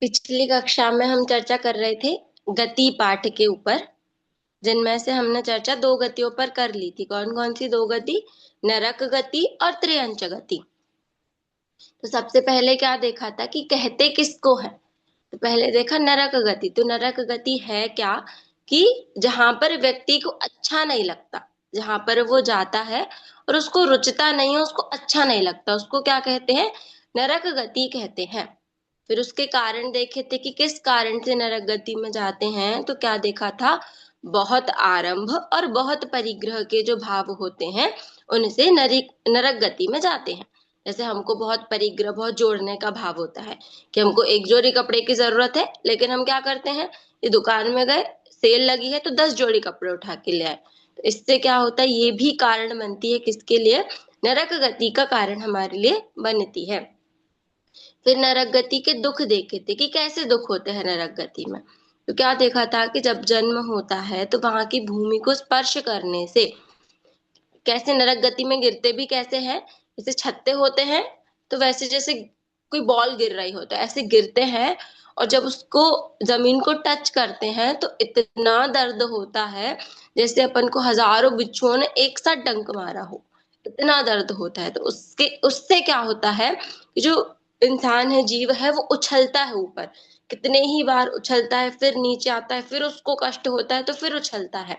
पिछली कक्षा में हम चर्चा कर रहे थे गति पाठ के ऊपर, जिनमें से हमने चर्चा दो गतियों पर कर ली थी। कौन कौन सी दो गति? नरक गति और त्रियंच गति। तो सबसे पहले क्या देखा था कि कहते किसको है। तो पहले देखा नरक गति। तो नरक गति है क्या कि जहां पर व्यक्ति को अच्छा नहीं लगता, जहां पर वो जाता है और उसको रुचता नहीं है, उसको अच्छा नहीं लगता, उसको क्या कहते हैं? नरक गति कहते हैं। फिर उसके कारण देखे थे कि किस कारण से नरक गति में जाते हैं। तो क्या देखा था? बहुत आरंभ और बहुत परिग्रह के जो भाव होते हैं उनसे नरक नरक गति में जाते हैं। जैसे हमको बहुत परिग्रह, बहुत जोड़ने का भाव होता है कि हमको एक जोड़ी कपड़े की जरूरत है, लेकिन हम क्या करते हैं, ये दुकान में गए, सेल लगी है तो 10 जोड़ी कपड़े उठा के ले आए। तो इससे क्या होता है, ये भी कारण बनती है किसके लिए? नरक गति का कारण हमारे लिए बनती है। फिर नरक गति के दुख देखे थे कि कैसे दुख होते हैं नरक गति में। तो क्या देखा था कि जब जन्म होता है तो वहां की भूमि को स्पर्श करने से कैसे नरक गति में गिरते भी कैसे हैं, जैसे छत्ते होते हैं तो वैसे जैसे कोई बॉल गिर रही होता है ऐसे गिरते हैं। और जब उसको जमीन को टच करते हैं तो इतना दर्द होता है जैसे अपन को हजारों बिच्छुओं ने एक साथ डंक मारा हो, इतना दर्द होता है। तो उसके उससे क्या होता है कि जो इंसान है, जीव है, वो उछलता है ऊपर, कितने ही बार उछलता है, फिर नीचे आता है, फिर उसको कष्ट होता है तो फिर उछलता है,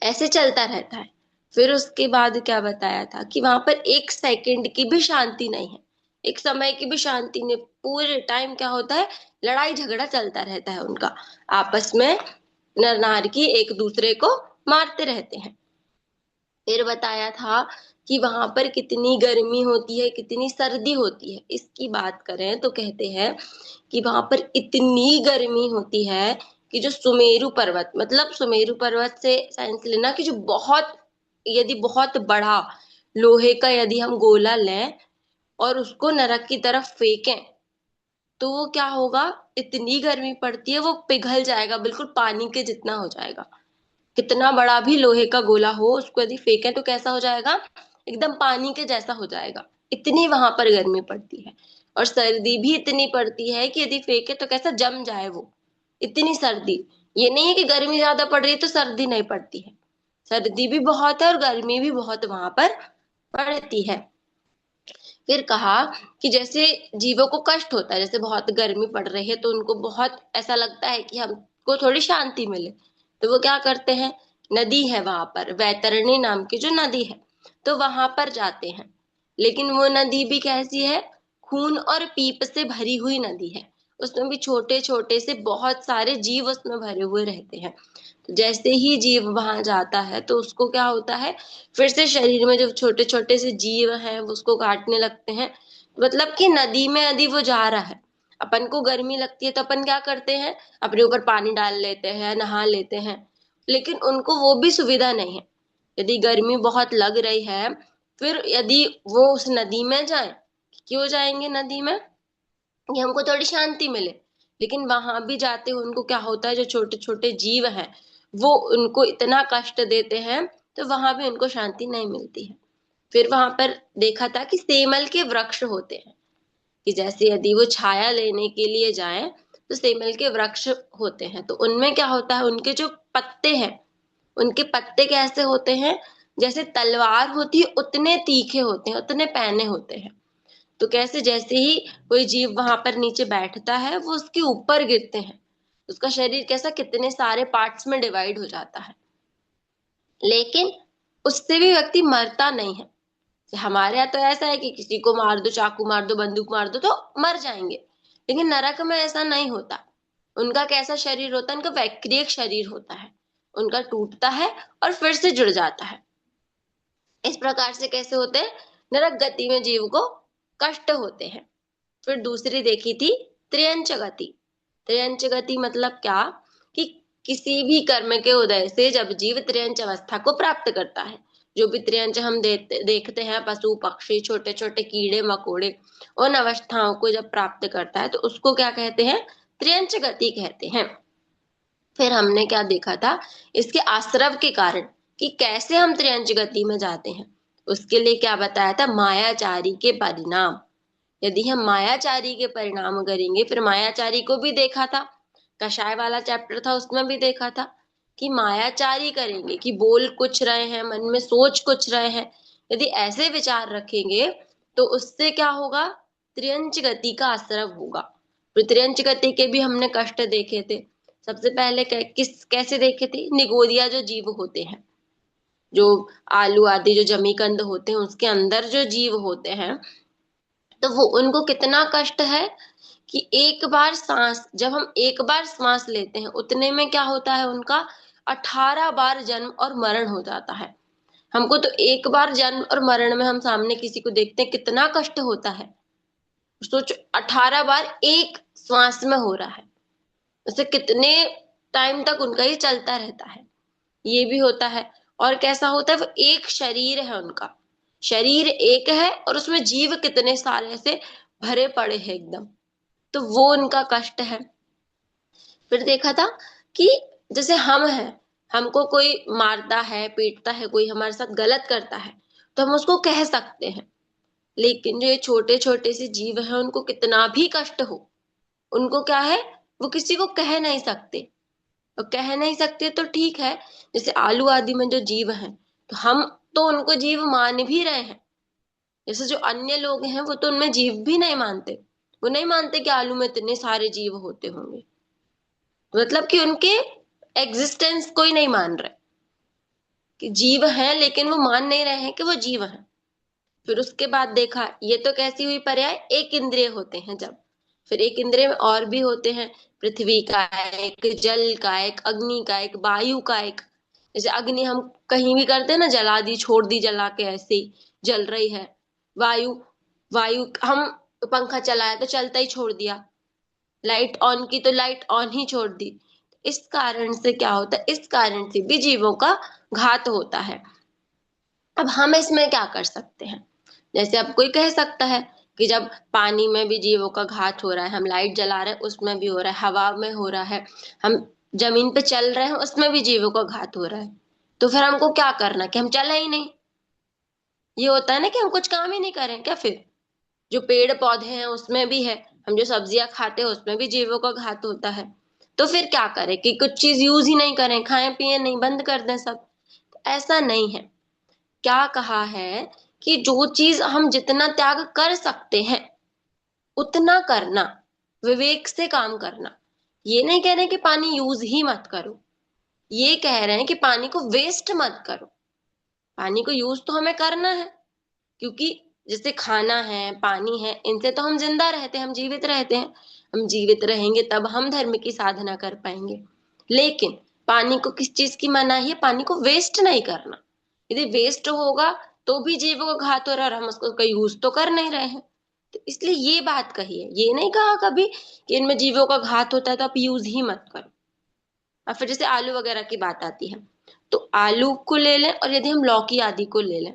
ऐसे चलता रहता है। फिर उसके बाद क्या बताया था कि वहां पर एक सेकंड की भी शांति नहीं है, एक समय की भी शांति नहीं। पूरे टाइम क्या होता है, लड़ाई झगड़ा चलता रहता है उनका, आपस में नर नारी एक दूसरे को मारते रहते हैं। फिर बताया था कि वहां पर कितनी गर्मी होती है, कितनी सर्दी होती है। इसकी बात करें तो कहते हैं कि वहां पर इतनी गर्मी होती है कि जो सुमेरु पर्वत, मतलब सुमेरु पर्वत से साइंस लेना कि जो बहुत, यदि बहुत बड़ा लोहे का यदि हम गोला लें और उसको नरक की तरफ फेंकें तो वो क्या होगा, इतनी गर्मी पड़ती है वो पिघल जाएगा, बिल्कुल पानी के जितना हो जाएगा। कितना बड़ा भी लोहे का गोला हो उसको यदि फेंके तो कैसा हो जाएगा, एकदम पानी के जैसा हो जाएगा। इतनी वहां पर गर्मी पड़ती है। और सर्दी भी इतनी पड़ती है कि यदि फेंके तो कैसा जम जाए वो, इतनी सर्दी। ये नहीं है कि गर्मी ज्यादा पड़ रही है तो सर्दी नहीं पड़ती है, सर्दी भी बहुत है और गर्मी भी बहुत वहां पर पड़ती है। फिर कहा कि जैसे जीवों को कष्ट होता है, जैसे बहुत गर्मी पड़ रही है तो उनको बहुत ऐसा लगता है कि हमको थोड़ी शांति मिले, तो वो क्या करते हैं, नदी है वहां पर, वैतरणी नाम की जो नदी है, तो वहां पर जाते हैं। लेकिन वो नदी भी कैसी है, खून और पीप से भरी हुई नदी है। उसमें भी छोटे छोटे से बहुत सारे जीव उसमें भरे हुए रहते हैं। तो जैसे ही जीव वहां जाता है तो उसको क्या होता है, फिर से शरीर में जो छोटे छोटे से जीव हैं वो उसको काटने लगते हैं। मतलब कि नदी में यदि वो जा रहा है, अपन को गर्मी लगती है तो अपन क्या करते हैं, अपने ऊपर पानी डाल लेते हैं, नहा लेते हैं। लेकिन उनको वो भी सुविधा नहीं है। यदि गर्मी बहुत लग रही है, फिर यदि वो उस नदी में जाए, क्यों जाएंगे नदी में, कि हमको थोड़ी शांति मिले। लेकिन वहां भी जाते हुए उनको क्या होता है, जो छोटे छोटे जीव हैं वो उनको इतना कष्ट देते हैं, तो वहां भी उनको शांति नहीं मिलती है। फिर वहां पर देखा था कि सेमल के वृक्ष होते हैं, कि जैसे यदि वो छाया लेने के लिए जाएं तो सेमल के वृक्ष होते हैं, तो उनमें क्या होता है, उनके जो पत्ते हैं, उनके पत्ते कैसे होते हैं, जैसे तलवार होती है उतने तीखे होते हैं, उतने पैने होते हैं। तो कैसे, जैसे ही कोई जीव वहां पर नीचे बैठता है वो उसके ऊपर गिरते हैं, उसका शरीर कैसा कितने सारे पार्ट्स में डिवाइड हो जाता है, लेकिन उससे भी व्यक्ति मरता नहीं है। हमारे यहाँ तो ऐसा है कि किसी को मार दो, चाकू मार दो, बंदूक मार दो तो मर जाएंगे, लेकिन नरक में ऐसा नहीं होता। उनका कैसा शरीर होता है, उनका वैक्रियक शरीर होता है, उनका टूटता है और फिर से जुड़ जाता है। इस प्रकार से कैसे होते हैं, नरक गति में जीव को कष्ट होते हैं। फिर दूसरी देखी थी त्रियंच गति। त्रियंच गति मतलब क्या, कि किसी भी कर्म के उदय से जब जीव त्रियंच अवस्था को प्राप्त करता है, जो भी त्रियंच हम देखते हैं, पशु पक्षी छोटे छोटे कीड़े मकोड़े, उन अवस्थाओं को जब प्राप्त करता है तो उसको क्या कहते हैं, त्रियंच गति कहते हैं। फिर हमने क्या देखा था, इसके आश्रव के कारण, कि कैसे हम त्रियंच गति में जाते हैं। उसके लिए क्या बताया था, मायाचारी के परिणाम। यदि हम मायाचारी के परिणाम करेंगे, फिर मायाचारी को भी देखा था, कषाय वाला चैप्टर था उसमें भी देखा था कि मायाचारी करेंगे कि बोल कुछ रहे हैं, मन में सोच कुछ रहे हैं, यदि ऐसे विचार रखेंगे तो उससे क्या होगा, त्रियंच गति का आश्रव होगा। तो त्रियंच गति के भी हमने कष्ट देखे थे। सबसे पहले कैसे देखे थे, निगोदिया जो जीव होते हैं, जो आलू आदि जो जमीकंद होते हैं उसके अंदर जो जीव होते हैं, तो वो उनको कितना कष्ट है कि एक बार सांस, जब हम एक बार सांस लेते हैं उतने में क्या होता है, उनका 18 बार जन्म और मरण हो जाता है। हमको तो एक बार जन्म और मरण में हम सामने किसी को देखते हैं कितना कष्ट होता है, सोचो 18 बार एक श्वास में हो रहा है, उसे कितने टाइम तक उनका ये चलता रहता है, ये भी होता है। और कैसा होता है, वो एक शरीर है, उनका शरीर एक है और उसमें जीव कितने सारे से भरे पड़े हैं एकदम, तो वो उनका कष्ट है। फिर देखा था कि जैसे हम हैं, हमको कोई मारता है, पीटता है, कोई हमारे साथ गलत करता है तो हम उसको कह सकते हैं, लेकिन जो ये छोटे छोटे से जीव हैं उनको कितना भी कष्ट हो, उनको क्या है, वो किसी को कह नहीं सकते। और कह नहीं सकते तो ठीक है, जैसे आलू आदि में जो जीव हैं, तो हम तो उनको जीव मान भी रहे हैं, जैसे जो अन्य लोग हैं वो तो उनमें जीव भी नहीं मानते, वो नहीं मानते कि आलू में इतने सारे जीव होते होंगे, मतलब कि उनके एग्जिस्टेंस कोई नहीं मान रहे कि जीव हैं, लेकिन वो मान नहीं रहे हैं कि वो जीव हैं। फिर उसके बाद देखा, ये तो कैसी हुई पर्याय, एक इंद्रिय होते हैं जब, फिर एक इंद्रिय में और भी होते हैं, पृथ्वी का एक, जल का एक, अग्नि का एक, वायु का एक। जैसे अग्नि हम कहीं भी करते हैं ना, जला दी, छोड़ दी जला के, ऐसे ही जल रही है। वायु, वायु हम पंखा चलाया तो चलता ही छोड़ दिया, लाइट ऑन की तो लाइट ऑन ही छोड़ दी। इस कारण से क्या होता है, इस कारण से भी जीवों का घात होता है। अब हम इसमें क्या कर सकते हैं, जैसे अब कोई कह सकता है कि जब पानी में भी जीवों का घात हो रहा है, हम लाइट जला रहे हैं उसमें भी हो रहा है, हवा में हो रहा है, हम जमीन पे चल रहे हैं उसमें भी जीवों का घात हो रहा है, तो फिर हमको क्या करना, कि हम चले ही नहीं। ये होता है ना कि हम कुछ काम ही नहीं करें क्या, फिर जो पेड़ पौधे हैं उसमें भी है, हम जो सब्जियां खाते हैं उसमें भी जीवों का घात होता है, तो फिर क्या करें कि कुछ चीज यूज ही नहीं करें, खाएं पिए नहीं, बंद कर दें सब। ऐसा नहीं है, क्या कहा है कि जो चीज हम जितना त्याग कर सकते हैं उतना करना, विवेक से काम करना। ये नहीं कह रहे कि पानी यूज ही मत करो, ये कह रहे हैं कि पानी को वेस्ट मत करो। पानी को यूज तो हमें करना है, क्योंकि जैसे खाना है, पानी है, इनसे तो हम जिंदा रहते हैं, हम जीवित रहते हैं, हम जीवित रहेंगे तब हम धर्म की साधना कर पाएंगे। लेकिन पानी को किस चीज की मनाही है, पानी को वेस्ट नहीं करना। यदि वेस्ट होगा तो भी जीवों को घात हो रहा है और हम उसको यूज तो कर नहीं रहे हैं, तो इसलिए ये बात कही है। ये नहीं कहा कभी कि इनमें जीवों का घात होता है तो आप यूज ही मत करो। और फिर जैसे आलू वगैरह की बात आती है, तो आलू को ले लें और यदि हम लौकी आदि को ले लें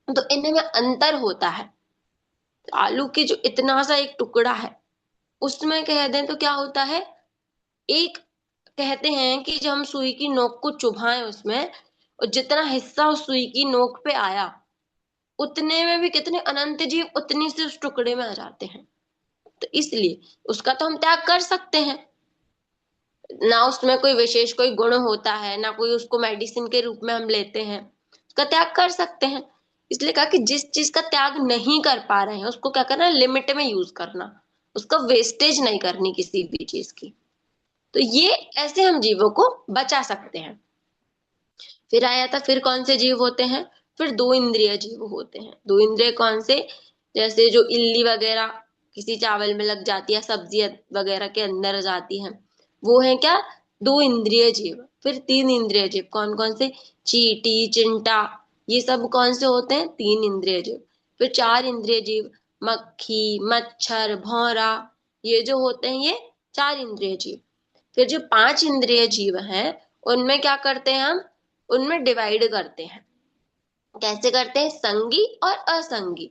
तो इनमें अंतर होता है। तो आलू की जो इतना सा एक टुकड़ा है उसमें कह दें तो क्या होता है, एक, कहते हैं कि जब हम सुई की नोक को चुभाएं उसमें, और जितना हिस्सा उस सुई की नोक पे आया उतने में भी कितने अनंत जीव उतनी से उस टुकड़े में आ जाते हैं। तो इसलिए उसका तो हम त्याग कर सकते हैं, ना उसमें कोई विशेष कोई गुण होता है, ना कोई उसको मेडिसिन के रूप में हम लेते हैं, उसका त्याग कर सकते हैं। इसलिए कहा कि जिस चीज का त्याग नहीं कर पा रहे हैं उसको क्या करना, लिमिट में यूज करना, उसका वेस्टेज नहीं करनी किसी भी चीज की। तो ये ऐसे हम जीवों को बचा सकते हैं। फिर आया था, फिर कौन से जीव होते हैं, फिर दो इंद्रिय जीव होते हैं। दो इंद्रिय कौन से, जैसे जो इल्ली वगैरह किसी चावल में लग जाती है, सब्जी वगैरह के अंदर जाती है, वो है क्या, दो इंद्रिय जीव। फिर तीन इंद्रिय जीव, कौन कौन से, चींटी, चिंटा, ये सब कौन से होते हैं, तीन इंद्रिय जीव। फिर चार इंद्रिय जीव, मक्खी, मच्छर, भौरा, ये जो होते हैं ये चार इंद्रिय जीव। फिर जो पांच इंद्रिय जीव हैं उनमें क्या करते हैं हम, उनमें डिवाइड करते हैं। कैसे करते हैं, संगी और असंगी।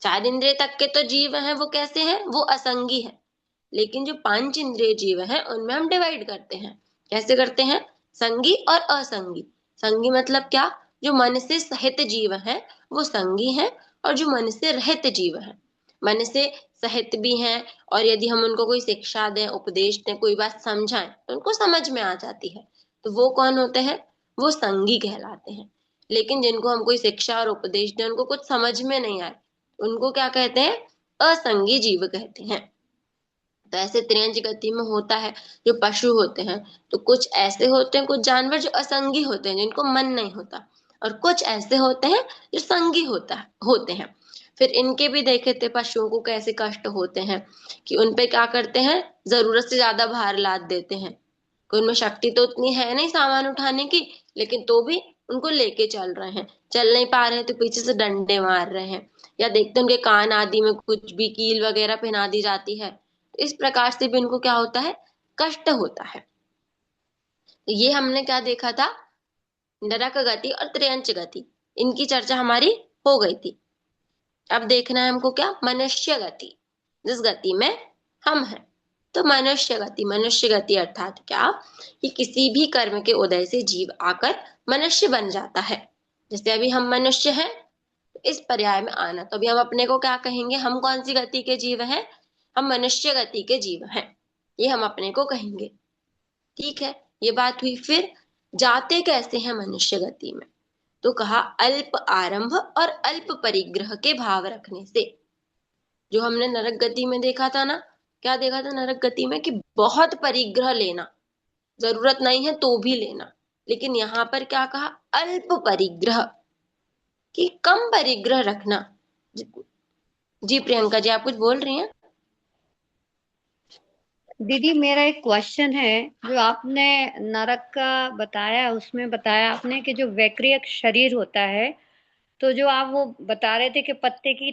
चार इंद्रिय तक के तो जीव हैं वो कैसे हैं, वो असंगी है, लेकिन जो पांच इंद्रिय जीव हैं उनमें हम डिवाइड करते हैं। कैसे करते हैं, संगी और असंगी। संगी मतलब क्या, जो मन से सहित जीव हैं वो संगी हैं, और जो मन से रहित जीव हैं मन से सहित भी हैं, और यदि हम उनको कोई शिक्षा दें, उपदेश दें, कोई बात समझाएं तो उनको समझ में आ जाती है। तो वो कौन होते हैं? वो संगी कहलाते हैं। लेकिन जिनको हम कोई शिक्षा और उपदेश दें, उनको कुछ समझ में नहीं आए, उनको क्या कहते हैं? असंगी जीव कहते हैं। तो ऐसे त्रियंज गति में होता है। जो पशु होते हैं, तो कुछ ऐसे होते हैं, कुछ जानवर जो असंगी होते हैं, जिनको मन नहीं होता, और कुछ ऐसे होते हैं जो संगी होते हैं। फिर इनके भी देखे थे पशुओं को कैसे कष्ट होते हैं, कि उनपे क्या करते हैं, जरूरत से ज्यादा भार लाद देते हैं। कि उनमें शक्ति तो उतनी है नहीं सामान उठाने की, लेकिन तो भी उनको लेके चल रहे हैं। चल नहीं पा रहे हैं तो पीछे से डंडे मार रहे हैं, या देखते हैं उनके कान आदि में कुछ भी कील वगैरह पहना दी जाती है। तो इस प्रकार से भी इनको क्या होता है? कष्ट होता है। तो ये हमने क्या देखा था? नरक गति और त्रियंच गति, इनकी चर्चा हमारी हो गई थी। अब देखना है हमको क्या? मनुष्य गति, जिस गति में हम हैं। तो मनुष्य गति अर्थात क्या? कि किसी भी कर्म के उदय से जीव आकर मनुष्य बन जाता है। जैसे अभी हम मनुष्य हैं, तो इस पर्याय में आना, तो अभी हम अपने को क्या कहेंगे? हम कौन सी गति के जीव हैं? हम मनुष्य गति के जीव हैं, ये हम अपने को कहेंगे। ठीक है, ये बात हुई। फिर जाते कैसे हैं मनुष्य गति में? तो कहा अल्प आरंभ और अल्प परिग्रह के भाव रखने से। जो हमने नरक गति में देखा था ना, क्या देखा था नरक गति में? कि बहुत परिग्रह लेना, जरूरत नहीं है तो भी लेना। लेकिन यहाँ पर क्या कहा? अल्प परिग्रह, कि कम परिग्रह रखना। जी प्रियंका जी, आप कुछ बोल रही हैं? दीदी मेरा एक क्वेश्चन है। जो आपने नरक का बताया, उसमें बताया आपने कि जो वैक्रियक शरीर होता है, तो जो आप वो बता रहे थे कि पत्ते की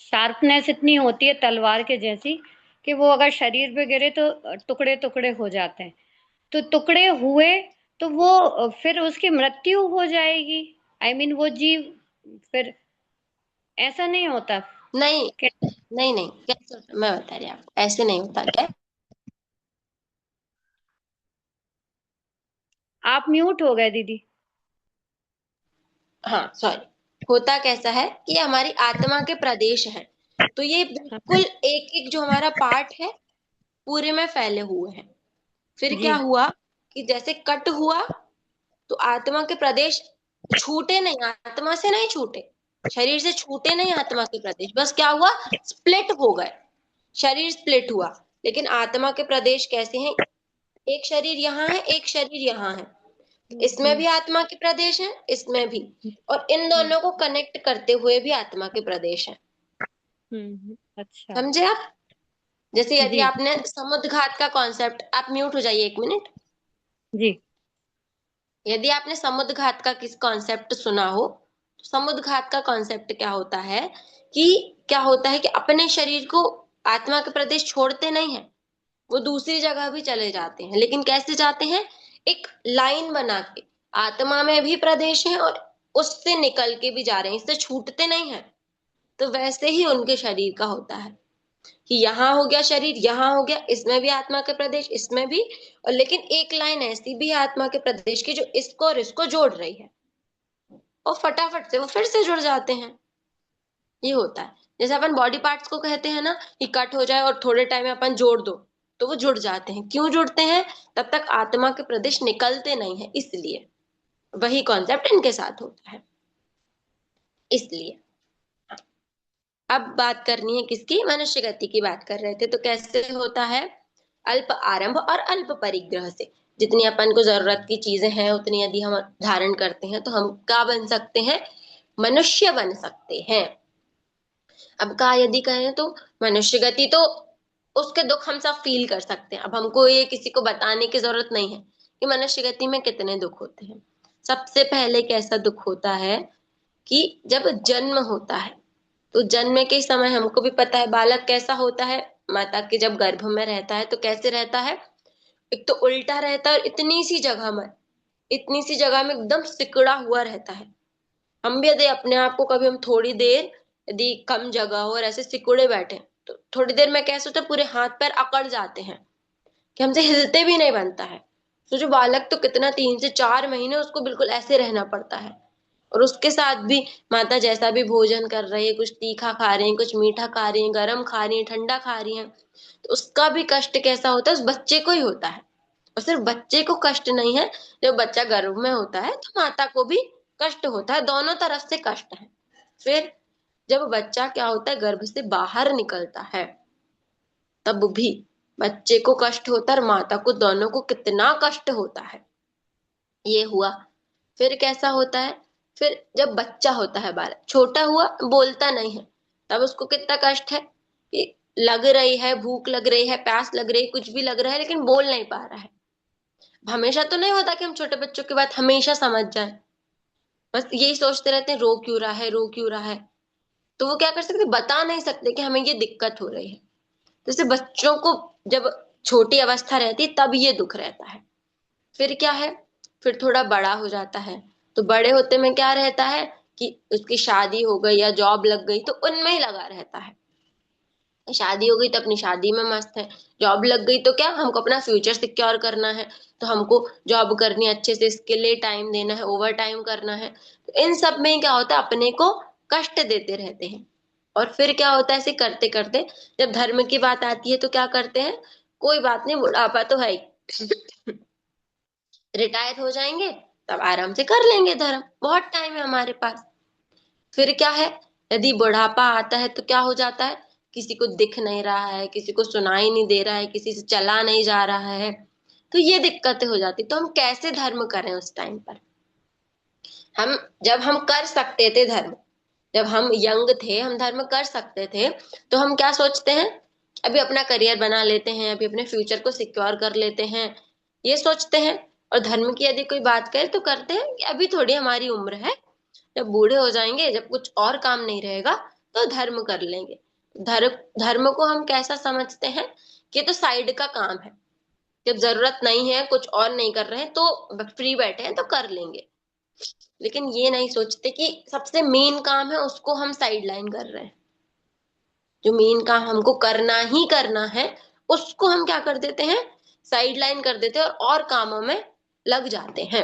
शार्पनेस इतनी होती है तलवार के जैसी, कि वो अगर शरीर पे गिरे तो टुकड़े टुकड़े हो जाते हैं। तो टुकड़े हुए तो वो फिर उसकी मृत्यु हो जाएगी। आई मीन वो जीव फिर, ऐसा नहीं होता नहीं, क्या? नहीं नहीं, कैसे होता? मैं बता रही हूँ आपको, ऐसे नहीं होता। क्या? आप म्यूट हो गए दीदी। हाँ सॉरी। होता कैसा है कि ये हमारी आत्मा के प्रदेश हैं। तो ये बिल्कुल एक एक जो हमारा पार्ट है, पूरे में फैले हुए हैं। फिर जी। क्या हुआ? कि जैसे कट हुआ, तो आत्मा के प्रदेश छूटे नहीं, आत्मा से नहीं छूटे, शरीर से छूटे नहीं आत्मा के प्रदेश, बस क्या हुआ? स्प्लिट हो गए। शरीर स्प्लिट हुआ, लेकिन आत्मा के प्रदेश कैसे हैं? एक शरीर यहाँ है, एक शरीर यहाँ है। इसमें हम्म भी आत्मा के प्रदेश है, इसमें भी। और इन हम्म दोनों को कनेक्ट करते हुए भी आत्मा के प्रदेश है। अच्छा। समझे आप? जैसे यदि जी आपने समुद्घात का कॉन्सेप्ट, आप म्यूट हो जाइए 1 मिनट। जी। यदि आपने समुद्घात का किस कॉन्सेप्ट सुना हो, तो समुद्घात का कॉन्सेप्ट क्या होता है? कि क्या होता है कि अपने शरीर को आत्मा के प्रदेश छोड़ते नहीं है, वो दूसरी जगह भी चले जाते हैं। लेकिन कैसे जाते हैं? एक लाइन बना के। आत्मा में भी प्रदेश है और उससे निकल के भी जा रहे हैं, इससे छूटते नहीं है। तो वैसे ही उनके शरीर का होता है, कि यहाँ हो गया शरीर, यहाँ हो गया, इसमें भी आत्मा के प्रदेश, इसमें भी। और लेकिन एक लाइन ऐसी भी है आत्मा के प्रदेश की, जो इसको और इसको जोड़ रही है, और फटाफट से वो फिर से जुड़ जाते हैं। ये होता है। जैसे अपन बॉडी पार्ट्स को कहते हैं ना, कि कट हो जाए और थोड़े टाइम में अपन जोड़ दो, तो वो जुड़ जाते हैं। क्यों जुड़ते हैं? तब तक आत्मा के प्रदेश निकलते नहीं है, इसलिए। वही कॉन्सेप्ट इनके साथ होता है, इसलिए। अब बात करनी है किसकी? मनुष्य गति की बात कर रहे थे। तो कैसे होता है? अल्प आरंभ और अल्प परिग्रह से। जितनी अपन को जरूरत की चीजें हैं, उतनी यदि हम धारण करते हैं, तो हम क्या बन सकते हैं? मनुष्य बन सकते हैं। अब का यदि कहें तो मनुष्य गति तो उसके दुख हम सब फील कर सकते हैं। अब हमको ये किसी को बताने की जरूरत नहीं है कि मनुष्य गति में कितने दुख होते हैं। सबसे पहले कैसा दुख होता है? कि जब जन्म होता है, तो जन्म के समय हमको भी पता है बालक कैसा होता है। माता के जब गर्भ में रहता है तो कैसे रहता है? एक तो उल्टा रहता है, और इतनी सी जगह में एकदम सिकुड़ा हुआ रहता है। हम भी यदि अपने आप को कभी, हम थोड़ी देर यदि कम जगह हो और ऐसे सिकुड़े बैठे, तो थोड़ी देर में कैसे होता है? पूरे हाथ पैर अकड़ जाते हैं, कि हमसे हिलते भी नहीं बनता है। सोचो बालक तो कितना, 3 से 4 महीने उसको बिल्कुल ऐसे रहना पड़ता है। और उसके साथ भी माता जैसा भी भोजन कर रही है, कुछ तीखा खा रहे हैं, कुछ मीठा खा रही हैं, गर्म खा रही हैं, ठंडा खा रही हैं, तो उसका भी कष्ट कैसा होता है, उस बच्चे को ही होता है। और सिर्फ बच्चे को कष्ट नहीं है, जब बच्चा गर्भ में होता है तो माता को भी कष्ट होता है, दोनों तरफ से कष्ट है। फिर जब बच्चा क्या होता है, गर्भ से बाहर निकलता है, तब भी बच्चे को कष्ट होता है और माता को, दोनों को कितना कष्ट होता है। ये हुआ। फिर कैसा होता है, फिर जब बच्चा होता है, बालक छोटा हुआ, बोलता नहीं है, तब उसको कितना कष्ट है कि लग रही है भूख, लग रही है प्यास, लग रही है कुछ भी लग रहा है, लेकिन बोल नहीं पा रहा है। हमेशा तो नहीं होता कि हम छोटे बच्चों की बात हमेशा समझ जाएं, बस यही सोचते रहते हैं रो क्यों रहा है, रो क्यों रहा है। तो वो क्या कर सकते, बता नहीं सकते कि हमें ये दिक्कत हो रही है। जैसे बच्चों को जब छोटी अवस्था रहती है तब ये दुख रहता है। फिर क्या है, फिर थोड़ा बड़ा हो जाता है, तो बड़े होते में क्या रहता है कि उसकी शादी हो गई या जॉब लग गई तो उनमें ही लगा रहता है। शादी हो गई तो अपनी शादी में मस्त है, जॉब लग गई तो क्या, हमको अपना फ्यूचर सिक्योर करना है, तो हमको जॉब करनी है अच्छे से, इसके लिए टाइम देना है, ओवर टाइम करना है। तो इन सब में क्या होता है, अपने को कष्ट देते रहते हैं। और फिर क्या होता है, ऐसे करते करते जब धर्म की बात आती है तो क्या करते हैं, कोई बात नहीं, बुढ़ापा तो है ही, रिटायर हो जाएंगे, तब आराम से कर लेंगे धर्म, बहुत टाइम है हमारे पास। फिर क्या है, यदि बुढ़ापा आता है तो क्या हो जाता है, किसी को दिख नहीं रहा है, किसी को सुनाई नहीं दे रहा है, किसी से चला नहीं जा रहा है, तो ये दिक्कतें हो जाती। तो हम कैसे धर्म करें उस टाइम पर, हम जब हम कर सकते थे धर्म, जब हम यंग थे हम धर्म कर सकते थे, तो हम क्या सोचते हैं, अभी अपना करियर बना लेते हैं, अभी अपने फ्यूचर को सिक्योर कर लेते हैं, ये सोचते हैं। और धर्म की यदि कोई बात करे तो करते हैं कि अभी थोड़ी हमारी उम्र है, जब बूढ़े हो जाएंगे, जब कुछ और काम नहीं रहेगा तो धर्म कर लेंगे। धर्म धर्म को हम कैसा समझते हैं कि ये तो साइड का काम है, जब जरूरत नहीं है, कुछ और नहीं कर रहे हैं, तो फ्री बैठे हैं तो कर लेंगे। लेकिन ये नहीं सोचते कि सबसे मेन काम है उसको हम साइड लाइन कर रहे हैं। जो मेन काम हमको करना ही करना है, उसको हम क्या कर देते हैं, साइड लाइन कर देते हैं और कामों में लग जाते हैं।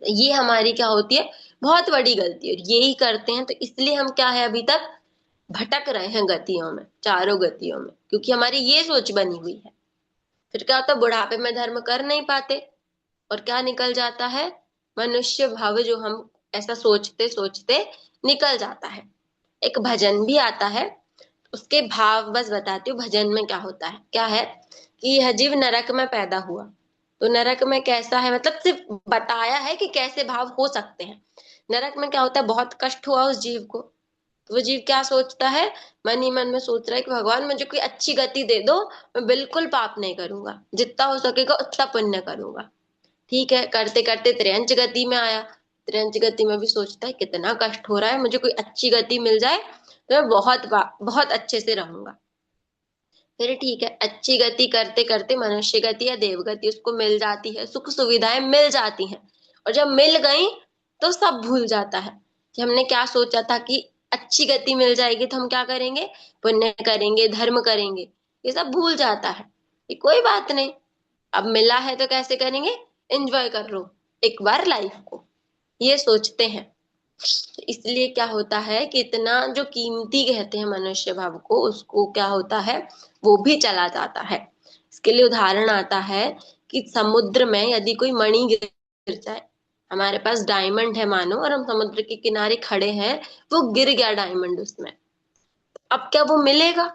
ये हमारी क्या होती है, बहुत बड़ी गलती है, और यही करते हैं तो इसलिए हम क्या है, अभी तक भटक रहे हैं गतियों में, चारों गतियों में, क्योंकि हमारी ये सोच बनी हुई है। फिर क्या होता है, बुढ़ापे में धर्म कर नहीं पाते, और क्या निकल जाता है, मनुष्य भाव, जो हम ऐसा सोचते सोचते निकल जाता है। एक भजन भी आता है, उसके भाव बस बताती हूँ। भजन में क्या होता है, क्या है कि यह जीव नरक में पैदा हुआ, तो नरक में कैसा है, मतलब सिर्फ बताया है कि कैसे भाव हो सकते हैं। नरक में क्या होता है, बहुत कष्ट हुआ उस जीव को, तो वो जीव क्या सोचता है, मन ही मन में सोच रहा है कि भगवान मुझे कोई अच्छी गति दे दो, मैं बिल्कुल पाप नहीं करूंगा, जितना हो सकेगा उतना पुण्य करूंगा। ठीक है, करते करते त्रियंच गति में आया, त्रियंच गति में भी सोचता है कितना कष्ट हो रहा है, मुझे कोई अच्छी गति मिल जाए तो मैं बहुत अच्छे से रहूंगा। फिर ठीक है, अच्छी गति करते करते मनुष्य गति या देव गति उसको मिल जाती है, सुख सुविधाएं मिल जाती हैं, और जब मिल गई तो सब भूल जाता है कि हमने क्या सोचा था कि अच्छी गति मिल जाएगी तो हम क्या करेंगे, पुण्य करेंगे, धर्म करेंगे, ये सब भूल जाता है कि कोई बात नहीं, अब मिला है तो कैसे करेंगे, एंजॉय कर लो एक बार लाइफ को, ये सोचते हैं। इसलिए क्या होता है कि इतना जो कीमती कहते हैं मनुष्य भाव को, उसको क्या होता है, वो भी चला जाता है। इसके लिए उदाहरण आता है कि समुद्र में यदि कोई मणि गिर जाए, हमारे पास डायमंड है मानो, और हम समुद्र के किनारे खड़े हैं, वो गिर गया डायमंड उसमें, अब क्या वो मिलेगा,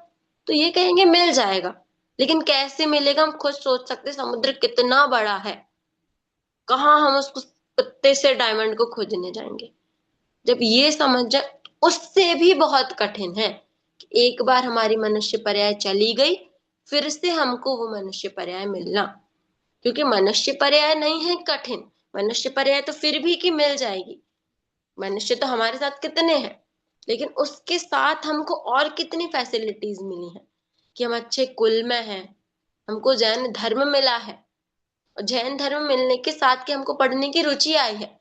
तो ये कहेंगे मिल जाएगा, लेकिन कैसे मिलेगा, हम खुद सोच सकते हैं, समुद्र कितना बड़ा है, कहाँ हम उसको पत्ते से डायमंड को खोजने जाएंगे। जब ये समझ जाए, उससे भी बहुत कठिन है कि एक बार हमारी मनुष्य पर्याय चली गई, फिर से हमको वो मनुष्य पर्याय मिलना, क्योंकि मनुष्य पर्याय नहीं है कठिन, मनुष्य पर्याय तो फिर भी कि मिल जाएगी। मनुष्य तो हमारे साथ कितने हैं, लेकिन उसके साथ हमको और कितनी फैसिलिटीज मिली हैं कि हम अच्छे कुल में हैं, हमको जैन धर्म मिला है, और जैन धर्म मिलने के साथ कि हमको पढ़ने की रुचि आई है।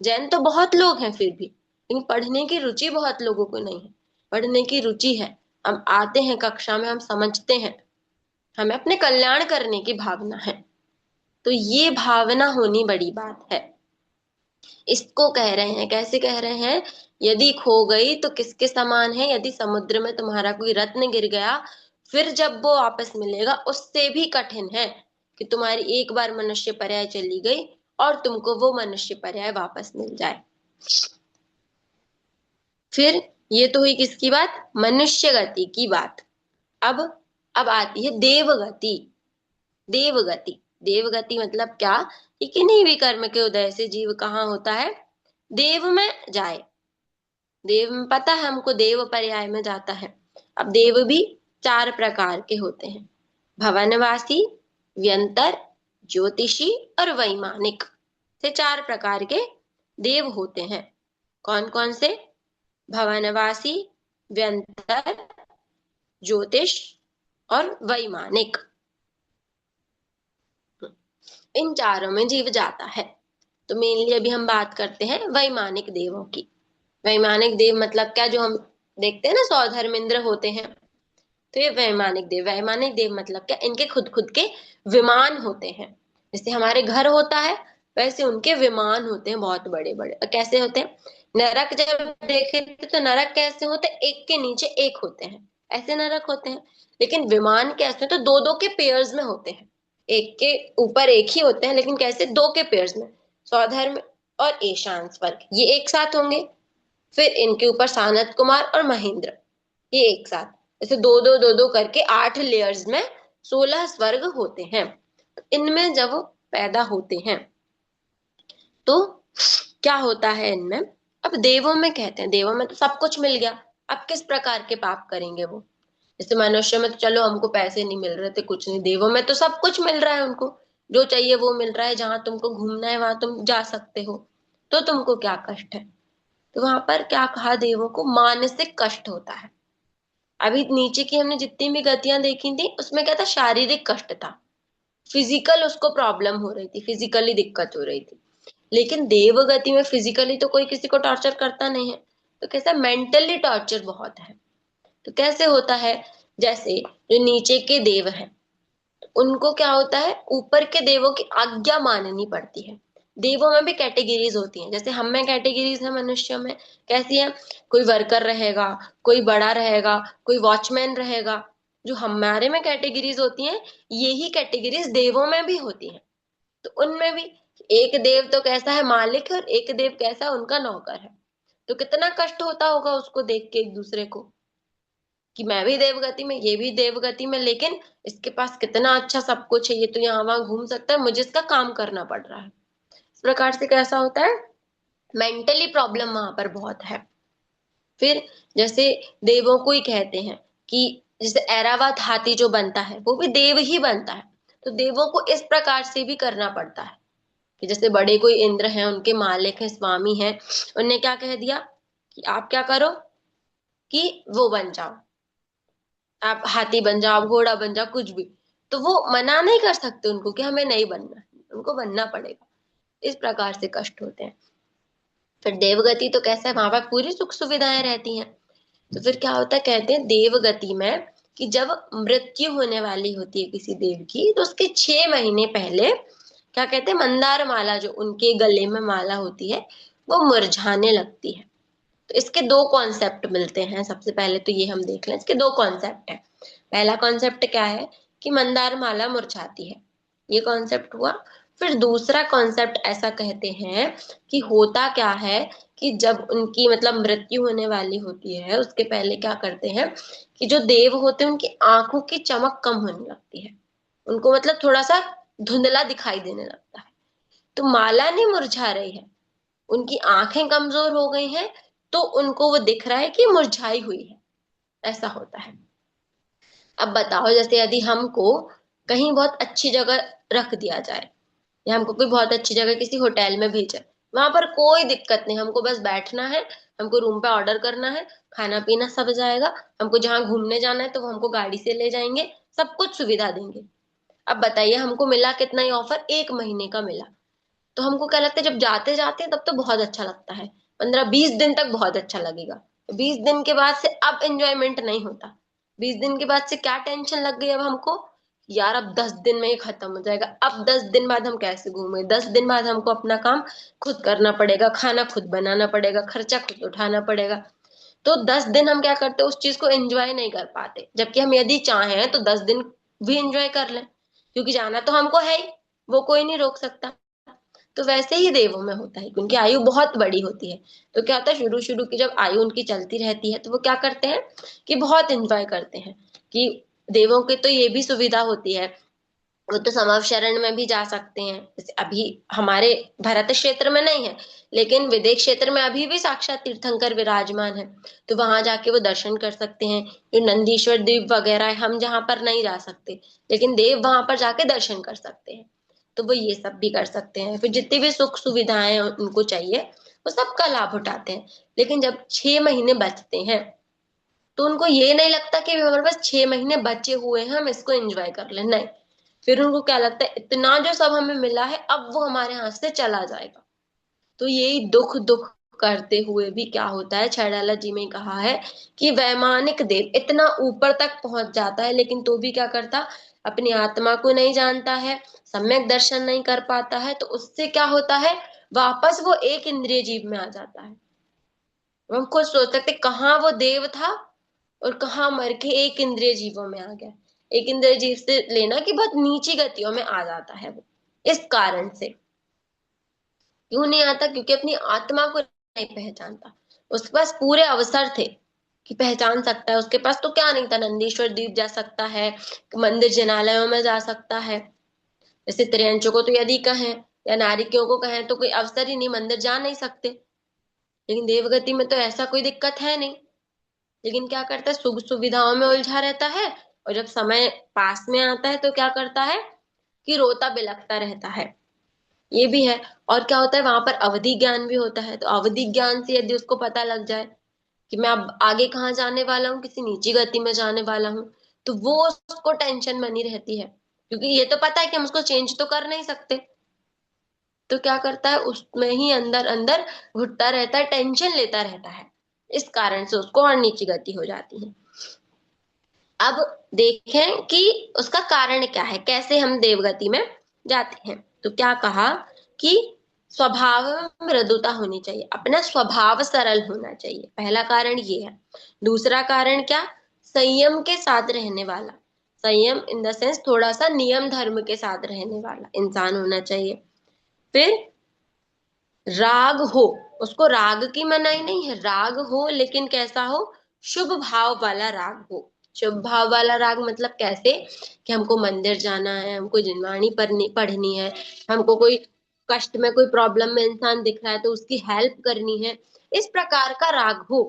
जैन तो बहुत लोग हैं फिर भी, लेकिन पढ़ने की रुचि बहुत लोगों को नहीं है। पढ़ने की रुचि है, हम आते हैं कक्षा में, हम समझते हैं, हमें अपने कल्याण करने की भावना है, तो ये भावना होनी बड़ी बात है। इसको कह रहे हैं, कैसे कह रहे हैं, यदि खो गई तो किसके समान है, यदि समुद्र में तुम्हारा कोई रत्न गिर गया, फिर जब वो वापस मिलेगा उससे भी कठिन है कि तुम्हारी एक बार मनुष्य पर्याय चली गई और तुमको वो मनुष्य पर्याय वापस मिल जाए। फिर ये तो हुई किसकी बात, मनुष्य गति की बात। अब अब आती है देवगति। देवगति, देवगति मतलब क्या, कि किन्हीं भी कर्म के उदय से जीव कहाँ होता है, देव में जाए। देव में पता है हमको, देव पर्याय में जाता है। अब देव भी चार प्रकार के होते हैं, भवनवासी, व्यंतर, ज्योतिषी और वैमानिक, से चार प्रकार के देव होते हैं। कौन कौन से, भवनवासी, व्यंतर, ज्योतिष और वैमानिक, इन चारों में जीव जाता है। तो मेनली अभी हम बात करते हैं वैमानिक देवों की। वैमानिक देव मतलब क्या, जो हम देखते हैं ना सौधर्मेंद्र होते हैं, तो ये वैमानिक देव, वैमानिक देव मतलब क्या, इनके खुद खुद के विमान होते हैं। जैसे हमारे घर होता है वैसे उनके विमान होते हैं बहुत बड़े बड़े। और कैसे होते हैं, नरक जब देखे थे तो नरक कैसे होते हैं, एक के नीचे एक होते हैं, ऐसे नरक होते हैं। लेकिन विमान कैसे, तो दो दो के पेयर्स में होते हैं, एक के ऊपर एक ही होते हैं लेकिन कैसे, दो के पेयर्स में। स्वधर्म और ईशान स्वर्ग ये एक साथ होंगे, फिर इनके ऊपर सानत कुमार और महेंद्र ये एक साथ, ऐसे दो दो दो दो करके 8 लेयर्स में 16 स्वर्ग होते हैं। तो इनमें जब वो पैदा होते हैं तो क्या होता है इनमें, अब देवों में कहते हैं, देवों में तो सब कुछ मिल गया, अब किस प्रकार के पाप करेंगे वो। जैसे मनुष्य में तो चलो हमको पैसे नहीं मिल रहे थे, कुछ नहीं, देवों में तो सब कुछ मिल रहा है, उनको जो चाहिए वो मिल रहा है, जहां तुमको घूमना है वहां तुम जा सकते हो, तो तुमको क्या कष्ट है। तो वहां पर क्या कहा, देवों को मानसिक कष्ट होता है। अभी नीचे की हमने जितनी भी गतियां देखी थी उसमें क्या था, शारीरिक कष्ट था, फिजिकल उसको प्रॉब्लम हो रही थी, फिजिकली दिक्कत हो रही थी। लेकिन देव गति में फिजिकली तो कोई किसी को टॉर्चर करता नहीं है, तो कैसा, मेंटली टॉर्चर बहुत है। तो कैसे होता है, जैसे जो नीचे के देव हैं उनको क्या होता है, ऊपर के देवों की आज्ञा माननी पड़ती है। देवों में भी कैटेगरीज होती हैं, जैसे हम में कैटेगरीज है मनुष्यों में, कैसी है, कोई वर्कर रहेगा, कोई बड़ा रहेगा, कोई वॉचमैन रहेगा, जो हमारे में कैटेगरीज होती हैं, यही कैटेगरीज देवों में भी होती हैं। तो उनमें भी एक देव तो कैसा है, मालिक है, और एक देव कैसा, उनका नौकर है। तो कितना कष्ट होता होगा उसको देख के एक दूसरे को, कि मैं भी देवगति में, ये भी देवगति में, लेकिन इसके पास कितना अच्छा सब कुछ है, ये तो यहाँ वहां घूम सकता है, मुझे इसका काम करना पड़ रहा है। इस प्रकार से कैसा होता है, मेंटली प्रॉब्लम वहां पर बहुत है। फिर जैसे देवों को ही कहते हैं कि जैसे ऐरावत हाथी जो बनता है वो भी देव ही बनता है। तो देवों को इस प्रकार से भी करना पड़ता है कि जैसे बड़े कोई इंद्र हैं, उनके मालिक हैं, स्वामी हैं, उन्हें क्या कह दिया कि आप क्या करो, कि वो बन जाओ, आप हाथी बन जाओ, आप घोड़ा बन जाओ, कुछ भी। तो वो मना नहीं कर सकते उनको कि हमें नहीं बनना, उनको बनना पड़ेगा। इस प्रकार से कष्ट होते हैं। फिर देवगति तो कैसा है, वहां पर पूरी सुख सुविधाएं रहती हैं। तो फिर क्या होता है, कहते हैं देवगति में कि जब मृत्यु होने वाली होती है किसी देव की, तो उसके 6 महीने पहले क्या कहते हैं, मंदार माला जो उनके गले में माला होती है वो मुरझाने लगती है। तो इसके दो कॉन्सेप्ट मिलते हैं, सबसे पहले तो ये हम देख लें, इसके दो कॉन्सेप्ट है। पहला कॉन्सेप्ट क्या है, कि मंदार माला मुरझाती है, ये कॉन्सेप्ट हुआ। फिर दूसरा कॉन्सेप्ट ऐसा कहते हैं कि होता क्या है, कि जब उनकी मतलब मृत्यु होने वाली होती है उसके पहले क्या करते हैं, कि जो देव होते हैं उनकी आंखों की चमक कम होने लगती है, उनको मतलब थोड़ा सा धुंधला दिखाई देने लगता है। तो माला नहीं मुरझा रही है, उनकी आंखें कमजोर हो गई हैं, तो उनको वो दिख रहा है कि मुरझाई हुई है, ऐसा होता है। अब बताओ, जैसे यदि हमको कहीं बहुत अच्छी जगह रख दिया जाए, या हमको कोई बहुत अच्छी जगह किसी होटल में भेजा, वहां पर कोई दिक्कत नहीं, हमको बस बैठना है, हमको रूम पे ऑर्डर करना है, खाना पीना सब जाएगा, हमको जहाँ घूमने जाना है तो वो हमको गाड़ी से ले जाएंगे, सब कुछ सुविधा देंगे। अब बताइए हमको मिला कितना, ही ऑफर 1 महीने का मिला। तो हमको क्या लगता है, जब जाते जाते हैं तब तो बहुत अच्छा लगता है, 15-20 दिन तक बहुत अच्छा लगेगा, 20 दिन के बाद से अब एंजॉयमेंट नहीं होता। 20 दिन के बाद से क्या टेंशन लग गई अब हमको, यार अब 10 दिन में ही खत्म हो जाएगा, अब 10 दिन बाद हम कैसे घूमें, 10 दिन बाद हमको अपना काम खुद करना पड़ेगा, खाना खुद बनाना पड़ेगा, खर्चा खुद उठाना पड़ेगा। तो 10 दिन हम क्या करते हैं, उस चीज को एंजॉय नहीं कर पाते, जबकि हम यदि चाहें तो 10 दिन भी एंजॉय कर लें, क्योंकि जाना तो हमको है ही, वो कोई नहीं रोक सकता। तो वैसे ही देवों में होता है कि उनकी आयु बहुत बड़ी होती है। तो क्या होता है, शुरू शुरू की जब आयु उनकी चलती रहती है तो वो क्या करते हैं कि बहुत एंजॉय करते हैं। कि देवों की तो ये भी सुविधा होती है, वो तो समाव शरण में भी जा सकते हैं, जैसे अभी हमारे भारत क्षेत्र में नहीं है, लेकिन विदेश क्षेत्र में अभी भी साक्षात तीर्थंकर विराजमान है। तो वहां जाके वो दर्शन कर सकते हैं। जो नंदीश्वर द्वीप वगैरह है, हम जहाँ पर नहीं जा सकते, लेकिन देव वहां पर जाके दर्शन कर सकते हैं। तो वो ये सब भी कर सकते हैं, फिर जितनी भी सुख सुविधाएं उनको चाहिए वो सबका लाभ उठाते हैं। लेकिन जब 6 महीने बचते हैं तो उनको ये नहीं लगता कि हमारे पास 6 महीने बचे हुए हैं, हम इसको एंजॉय कर ले, नहीं। फिर उनको क्या लगता है, इतना जो सब हमें मिला है अब वो हमारे हाथ से चला जाएगा। तो यही दुख दुख करते हुए भी क्या होता है, छैडाला जी में कहा है कि वैमानिक देव इतना ऊपर तक पहुंच जाता है, लेकिन तो भी क्या करता, अपनी आत्मा को नहीं जानता है, सम्यक दर्शन नहीं कर पाता है, तो उससे क्या होता है, वापस वो एक इंद्रिय जीव में आ जाता है। हम खुद सोच सकते कहाँ वो देव था और कहाँ मर के एक इंद्रिय जीवों में आ गया। एक इंद्रिय जीव से लेना कि बहुत नीची गतियों में आ जाता है वो, इस कारण से। क्यों नहीं आता, क्योंकि अपनी आत्मा को नहीं पहचानता। उसके पास पूरे अवसर थे कि पहचान सकता है, उसके पास तो क्या नहीं था, नंदीश्वर द्वीप जा सकता है, मंदिर जिनालयों में जा सकता है। जैसे त्रियंचों को तो यदि कहें या नारिकियों को कहें तो कोई अवसर ही नहीं, मंदिर जा नहीं सकते। लेकिन देवगति में तो ऐसा कोई दिक्कत है नहीं। लेकिन क्या करता है, सुख सुविधाओं में उलझा रहता है, और जब समय पास में आता है तो क्या करता है कि रोता बिलखता रहता है। ये भी है। और क्या होता है, वहां पर अवधि ज्ञान भी होता है, तो अवधि ज्ञान से यदि उसको पता लग जाए कि मैं अब आगे कहाँ जाने वाला हूँ, किसी नीची गति में जाने वाला हूँ, तो वो उसको टेंशन बनी रहती है, क्योंकि ये तो पता है कि हम उसको चेंज तो कर नहीं सकते। तो क्या करता है, उसमें ही अंदर अंदर घुटता रहता है, टेंशन लेता रहता है। इस कारण से उसको और नीची गति हो जाती है। अब देखें कि उसका कारण क्या है, कैसे हम देवगति में जाते हैं। तो क्या कहा कि स्वभाव में मृदुता होनी चाहिए, अपना स्वभाव सरल होना चाहिए, पहला कारण ये है। दूसरा कारण क्या, संयम के साथ रहने वाला, संयम इन द सेंस थोड़ा सा नियम धर्म के साथ रहने वाला इंसान होना चाहिए। फिर राग हो, उसको राग की मनाही नहीं है, राग हो लेकिन कैसा हो, शुभ भाव वाला राग हो। शुभ भाव वाला राग मतलब कैसे, कि हमको मंदिर जाना है, हमको जिनवाणी पढ़नी है, हमको कोई कष्ट में कोई प्रॉब्लम में इंसान दिख रहा है तो उसकी हेल्प करनी है, इस प्रकार का राग हो।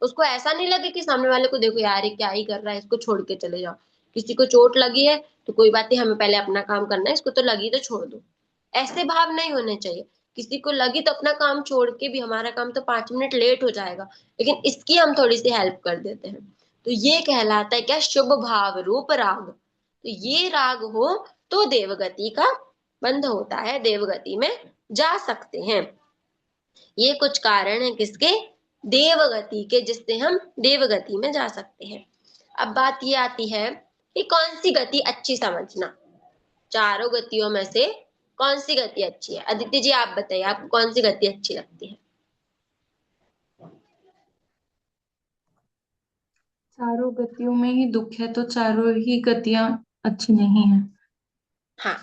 उसको ऐसा नहीं लगे कि सामने वाले को देखो यार ये क्या ही कर रहा है, इसको छोड़ के चले जाओ। किसी को चोट लगी है तो कोई बात नहीं, हमें पहले अपना काम करना है, इसको तो लगी तो छोड़ दो, ऐसे भाव नहीं होने चाहिए। किसी को लगी तो अपना काम छोड़ के भी, हमारा काम तो 5 मिनट लेट हो जाएगा लेकिन इसकी हम थोड़ी सी हेल्प कर देते हैं, तो ये कहलाता है क्या, शुभ भाव रूप राग। तो ये राग हो तो देवगति का बंध होता है, देवगति में जा सकते हैं। ये कुछ कारण है किसके, देवगति के, जिससे हम देवगति में जा सकते हैं। अब बात ये आती है कि कौन सी गति अच्छी समझना, चारों गतियों में से कौन सी गति अच्छी है। अदिति जी आप बताइए, आपको कौन सी गति अच्छी लगती है। चारों गतियों में ही दुख है तो चारों ही गतियां अच्छी नहीं है। हाँ,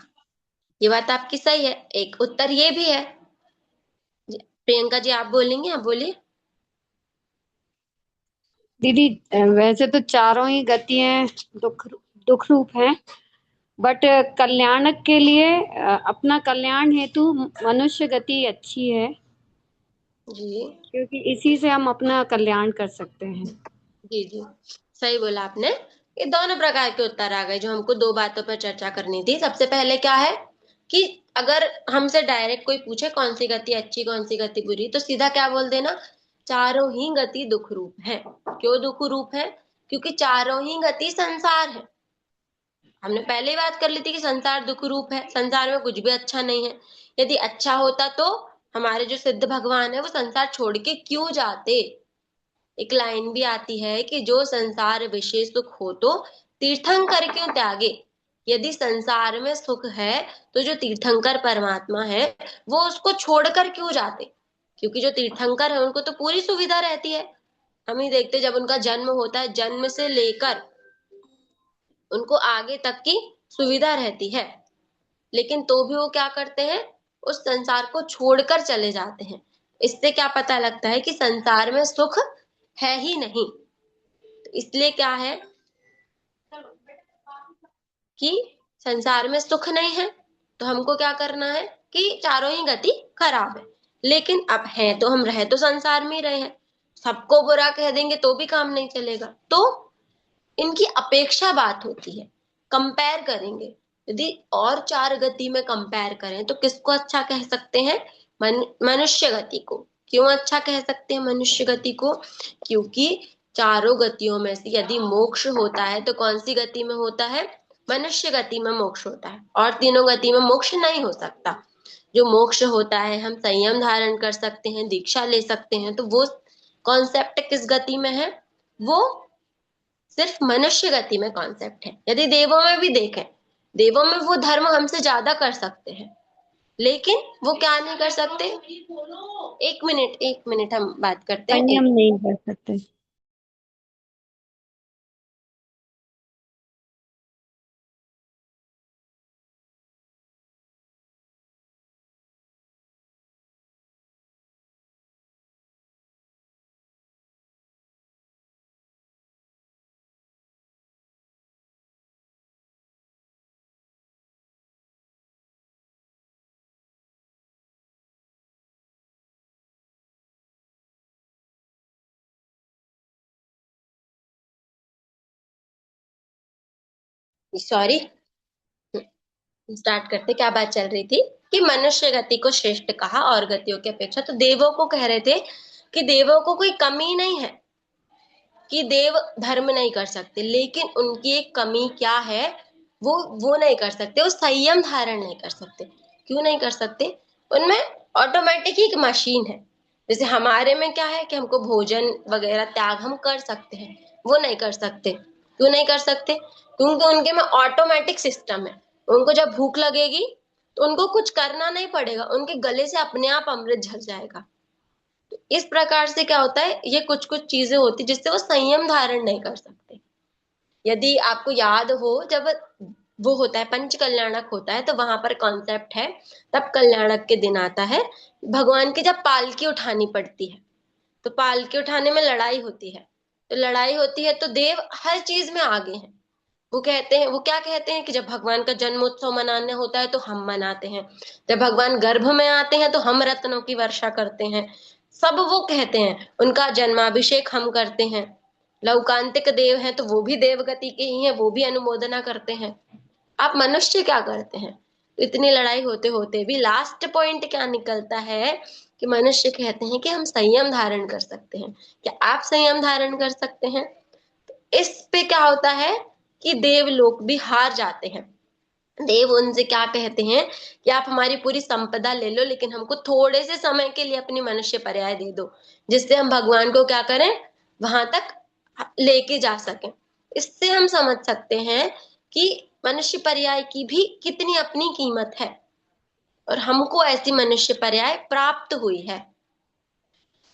ये बात आपकी सही है, एक उत्तर ये भी है। प्रियंका जी आप बोलेंगे, आप बोलिए। दीदी वैसे तो चारों ही गतियां दुख दुख रूप हैं, बट कल्याण के लिए अपना कल्याण हेतु मनुष्य गति अच्छी है, जी क्योंकि इसी से हम अपना कल्याण कर सकते हैं। जी जी, सही बोला आपने। ये दोनों प्रकार के उत्तर आ गए, जो हमको दो बातों पर चर्चा करनी थी। सबसे पहले क्या है कि अगर हमसे डायरेक्ट कोई पूछे कौन सी गति अच्छी कौन सी गति बुरी, तो सीधा क्या बोल देना, चारों ही गति दुख रूप है। क्यों दुख रूप है, क्योंकि चारों ही गति संसार है। हमने पहले ही बात कर ली थी कि संसार दुख रूप है, संसार में कुछ भी अच्छा नहीं है। यदि अच्छा होता तो हमारे जो सिद्ध भगवान है वो संसार छोड़ के क्यों जाते। एक लाइन भी आती है कि जो संसार विषय सुख हो तो तीर्थंकर क्यों त्यागे। यदि संसार में सुख है तो जो तीर्थंकर परमात्मा है वो उसको छोड़कर क्यों जाते? क्योंकि जो तीर्थंकर है उनको तो पूरी सुविधा रहती है। हम ही देखते जब उनका जन्म होता है, जन्म से लेकर उनको आगे तक की सुविधा रहती है, लेकिन तो भी वो क्या करते हैं, उस संसार को छोड़कर चले जाते हैं। इससे क्या पता लगता है कि संसार में सुख है ही नहीं। तो इसलिए क्या है कि संसार में सुख नहीं है, तो हमको क्या करना है कि चारों ही गति खराब है। लेकिन अब है तो हम रह तो संसार में ही रहे हैं, सबको बुरा कह देंगे तो भी काम नहीं चलेगा। तो इनकी अपेक्षा बात होती है, कंपेयर करेंगे। यदि और चार गति में कंपेयर करें तो किसको अच्छा कह सकते हैं? मनुष्य गति को। क्यों अच्छा कह सकते हैं मनुष्य गति को? क्योंकि चारों गतियों में से यदि मोक्ष होता है तो कौन सी गति में होता है? मनुष्य गति में मोक्ष होता है, और तीनों गति में मोक्ष नहीं हो सकता। जो मोक्ष होता है, हम संयम धारण कर सकते हैं, दीक्षा ले सकते हैं, तो वो कॉन्सेप्ट किस गति में है? वो सिर्फ मनुष्य गति में कॉन्सेप्ट है। यदि देवों में भी देखें, देवों में वो धर्म हमसे ज्यादा कर सकते हैं, लेकिन वो क्या नहीं कर सकते? एक मिनट हम बात करते हैं। संयम नहीं कर सकते। सॉरी, स्टार्ट करते, क्या बात चल रही थी? कि मनुष्य गति को श्रेष्ठ कहा और गतियों की अपेक्षा। तो देवों को कह रहे थे कि देवों को कोई कमी नहीं है कि देव धर्म नहीं कर सकते, लेकिन उनकी एक कमी क्या है? वो नहीं कर सकते, वो संयम धारण नहीं कर सकते। क्यों नहीं कर सकते? उनमें ऑटोमेटिक ही एक मशीन है। जैसे हमारे में क्या है कि हमको भोजन वगैरह त्याग हम कर सकते हैं, वो नहीं कर सकते। क्यों नहीं कर सकते? क्योंकि उनके में ऑटोमेटिक सिस्टम है। उनको जब भूख लगेगी तो उनको कुछ करना नहीं पड़ेगा, उनके गले से अपने आप अमृत झर जाएगा। इस प्रकार से क्या होता है, ये कुछ कुछ चीजें होती जिससे वो संयम धारण नहीं कर सकते। यदि आपको याद हो, जब वो होता है पंच कल्याणक होता है, तो वहां पर कॉन्सेप्ट है, तब कल्याणक के दिन आता है भगवान की जब पालकी उठानी पड़ती है, तो पालकी उठाने में लड़ाई होती है। तो लड़ाई होती है तो देव हर चीज में आगे हैं। वो कहते हैं, वो क्या कहते हैं कि जब भगवान का जन्मोत्सव मनाने होता है तो हम मनाते हैं, जब भगवान गर्भ में आते हैं तो हम रत्नों की वर्षा करते हैं। सब वो कहते हैं, उनका जन्माभिषेक हम करते हैं। लौकांतिक देव हैं तो वो भी देवगति के ही हैं, वो भी अनुमोदना करते हैं। आप मनुष्य क्या करते हैं? तो इतनी लड़ाई होते होते भी लास्ट पॉइंट क्या निकलता है कि मनुष्य कहते हैं कि हम संयम धारण कर सकते हैं। क्या आप संयम धारण कर सकते हैं? इस पे क्या होता है कि देव लोग भी हार जाते हैं। देव उनसे क्या कहते हैं कि आप हमारी पूरी संपदा ले लो, लेकिन हमको थोड़े से समय के लिए अपनी मनुष्य पर्याय दे दो, जिससे हम भगवान को क्या करें, वहां तक लेके जा सकें। इससे हम समझ सकते हैं कि मनुष्य पर्याय की भी कितनी अपनी कीमत है, और हमको ऐसी मनुष्य पर्याय प्राप्त हुई है।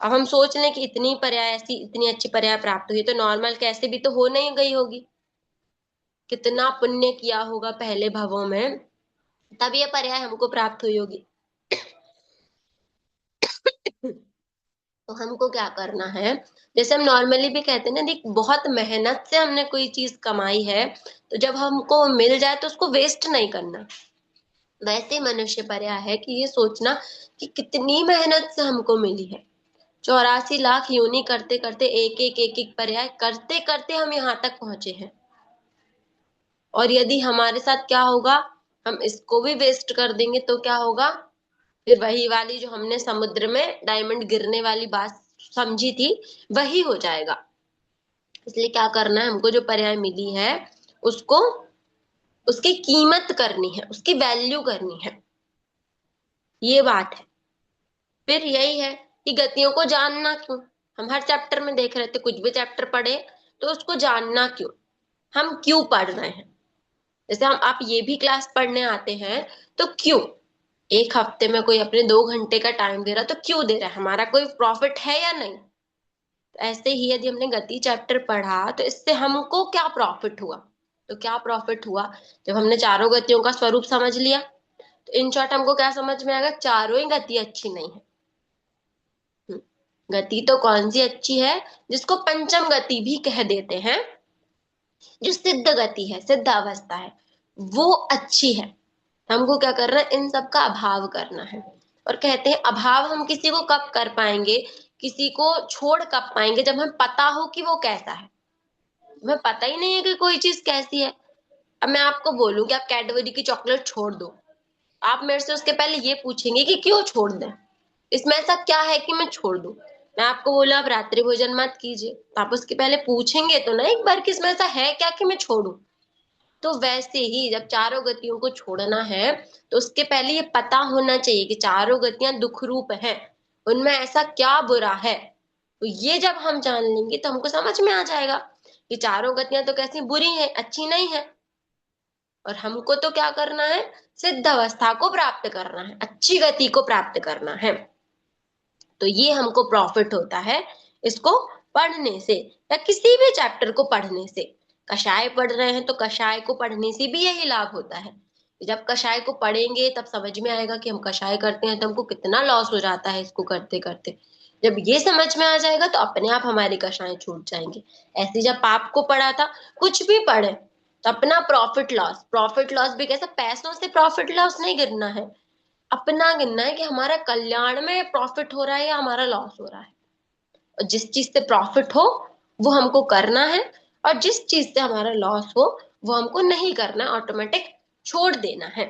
अब हम सोच लें कि इतनी पर्याय, ऐसी इतनी अच्छी पर्याय प्राप्त हुई, तो नॉर्मल कैसे भी तो हो नहीं गई होगी। कितना पुण्य किया होगा पहले भवों में, तब ये पर्याय हमको प्राप्त हुई होगी। तो हमको क्या करना है, जैसे हम नॉर्मली भी कहते हैं ना, देख बहुत मेहनत से हमने कोई चीज कमाई है, तो जब हमको मिल जाए तो उसको वेस्ट नहीं करना। वैसे मनुष्य पर्याय है कि ये सोचना कि कितनी मेहनत से हमको मिली है। 84 लाख योनि करते करते एक एक पर्याय करते करते हम यहाँ तक पहुंचे हैं। और यदि हमारे साथ क्या होगा, हम इसको भी वेस्ट कर देंगे तो क्या होगा? फिर वही वाली जो हमने समुद्र में डायमंड गिरने वाली बात समझी थी, वही हो जाएगा। इसलिए क्या करना है, हमको जो पर्याय मिली है उसको, उसकी कीमत करनी है, उसकी वैल्यू करनी है, ये बात है। फिर यही है कि गतियों को जानना क्यों। हम हर चैप्टर में देख रहे थे, कुछ भी चैप्टर पढ़े तो उसको जानना क्यों, हम क्यों पढ़ रहे हैं। जैसे हम आप ये भी क्लास पढ़ने आते हैं, तो क्यों? एक हफ्ते में कोई अपने 2 घंटे का टाइम दे रहा, तो क्यों दे रहा है? हमारा कोई प्रॉफिट है या नहीं? तो ऐसे ही यदि हमने गति चैप्टर पढ़ा तो इससे हमको क्या प्रॉफिट हुआ? तो क्या प्रॉफिट हुआ? जब हमने चारों गतियों का स्वरूप समझ लिया, तो इन शॉर्ट हमको क्या समझ में आएगा? चारों ही गति अच्छी नहीं है। गति तो कौन सी अच्छी है? जिसको पंचम गति भी कह देते हैं, जो सिद्ध गति है, सिद्ध अवस्था है, वो अच्छी है। हमको क्या करना है? इन सब का अभाव करना है। और कहते हैं अभाव हम किसी को कब कर पाएंगे, किसी को छोड़ कब पाएंगे? जब हमें पता हो कि वो कैसा है। हमें पता ही नहीं है कि कोई चीज कैसी है। अब मैं आपको बोलूं कि आप कैडबरी की चॉकलेट छोड़ दो, आप मेरे से उसके पहले ये पूछेंगे कि क्यों छोड़ दें, इसमें ऐसा क्या है कि मैं छोड़ दूं। मैं आपको बोला आप रात्रि भोजन मत कीजिए, तो आप उसके पहले पूछेंगे तो ना एक बार कि इसमें ऐसा है क्या कि मैं छोड़ूं। तो वैसे ही जब चारों गतियों को छोड़ना है, तो उसके पहले ये पता होना चाहिए कि चारों गतियां दुख रूप हैं, उनमें ऐसा क्या बुरा है। तो ये जब हम जान लेंगे तो हमको समझ में आ जाएगा कि चारों गतियां तो कैसी बुरी हैं, अच्छी नहीं है। और हमको तो क्या करना है? सिद्ध अवस्था को प्राप्त करना है, अच्छी गति को प्राप्त करना है। तो ये हमको प्रॉफिट होता है इसको पढ़ने से, या किसी भी चैप्टर को पढ़ने से। कषाय पढ़ रहे हैं तो कषाय को पढ़ने से भी यही लाभ होता है। जब कषाय को पढ़ेंगे तब समझ में आएगा कि हम कषाय करते हैं तो हमको कितना लॉस हो जाता है इसको करते करते। जब ये समझ में आ जाएगा तो अपने आप हमारी कषाय छूट जाएंगे। ऐसे जब पाप को पढ़ा था, कुछ भी पढ़े तो अपना प्रॉफिट लॉस, प्रॉफिट लॉस भी कैसा? पैसों से प्रॉफिट लॉस नहीं गिनना है, अपना गिनना है कि हमारा कल्याण में प्रॉफिट हो रहा है या हमारा लॉस हो रहा है। और जिस चीज से प्रॉफिट हो वो हमको करना है, और जिस चीज से हमारा लॉस हो वो हमको नहीं करना, ऑटोमेटिक छोड़ देना है।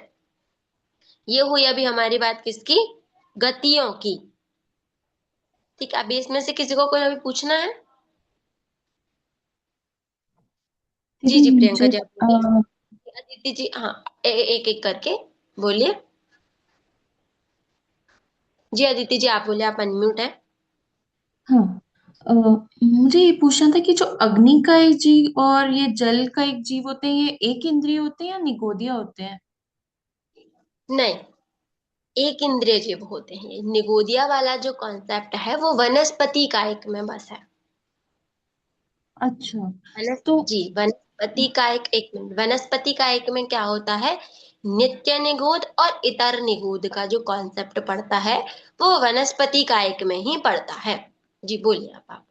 ये हुई अभी हमारी बात किसकी? गतियों की। ठीक है, अभी इसमें से किसी को कोई अभी पूछना है? जी दीदी जी प्रियंका मुझे जी आप बोलिए। अदिति जी हाँ, एक एक करके बोलिए। जी अदिति जी आप बोलिए, आप अनम्यूट है। हाँ, मुझे ये पूछना था कि जो अग्नि का एक जीव और ये जल का एक जीव होते हैं, ये एक इंद्रिय होते हैं या निगोदिया होते हैं? नहीं, एक इंद्रिय जीव होते हैं। निगोदिया वाला जो कॉन्सेप्ट है वो वनस्पति कायिक में बस है। अच्छा। वनस तो जी, वनस्पति कायिक, एक मिनट, वनस्पति कायिक में क्या होता है? नित्य निगोद और इतर निगोद का जो कॉन्सेप्ट पड़ता है वो वनस्पति कायिक में ही पड़ता है। जी बोलिए आप।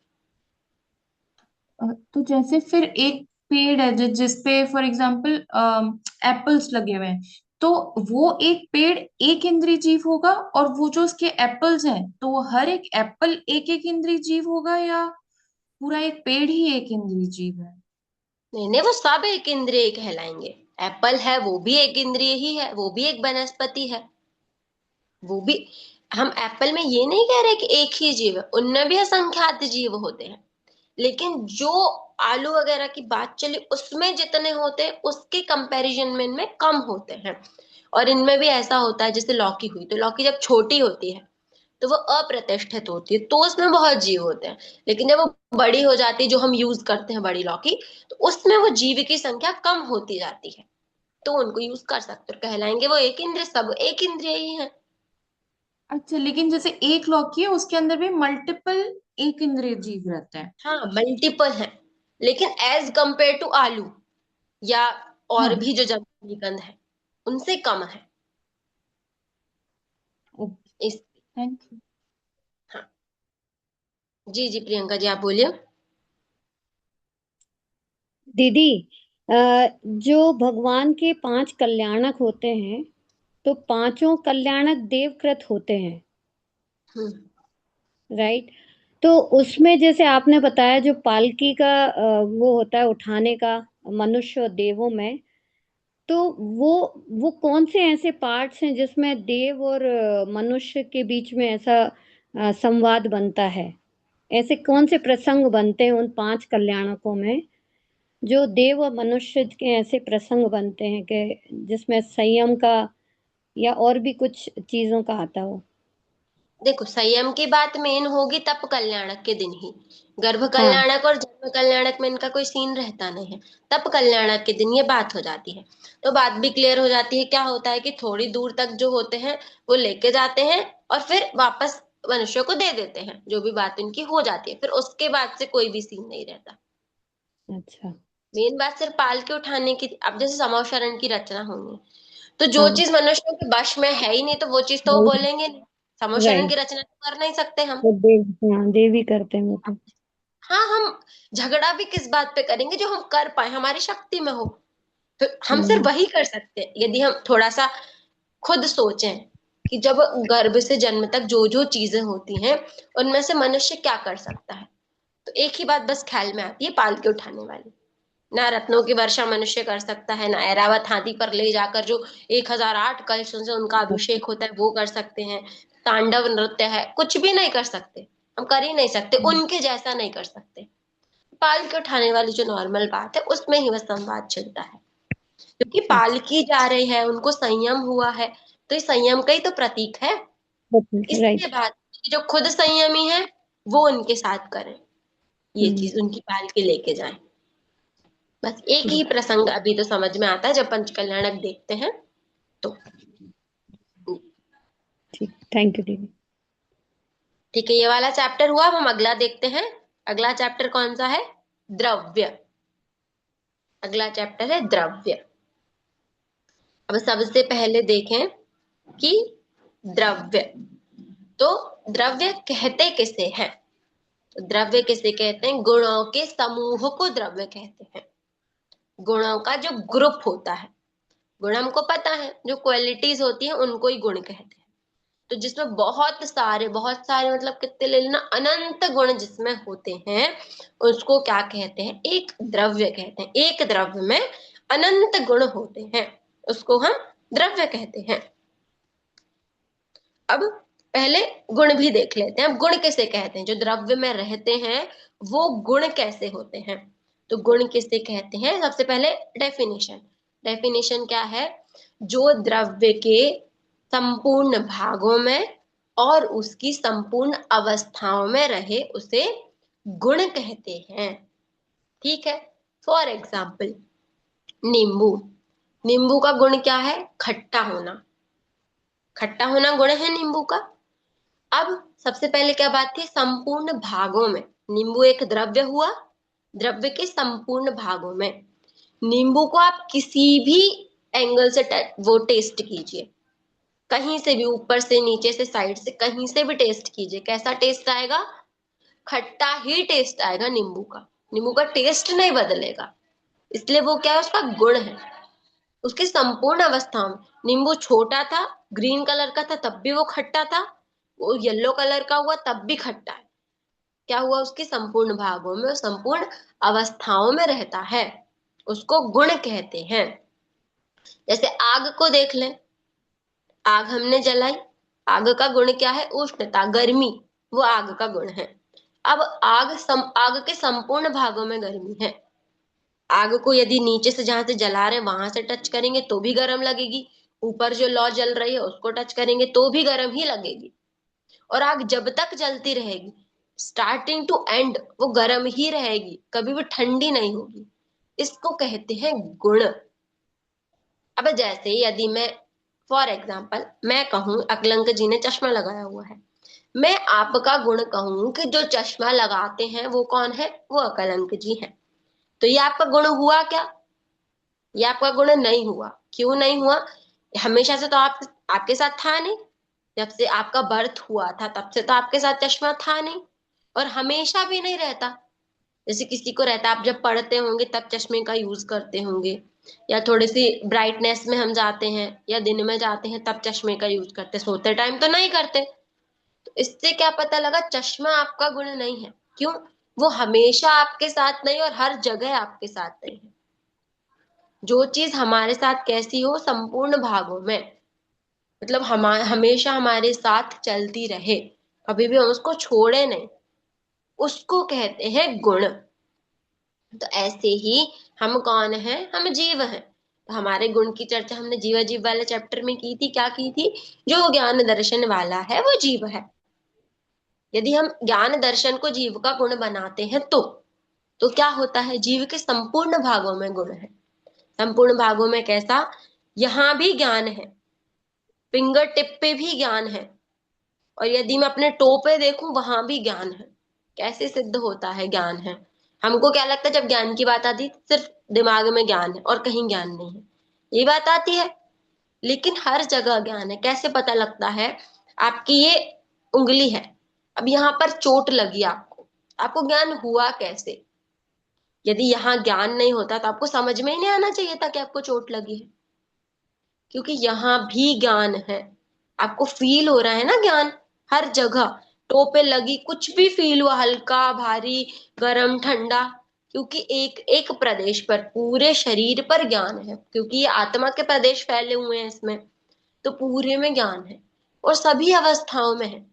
तो जैसे फिर एक पेड़ है जिसपे फॉर एग्जांपल एप्पल्स लगे हुए हैं, तो वो एक पेड़ एक इंद्रिय जीव होगा, और वो जो उसके एप्पल्स हैं तो वो हर एक एप्पल एक एक इंद्रिय जीव होगा, या पूरा एक पेड़ ही एक इंद्रिय जीव है? नहीं नहीं, वो सब एक इंद्रिय कहलाएंगे। एप्पल है वो भी एक इंद्रिय ही है, वो भी एक वनस्पति है। वो भी, हम एप्पल में ये नहीं कह रहे कि एक ही जीव है, उनमें भी असंख्यात जीव होते हैं। लेकिन जो आलू वगैरह की बात चली उसमें जितने होते हैं उसके कंपैरिजन में इनमें कम होते हैं। और इनमें भी ऐसा होता है, जैसे लौकी हुई, तो लौकी जब छोटी होती है तो वो अप्रतिष्ठित होती है, तो उसमें बहुत जीव होते हैं। लेकिन जब वो बड़ी हो जाती है, जो हम यूज करते हैं बड़ी लौकी, तो उसमें वो जीव की संख्या कम होती जाती है, तो उनको यूज कर सकते हो, कहलाएंगे वो एक इंद्रिय, सब एक इंद्रिय ही है। अच्छा, लेकिन जैसे एक लौकी है उसके अंदर भी मल्टीपल एक इंद्रिय जीव रहते हैं? हाँ मल्टीपल है, लेकिन एज कंपेयर टू आलू या और हाँ। भी जो जंगली कंद है उनसे कम है। ओके। इस थैंक यू। हाँ, जी जी प्रियंका जी आप बोलिए। दीदी, अ, जो भगवान के 5 कल्याणक होते हैं, तो पांचों कल्याणक देवकृत होते हैं, हम्म। राइट? तो उसमें जैसे आपने बताया जो पालकी का वो होता है उठाने का, मनुष्य और देवों में, तो वो वो कौन से ऐसे पार्ट्स हैं जिसमें देव और मनुष्य के बीच में ऐसा संवाद बनता है? ऐसे कौन से प्रसंग बनते हैं उन 5 कल्याणकों में, जो देव और मनुष्य के ऐसे प्रसंग बनते हैं कि जिसमें संयम का या और भी कुछ चीजों का आता हो? देखो, संयम की बात मेन होगी तप कल्याणक के दिन ही। गर्भ हाँ। कल्याणक और जन्म कल्याणक में इनका कोई सीन रहता नहीं है। तप कल्याणक के दिन ये बात हो जाती है। तो बात भी क्लियर हो जाती है। क्या होता है कि थोड़ी दूर तक जो होते हैं वो लेके जाते हैं और फिर वापस मनुष्य को दे देते हैं, जो भी बात इनकी हो जाती है, फिर उसके बाद से कोई भी सीन नहीं रहता। अच्छा। मेन बात सिर्फ पाल के उठाने की थी। अब जैसे समौशरण की रचना होनी है, तो जो हाँ। चीज मनुष्यों के वश में है ही नहीं, तो वो चीज तो वो बोलेंगे नहीं। समौशरण की राइट। रचना तो कर नहीं सकते हम। वो देव, हाँ देव ही करते हैं वो तो। हाँ, हम झगड़ा भी किस बात पे करेंगे, जो हम कर पाए, हमारी शक्ति में हो। तो हम सिर्फ हम्म। वही कर सकते हैं। यदि हम थोड़ा सा खुद सोचें कि जब गर्भ से जन्म तक जो जो चीजें होती हैं, उनमें से मनुष्य क्या कर सकता है, तो एक ही बात बस ख्याल में आती है, पाल के उठाने वाली। ना रत्नों की वर्षा मनुष्य कर सकता है, ना ऐरावत हाथी पर ले जाकर जो 1008 कलशों से उनका अभिषेक होता है वो कर सकते हैं। तांडव नृत्य है, कुछ भी नहीं कर सकते। हम कर ही नहीं सकते, उनके जैसा नहीं कर सकते। पाल के उठाने वाली जो नॉर्मल बात है, उसमें ही वह संवाद चलता है। क्योंकि पाल की जा रही है, उनको संयम हुआ है, तो ये संयम का ही तो प्रतीक है। इसके राइट। बाद जो खुद संयमी है, वो उनके साथ करें, ये हम्म। चीज उनकी पाल के लेके जाएं। बस एक ही प्रसंग अभी तो समझ में आता है जब पंचकल्याणक देखते हैं तो। ठीक, थैंक यू दीदी। ठीक है, ये वाला चैप्टर हुआ। अब हम अगला देखते हैं। अगला चैप्टर कौन सा है? द्रव्य। अगला चैप्टर है द्रव्य। अब सबसे पहले देखें कि द्रव्य, तो द्रव्य कहते किसे हैं? तो द्रव्य किसे कहते हैं? गुणों के समूह को द्रव्य कहते हैं। गुणों का जो ग्रुप होता है, गुण हमको पता है, जो क्वालिटीज होती है उनको ही गुण कहते हैं। तो जिसमें बहुत सारे मतलब कितने ले लेना, अनंत गुण जिसमें होते हैं, उसको क्या कहते हैं? एक द्रव्य कहते हैं। एक द्रव्य में अनंत गुण होते हैं, उसको हम द्रव्य कहते हैं। अब पहले गुण भी देख लेते हैं। अब गुण किसे कहते हैं? जो द्रव्य में रहते हैं, वो गुण कैसे होते हैं? तो गुण किसे कहते हैं? सबसे पहले डेफिनेशन। डेफिनेशन क्या है? जो द्रव्य के संपूर्ण भागों में और उसकी संपूर्ण अवस्थाओं में रहे, उसे गुण कहते हैं। ठीक है। फॉर एग्जाम्पल, नींबू। नींबू का गुण क्या है? खट्टा होना। खट्टा होना गुण है नींबू का। अब सबसे पहले क्या बात थी? संपूर्ण भागों में। नींबू एक द्रव्य हुआ, द्रव्य के संपूर्ण भागों में। नींबू को आप किसी भी एंगल से वो टेस्ट कीजिए, कहीं से भी, ऊपर से, नीचे से, साइड से, कहीं से भी टेस्ट कीजिए, कैसा टेस्ट आएगा? खट्टा ही टेस्ट आएगा नींबू का। नींबू का टेस्ट नहीं बदलेगा। इसलिए वो क्या है? उसका गुण है। उसकी संपूर्ण अवस्थाओं में, नींबू छोटा था, ग्रीन कलर का था, तब भी वो खट्टा था। वो येलो कलर का हुआ तब भी खट्टा है। क्या हुआ? उसके संपूर्ण भागों में, संपूर्ण अवस्थाओं में रहता है, उसको गुण कहते हैं। जैसे आग को देख लें। आग हमने जलाई, आग का गुण क्या है? उष्णता, गर्मी, वो आग का गुण है। अब आग के संपूर्ण भागों में गर्मी है। आग को यदि नीचे से, जहां से जला रहे हैं वहां से टच करेंगे तो भी गर्म लगेगी, ऊपर जो लौ जल रही है उसको टच करेंगे तो भी गर्म ही लगेगी। और आग जब तक जलती रहेगी, स्टार्टिंग टू एंड, वो गर्म ही रहेगी, कभी भी ठंडी नहीं होगी। इसको कहते हैं गुण। अब जैसे यदि मैं, फॉर एग्जाम्पल, मैं कहूं अकलंक जी ने चश्मा लगाया हुआ है, मैं आपका गुण कहूं कि जो चश्मा लगाते हैं वो कौन है? वो अकलंक जी हैं। तो ये आपका गुण हुआ क्या? ये आपका गुण नहीं हुआ। क्यों नहीं हुआ? हमेशा से तो आपके साथ था नहीं। जब से आपका बर्थ हुआ था तब से तो आपके साथ चश्मा था नहीं, और हमेशा भी नहीं रहता। जैसे किसी को रहता, आप जब पढ़ते होंगे तब चश्मे का यूज करते होंगे, या थोड़ी सी ब्राइटनेस में हम जाते हैं या दिन में जाते हैं तब चश्मे का यूज करते, सोते टाइम तो नहीं करते। तो इससे क्या पता लगा? चश्मा आपका गुण नहीं है। क्यों? वो हमेशा आपके साथ नहीं और हर जगह आपके साथ नहीं है। जो चीज हमारे साथ कैसी हो? संपूर्ण भागों में, मतलब हमेशा हमारे साथ चलती रहे, कभी भी हम उसको छोड़े नहीं, उसको कहते हैं गुण। तो ऐसे ही हम कौन है? हम जीव हैं। तो हमारे गुण की चर्चा हमने जीवा जीव वाले चैप्टर में की थी। क्या की थी? जो ज्ञान दर्शन वाला है वो जीव है। यदि हम ज्ञान दर्शन को जीव का गुण बनाते हैं तो क्या होता है, जीव के संपूर्ण भागों में गुण है। संपूर्ण भागों में कैसा, यहां भी ज्ञान है, फिंगर टिप पे भी ज्ञान है, और यदि मैं अपने टो पे देखूं वहां भी ज्ञान है। कैसे सिद्ध होता है ज्ञान है? हमको क्या लगता है जब ज्ञान की बात आती है सिर्फ दिमाग में ज्ञान है और कहीं ज्ञान नहीं है, ये बात आती है। लेकिन हर जगह ज्ञान है। कैसे पता लगता है? आपकी ये उंगली है, अब यहाँ पर चोट लगी आपको, आपको ज्ञान हुआ कैसे? यदि यहाँ ज्ञान नहीं होता तो आपको समझ में ही नहीं आना चाहिए था कि आपको चोट लगी है, क्योंकि यहाँ भी ज्ञान है। आपको फील हो रहा है ना ज्ञान, हर जगह टो पे लगी कुछ भी फील हुआ, हल्का भारी गरम ठंडा, क्योंकि एक एक प्रदेश पर, पूरे शरीर पर ज्ञान है, क्योंकि ये आत्मा के प्रदेश फैले हुए हैं इसमें, तो पूरे में ज्ञान है और सभी अवस्थाओं में है।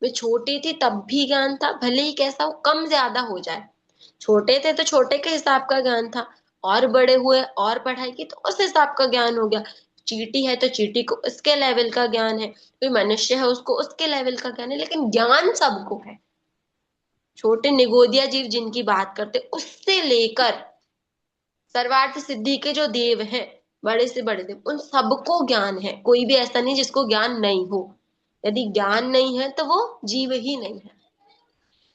मैं छोटी थी तब भी ज्ञान था, भले ही कैसा हो, कम ज्यादा हो जाए। छोटे थे तो छोटे के हिसाब का ज्ञान था, और बड़े हुए और पढ़ाई की तो उस हिसाब का ज्ञान हो गया। चींटी है तो चींटी को उसके लेवल का ज्ञान है, कोई मनुष्य है उसको उसके लेवल का ज्ञान है, लेकिन ज्ञान सबको है। छोटे निगोदिया जीव जिनकी बात करते, उससे लेकर सर्वार्थ सिद्धि के जो देव हैं, बड़े से बड़े देव, उन सबको ज्ञान है। कोई भी ऐसा नहीं जिसको ज्ञान नहीं हो। यदि ज्ञान नहीं है तो वो जीव ही नहीं है।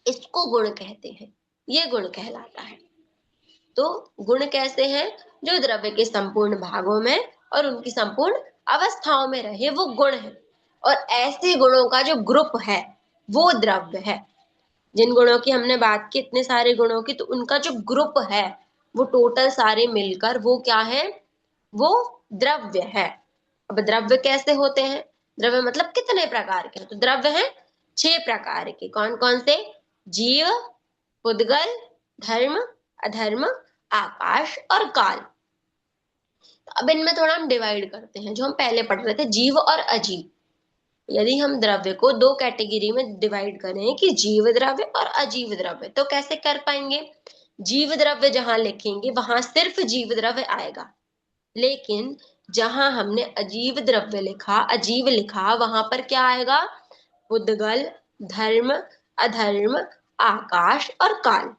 इसको गुण कहते हैं, ये गुण कहलाता है। तो गुण कैसे हैं? जो द्रव्य के संपूर्ण भागों में और उनकी संपूर्ण अवस्थाओं में रहे, वो गुण है। और ऐसे गुणों का जो ग्रुप है वो द्रव्य है। जिन गुणों की हमने बात की, इतने सारे गुणों की, तो उनका जो ग्रुप है वो टोटल सारे मिलकर वो क्या है? वो द्रव्य है। अब द्रव्य कैसे होते हैं? द्रव्य मतलब कितने प्रकार के? तो द्रव्य हैं 6 प्रकार के। कौन कौन से? जीव, पुद्गल, धर्म, अधर्म, आकाश और काल। तो अब इनमें थोड़ा हम डिवाइड करते हैं, जो हम पहले पढ़ रहे थे, जीव और अजीव। यदि हम द्रव्य को 2 कैटेगरी में डिवाइड करें कि जीव द्रव्य और अजीव द्रव्य, तो कैसे कर पाएंगे? जीव द्रव्य जहां लिखेंगे वहां सिर्फ जीव द्रव्य आएगा, लेकिन जहां हमने अजीव द्रव्य लिखा, अजीव लिखा, वहां पर क्या आएगा? पुद्गल, धर्म, अधर्म, आकाश और काल,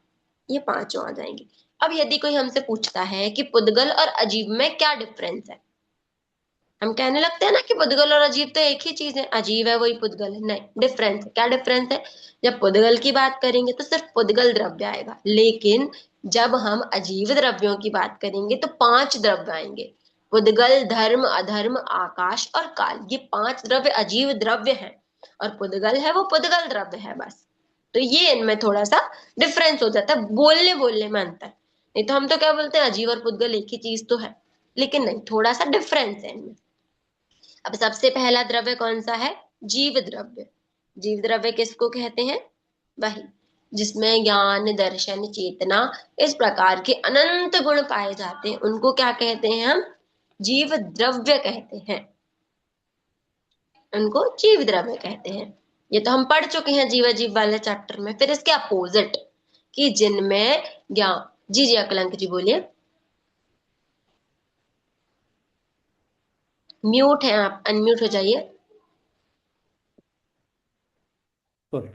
ये पांचों आ जाएंगे। अब यदि कोई हमसे पूछता है कि पुद्गल और अजीब में क्या डिफरेंस है, हम कहने लगते हैं ना कि पुद्गल और अजीब तो एक ही चीज है, अजीब है वही पुद्गल है। नहीं, डिफरेंस है। क्या डिफरेंस है? जब पुद्गल की बात करेंगे तो सिर्फ पुद्गल द्रव्य आएगा, लेकिन जब हम अजीब द्रव्यों की बात करेंगे तो 5 द्रव्य आएंगे। पुद्गल, धर्म, अधर्म, आकाश और काल, ये 5 द्रव्य अजीब द्रव्य हैं, और पुद्गल है वो पुद्गल द्रव्य है बस। तो ये इनमें थोड़ा सा डिफरेंस हो जाता है, बोलने बोलने में अंतर। नहीं तो हम तो क्या बोलते हैं, अजीब और पुद्गल एक ही चीज तो है, लेकिन नहीं, थोड़ा सा डिफरेंस है इनमें। अब सबसे पहला द्रव्य कौन सा है? जीव द्रव्य। जीव द्रव्य किसको कहते हैं? वही जिसमें ज्ञान, दर्शन, चेतना, इस प्रकार के अनंत गुण पाए जाते हैं, उनको क्या कहते हैं हम? जीव द्रव्य कहते हैं। उनको जीव द्रव्य कहते हैं। ये तो हम पढ़ चुके हैं जीव अजीव वाले चैप्टर में। फिर इसके अपोजिट कि जिनमें ज्ञान, जी जी अकलंक जी बोलिए। म्यूट है आप, अनम्यूट हो जाइए। सॉरी,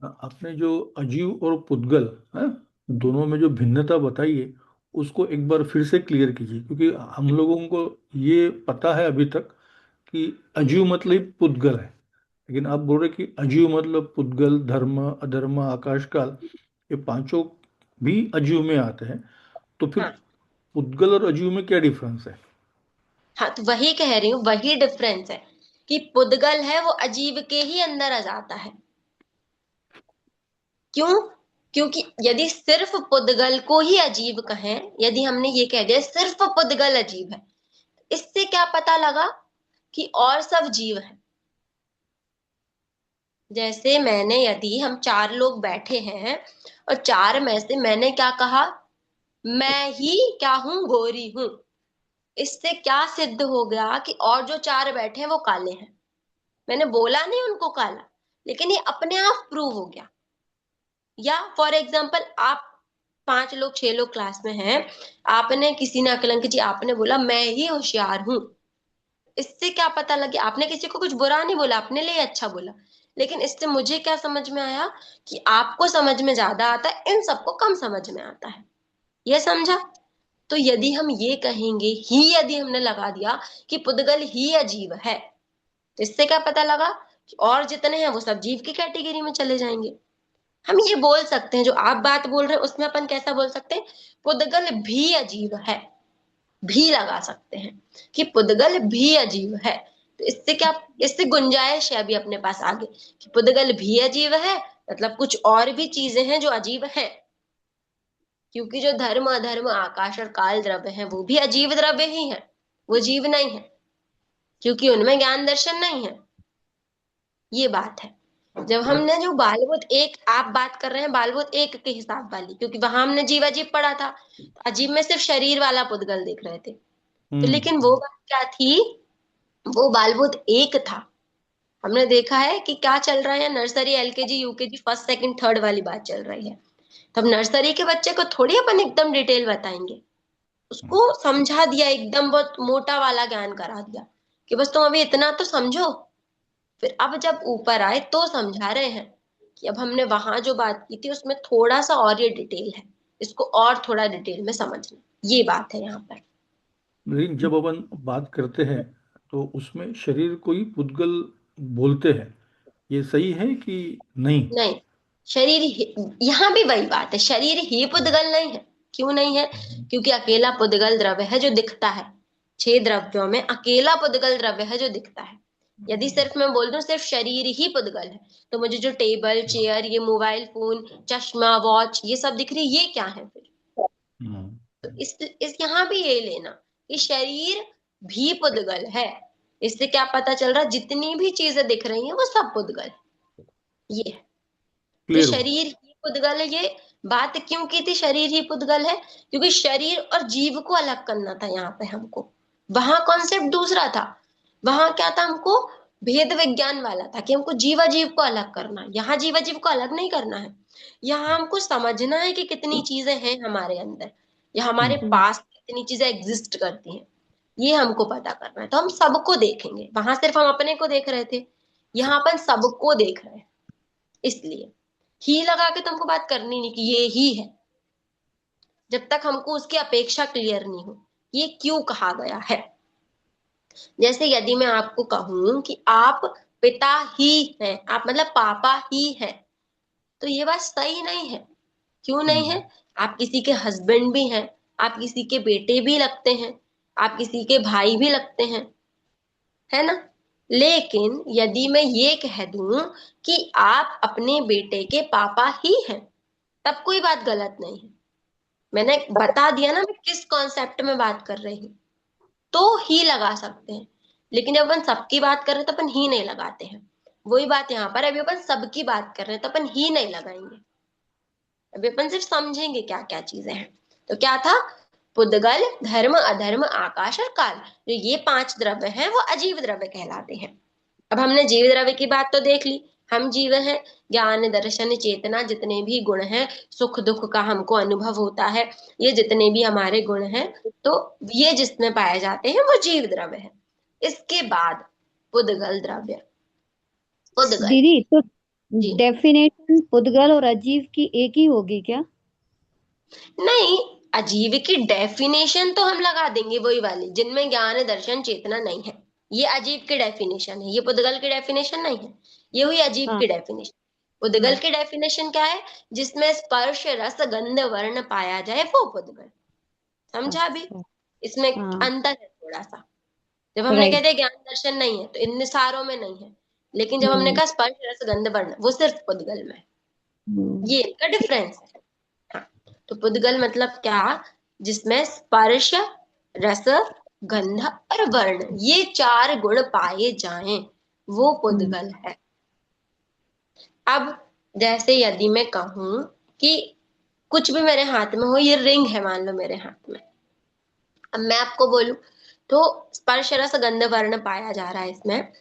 आपने जो अजीव और पुद्गल है, दोनों में जो भिन्नता बताई है उसको एक बार फिर से क्लियर कीजिए, क्योंकि हम लोगों को ये पता है अभी तक कि अजीव मतलब पुद्गल है, लेकिन आप बोल रहे कि अजीव मतलब पुद्गल, धर्म, अधर्म, आकाश काल, ये पांचों भी अजीव में आते हैं। तो फिर हाँ पुद्गल और अजीव में क्या डिफरेंस है? हाँ, तो वही कह रही हूँ, वही डिफरेंस है कि पुद्गल है वो अजीव के ही अंदर आ जाता है। क्यों? क्योंकि यदि सिर्फ पुद्गल को ही अजीब कहें, यदि हमने ये कह दिया सिर्फ पुद्गल अजीब है, इससे क्या पता लगा कि और सब जीव है। जैसे मैंने, यदि हम 4 लोग बैठे हैं और 4 में से मैंने क्या कहा? मैं ही क्या हूं? गोरी हूं। इससे क्या सिद्ध हो गया कि और जो 4 बैठे हैं वो काले हैं। मैंने बोला नहीं उनको काला, लेकिन ये अपने आप प्रूव हो गया। या फॉर एग्जाम्पल, आप 5 लोग 6 लोग क्लास में हैं, आपने, किसी ने, अकलंक जी आपने बोला मैं ही होशियार हूं। इससे क्या पता लगे? आपने किसी को कुछ बुरा नहीं बोला, अपने लिए अच्छा बोला, लेकिन इससे मुझे क्या समझ में आया कि आपको समझ में ज्यादा आता है, इन सबको कम समझ में आता है। ये समझा? तो यदि हम ये कहेंगे ही, यदि हमने लगा दिया कि पुद्गल ही अजीब है, तो इससे क्या पता लगा कि और जितने हैं वो सब जीव की कैटेगरी में चले जाएंगे। हम ये बोल सकते हैं, जो आप बात बोल रहे हैं उसमें अपन कैसा बोल सकते हैं, पुद्गल भी अजीब है, भी लगा सकते हैं कि पुद्गल भी अजीब है। तो इससे क्या, इससे गुंजाइश है अभी अपने पास आगे कि पुद्गल भी अजीब है, मतलब कुछ और भी चीजें हैं जो अजीब हैं, क्योंकि जो धर्म अधर्म आकाश और काल द्रव्य हैं वो भी अजीब द्रव्य ही हैं, वो जीव नहीं है, क्योंकि उनमें ज्ञान दर्शन नहीं है। ये बात है। जब हमने जो बालबोध एक, आप बात कर रहे हैं बालबोध एक के हिसाब वाली, क्योंकि वहां हमने जीव अजीब पढ़ा था, तो अजीब में सिर्फ शरीर वाला पुद्गल देख रहे थे। तो लेकिन वो बात क्या थी, वो बालबोध एक था। हमने देखा है कि क्या चल रहा है, nursery LKG UKG first second third वाली बात चल रही है। तब नर्सरी के बच्चे को थोड़ी अपन एकदम डिटेल बताएंगे, उसको समझा दिया, एकदम बहुत मोटा वाला ज्ञान करा दिया कि बस तुम अभी इतना तो समझो। फिर अब जब ऊपर आए तो समझा रहे हैं कि अब हमने वहां जो बात की थी उसमें थोड़ा सा और ये डिटेल है, इसको और थोड़ा डिटेल में समझना, ये बात है यहाँ पर। लेकिन जब अपन बात करते हैं तो उसमें शरीर को ही पुद्गल बोलते हैं, ये सही है कि नहीं? नहीं, शरीर यहाँ भी वही बात है, शरीर ही पुद्गल नहीं है। क्यों नहीं है? क्योंकि अकेला पुद्गल द्रव्य है जो दिखता है, 6 द्रव्यों में अकेला पुद्गल द्रव्य है जो दिखता है। यदि सिर्फ मैं बोल दूं सिर्फ शरीर ही पुद्गल है, तो मुझे जो टेबल चेयर, ये मोबाइल फोन, चश्मा, वॉच, ये सब दिख रही, ये क्या है फिर? हम्म। तो इस यहाँ भी ये लेना कि शरीर भी पुद्गल है। इससे क्या पता चल रहा, जितनी भी चीजें दिख रही हैं वो सब पुद्गल है। ये है। तो क्लियर हुआ। शरीर ही पुद्गल है, ये बात क्यों की थी शरीर ही पुद्गल है? क्योंकि शरीर और जीव को अलग करना था यहाँ पे हमको। वहां कॉन्सेप्ट दूसरा था, वहां क्या था, हमको भेद विज्ञान वाला था कि हमको जीव अजीव को अलग करना है। यहाँ जीव अजीव को अलग नहीं करना है, यहाँ हमको समझना है कि कितनी चीजें हैं हमारे अंदर, या हमारे हम्म। पास कितनी चीजें एग्जिस्ट करती हैं, ये हमको पता करना है। तो हम सबको देखेंगे, वहां सिर्फ हम अपने को देख रहे थे, यहाँ अपन सबको देख रहे हैं। इसलिए ही लगा के तुमको बात करनी नहीं कि ये ही है, जब तक हमको उसकी अपेक्षा क्लियर नहीं हो ये क्यों कहा गया है। जैसे यदि मैं आपको कहूं कि आप पिता ही हैं, आप मतलब पापा ही हैं, तो ये बात सही नहीं है। क्यों नहीं है? हम्म। आप किसी के हस्बैंड भी हैं, आप किसी के बेटे भी लगते हैं, आप किसी के भाई भी लगते हैं, है ना? लेकिन यदि मैं ये कह दूं कि आप अपने बेटे के पापा ही हैं, तब कोई बात गलत नहीं है। मैंने बता दिया ना मैं किस कॉन्सेप्ट में बात कर रही हूँ, तो ही लगा सकते हैं। लेकिन जब अपन सबकी बात कर रहे हैं तो अपन ही नहीं लगाते हैं। वही बात यहाँ पर, अभी अपन सबकी बात कर रहे हैं तो अपन ही नहीं लगाएंगे, अभी अपन सिर्फ समझेंगे क्या क्या चीजें हैं। तो क्या था, पुद्गल, धर्म अधर्म आकाश और काल, जो ये 5 द्रव्य हैं वो अजीव द्रव्य कहलाते हैं। अब हमने जीव द्रव्य की बात तो देख ली, हम जीव हैं, ज्ञान दर्शन चेतना जितने भी गुण हैं, सुख दुख का हमको अनुभव होता है, ये जितने भी हमारे गुण हैं, तो ये जिसमें पाए जाते हैं वो जीव द्रव्य है। इसके बाद पुद्गल द्रव्य, पुद्गल, दीदी तो जी, डेफिनेशन पुद्गल और अजीब की एक ही होगी क्या? नहीं, अजीव की डेफिनेशन तो हम लगा देंगे वही वाली, जिनमें ज्ञान दर्शन चेतना नहीं है, ये अजीब की डेफिनेशन है, ये पुद्गल की डेफिनेशन नहीं है, ये हुई अजीब हाँ की डेफिनेशन। पुद्गल हाँ। की डेफिनेशन क्या है? जिसमें स्पर्श रस गंध वर्ण पाया जाए वो पुद्गल। समझा भी? अच्छा। इसमें हाँ। अंतर है थोड़ा सा। जब हमने राइट। कहते ज्ञान दर्शन नहीं है तो इन सारों में नहीं है, लेकिन जब हमने हम्म। कहा स्पर्श रस गंध वर्ण वो सिर्फ पुद्गल में है, हम्म। ये इनका डिफरेंस है। हाँ, तो पुद्गल मतलब क्या, जिसमें स्पर्श रस गंध और वर्ण ये 4 गुण पाए जाएं, वो हम्म। पुद्गल है। अब जैसे यदि मैं कहूं कि कुछ भी मेरे हाथ में हो, ये रिंग है मान लो मेरे हाथ में, अब मैं आपको बोलूं तो स्पर्श रस गंध वर्ण पाया जा रहा है इसमें,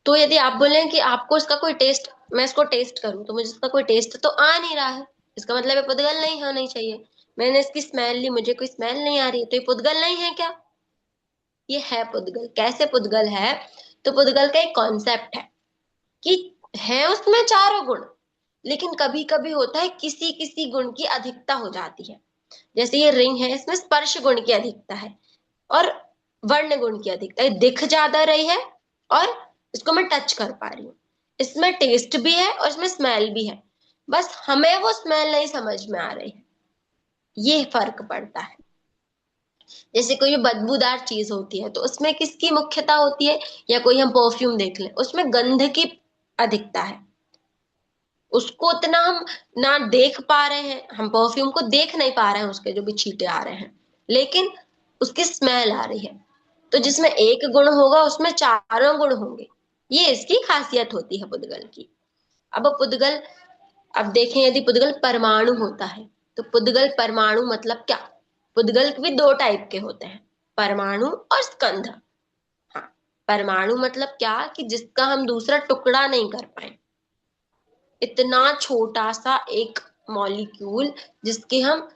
तो यदि आप बोले कि आपको इसका कोई टेस्ट, मैं इसको टेस्ट करूं तो मुझे इसका कोई टेस्ट तो आ नहीं रहा है, इसका मतलब ये पुद्गल नहीं होनी चाहिए। मैंने इसकी स्मेल ली, मुझे कोई स्मेल नहीं आ रही, तो ये पुद्गल नहीं है क्या? ये है पुद्गल। कैसे पुद्गल है? तो पुद्गल का एक कॉन्सेप्ट है कि है उसमें चारों गुण, लेकिन कभी कभी होता है किसी किसी गुण की अधिकता हो जाती है। जैसे ये रिंग है, इसमें स्पर्श गुण की अधिकता है और वर्ण गुण की अधिकता है, दिख ज्यादा रही है और इसको मैं टच कर पा रही हूँ। इसमें टेस्ट भी है और इसमें स्मेल भी है, बस हमें वो स्मेल नहीं समझ में आ रही है, ये फर्क पड़ता है। जैसे कोई बदबूदार चीज होती है तो उसमें किसकी मुख्यता होती है, या कोई हम परफ्यूम देख लें, उसमें गंध की अधिकता है, उसको उतना हम ना देख पा रहे हैं, हम परफ्यूम को देख नहीं पा रहे हैं, उसके जो भी छींटे आ रहे हैं, लेकिन उसकी स्मेल आ रही है। तो जिसमें एक गुण होगा उसमें चारों गुण होंगे, ये इसकी खासियत होती है पुद्गल की। अब पुद्गल, अब देखें यदि पुद्गल परमाणु होता है तो पुद्गल परमाणु मतलब क्या। पुद्गल भी दो टाइप के होते हैं, परमाणु और स्कंध। हाँ, परमाणु मतलब क्या कि जिसका हम दूसरा टुकड़ा नहीं कर पाए, इतना छोटा सा एक मॉलिक्यूल जिसके हम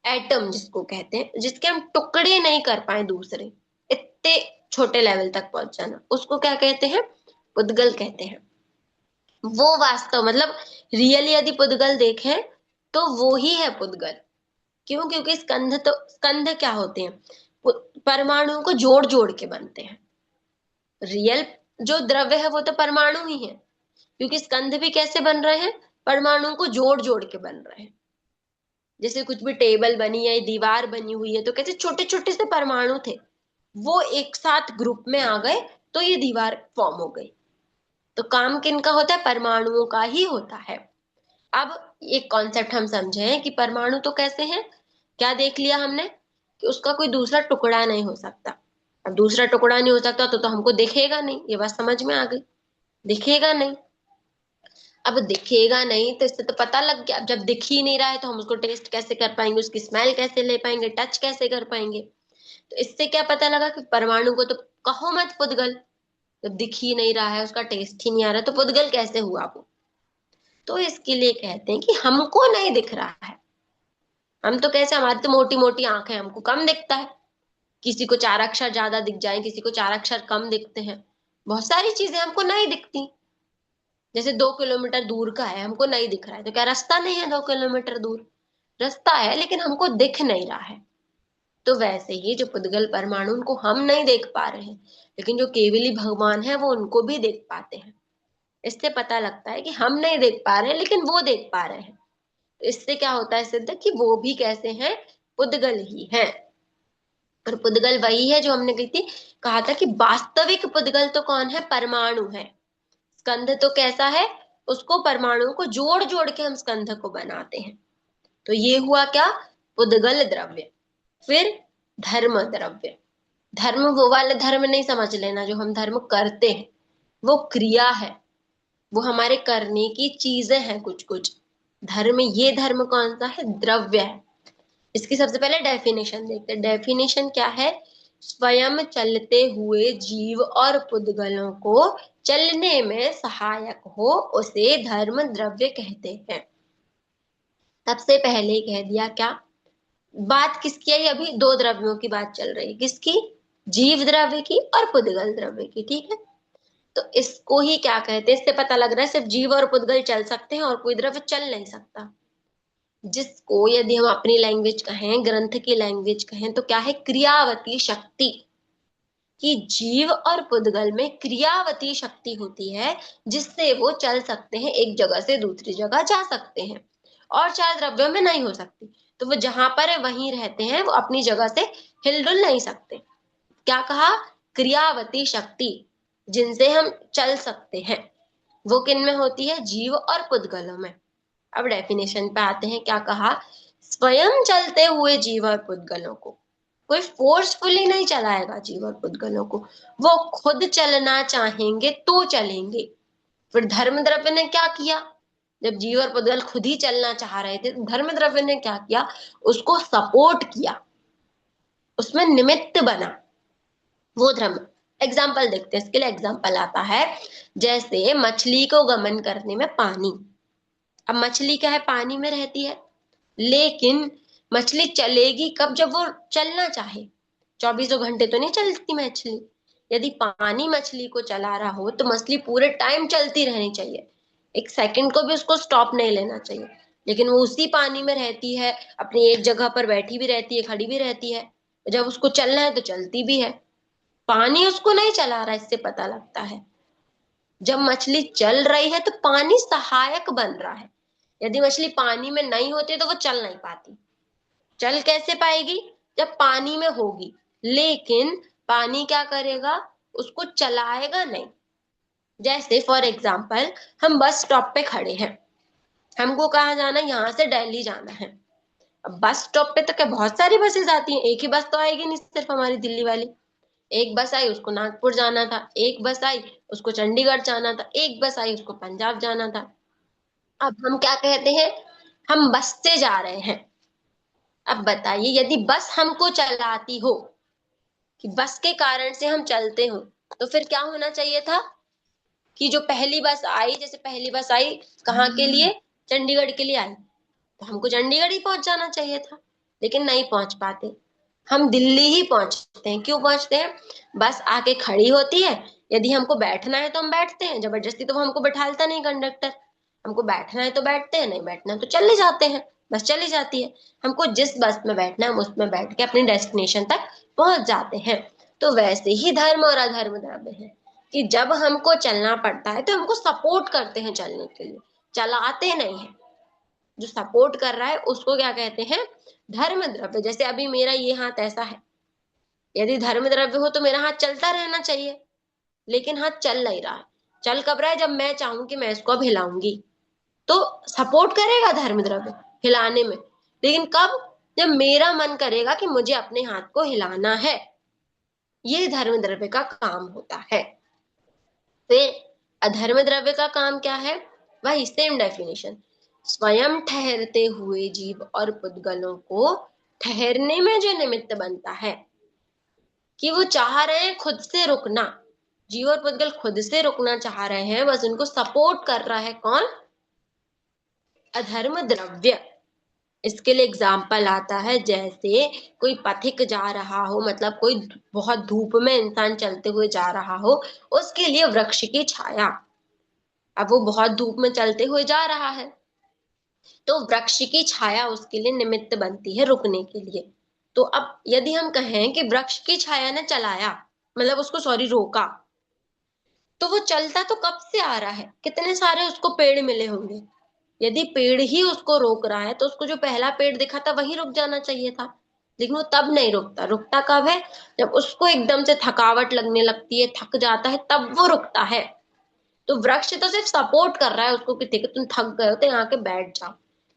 एटम जिसको कहते हैं, जिसके हम टुकड़े नहीं कर पाए दूसरे, इतने छोटे लेवल तक पहुंच जाना, उसको क्या कहते हैं, पुद्गल कहते हैं। वो वास्तव मतलब रियली यदि पुद्गल देखें तो वो ही है पुद्गल। क्यों, क्योंकि स्कंध, तो स्कंध क्या होते हैं, परमाणुओं को जोड़ जोड़ के बनते हैं। रियल जो द्रव्य है वो तो परमाणु ही है, क्योंकि स्कंध भी कैसे बन रहे हैं, परमाणुओं को जोड़ जोड़ के बन रहे हैं। जैसे कुछ भी टेबल बनी है, दीवार बनी हुई है, तो कैसे छोटे छोटे से परमाणु थे, वो एक साथ ग्रुप में आ गए तो ये दीवार फॉर्म हो गई। तो काम किनका होता है, परमाणुओं का ही होता है। अब एक कॉन्सेप्ट हम समझे कि परमाणु तो कैसे हैं, क्या देख लिया हमने कि उसका कोई दूसरा टुकड़ा नहीं हो सकता। अब दूसरा टुकड़ा नहीं हो सकता तो हमको दिखेगा नहीं, ये बात समझ में आ गई, दिखेगा नहीं। अब दिखेगा नहीं तो इससे तो पता लग गया, अब जब दिख ही नहीं रहा है तो हम उसको टेस्ट कैसे कर पाएंगे, उसकी स्मेल कैसे ले पाएंगे, टच कैसे कर पाएंगे। तो इससे क्या पता लगा कि परमाणु को तो कहो मत पुद्गल, जब दिख ही नहीं रहा है, उसका टेस्ट ही नहीं आ रहा, तो पुद्गल कैसे हुआ वो। तो इसके लिए कहते हैं कि हमको नहीं दिख रहा है, हम तो कैसे, हमारी तो मोटी मोटी आंखें, हमको कम दिखता है, किसी को चार अक्षर ज्यादा दिख जाए, किसी को चार अक्षर कम दिखते हैं, बहुत सारी चीजें हमको नहीं दिखती। जैसे 2 किलोमीटर दूर का है, हमको नहीं दिख रहा है, तो क्या रास्ता नहीं है, 2 किलोमीटर दूर रास्ता है लेकिन हमको दिख नहीं रहा है। तो वैसे ही जो पुद्गल परमाणु, उनको हम नहीं देख पा रहे हैं, लेकिन जो केवली भगवान है वो उनको भी देख पाते हैं। इससे पता लगता है कि हम नहीं देख पा रहे हैं लेकिन वो देख पा रहे हैं। तो इससे क्या होता है सिद्ध कि वो भी कैसे हैं, पुद्गल ही हैं। पर पुद्गल वही है जो हमने कहा था कि वास्तविक पुद्गल तो कौन है, परमाणु है। स्कंध तो कैसा है, उसको परमाणुओं को जोड़ जोड़ के हम स्कंध को बनाते हैं। तो ये हुआ क्या, पुद्गल द्रव्य। फिर धर्म द्रव्य। धर्म वो वाला धर्म नहीं समझ लेना जो हम धर्म करते हैं, वो क्रिया है, वो हमारे करने की चीजें हैं कुछ कुछ। धर्म, ये धर्म कौन सा है, द्रव्य है। इसकी सबसे पहले डेफिनेशन देखते हैं। डेफिनेशन क्या है, स्वयं चलते हुए जीव और पुद्गलों को चलने में सहायक हो उसे धर्म द्रव्य कहते हैं। सबसे पहले कह दिया क्या, बात किसकी है, अभी दो द्रव्यों की बात चल रही है, किसकी, जीव द्रव्य की और पुद्गल द्रव्य की, ठीक है। तो इसको ही क्या कहते हैं, इससे पता लग रहा है सिर्फ जीव और पुद्गल चल सकते हैं और कोई द्रव्य चल नहीं सकता। जिसको यदि हम अपनी लैंग्वेज कहें, ग्रंथ की लैंग्वेज कहें, तो क्या है, क्रियावती शक्ति। कि जीव और पुद्गल में क्रियावती शक्ति होती है जिससे वो चल सकते हैं, एक जगह से दूसरी जगह जा सकते हैं, और चार द्रव्यों में नहीं हो सकती। तो वो जहां पर है वहीं रहते हैं, वो अपनी जगह से हिलडुल नहीं सकते। क्या कहा, क्रियावती शक्ति जिनसे हम चल सकते हैं, वो किन में होती है, जीव और पुद्गलों में। अब डेफिनेशन पे आते हैं, क्या कहा, स्वयं चलते हुए जीव और पुद्गलों को, कोई फोर्सफुली नहीं चलाएगा जीव और पुद्गलों को, वो खुद चलना चाहेंगे तो चलेंगे। फिर धर्म द्रव्य ने क्या किया, जब जीव और पुद्गल खुद ही चलना चाह रहे थे तो धर्म द्रव्य ने क्या किया, उसको सपोर्ट किया, उसमें निमित्त बना वो धर्म। एग्जाम्पल देखते हैं, इसके लिए एग्जाम्पल आता है, जैसे मछली को गमन करने में पानी। अब मछली क्या है, पानी में रहती है, लेकिन मछली चलेगी कब, जब वो चलना चाहे। 24 घंटे तो नहीं चलती मछली। यदि पानी मछली को चला रहा हो तो मछली पूरे टाइम चलती रहनी चाहिए, एक सेकंड को भी उसको स्टॉप नहीं लेना चाहिए, लेकिन वो उसी पानी में रहती है, अपनी एक जगह पर बैठी भी रहती है, खड़ी भी रहती है, जब उसको चलना है तो चलती भी है। पानी उसको नहीं चला रहा, इससे पता लगता है। जब मछली चल रही है तो पानी सहायक बन रहा है। यदि मछली पानी में नहीं होती तो वो चल नहीं पाती। चल कैसे पाएगी? जब पानी में होगी। लेकिन पानी क्या करेगा? उसको चलाएगा नहीं। जैसे फॉर एग्जाम्पल, हम बस स्टॉप पे खड़े हैं, हमको कहाँ जाना है? यहाँ से दिल्ली जाना है। अब बस स्टॉप पे तो क्या बहुत सारी बसेस आती हैं? एक ही बस तो आएगी नहीं, सिर्फ हमारी दिल्ली वाली। एक बस आई उसको नागपुर जाना था, एक बस आई उसको चंडीगढ़ जाना था, एक बस आई उसको पंजाब जाना था। अब हम क्या कहते हैं? हम बस से जा रहे हैं। अब बताइए, यदि बस हमको चलाती हो, कि बस के कारण से हम चलते हो, तो फिर क्या होना चाहिए था? कि जो पहली बस आई, जैसे पहली बस आई कहाँ के लिए? चंडीगढ़ के लिए आई, तो हमको चंडीगढ़ ही पहुंच जाना चाहिए था। लेकिन नहीं पहुंच पाते, हम दिल्ली ही पहुंचते हैं। क्यों पहुंचते हैं? बस आके खड़ी होती है, यदि हमको बैठना है तो हम बैठते हैं, जबरदस्ती तो वो हमको बैठालता नहीं कंडक्टर। हमको बैठना है तो बैठते हैं, नहीं बैठना है तो चले जाते हैं, बस चली जाती है। हमको जिस बस में बैठना है हम उसमें बैठ के अपनी डेस्टिनेशन तक पहुंच जाते हैं। तो वैसे ही धर्म और अधर्म द्रव्य है, कि जब हमको चलना पड़ता है तो हमको सपोर्ट करते हैं चलने के लिए, चलाते नहीं है। जो सपोर्ट कर रहा है उसको क्या कहते हैं? धर्म द्रव्य। जैसे अभी मेरा ये हाथ ऐसा है, यदि धर्म द्रव्य हो तो मेरा हाथ चलता रहना चाहिए, लेकिन हाथ चल नहीं रहा है। चल कब रहा है? जब मैं चाहूं कि मैं इसको अब हिलाऊंगी, तो सपोर्ट करेगा धर्म द्रव्य हिलाने में। लेकिन कब? जब मेरा मन करेगा कि मुझे अपने हाथ को हिलाना है, ये धर्म द्रव्य का काम होता है। फिर अधर्म द्रव्य का काम क्या है? वही सेम डेफिनेशन, स्वयं ठहरते हुए जीव और पुद्गलों को ठहरने में जो निमित्त बनता है, कि वो चाह रहे हैं खुद से रुकना, जीव और पुद्गल खुद से रुकना चाह रहे हैं, बस उनको सपोर्ट कर रहा है कौन? अधर्म द्रव्य। इसके लिए एग्जाम्पल आता है, जैसे कोई पथिक जा रहा हो, मतलब कोई बहुत धूप में इंसान चलते हुए जा रहा हो, उसके लिए वृक्ष की छाया। अब वो बहुत धूप में चलते हुए जा रहा है, तो वृक्ष की छाया उसके लिए निमित्त बनती है रुकने के लिए। तो अब यदि हम कहें कि वृक्ष की छाया ने चलाया, मतलब उसको सॉरी रोका, तो वो चलता तो कब से आ रहा है? कितने सारे उसको पेड़ मिले होंगे। यदि पेड़ ही उसको रोक रहा है तो उसको जो पहला पेड़ दिखा था वही रुक जाना चाहिए था। लेकिन वो तब नहीं रुकता। रुकता कब है? जब उसको एकदम से थकावट लगने लगती है, थक जाता है, तब वो रुकता है। तो वृक्ष तो सिर्फ सपोर्ट कर रहा है उसको, कि ठीक है तुम थक गए हो तो यहाँ के बैठ जाओ,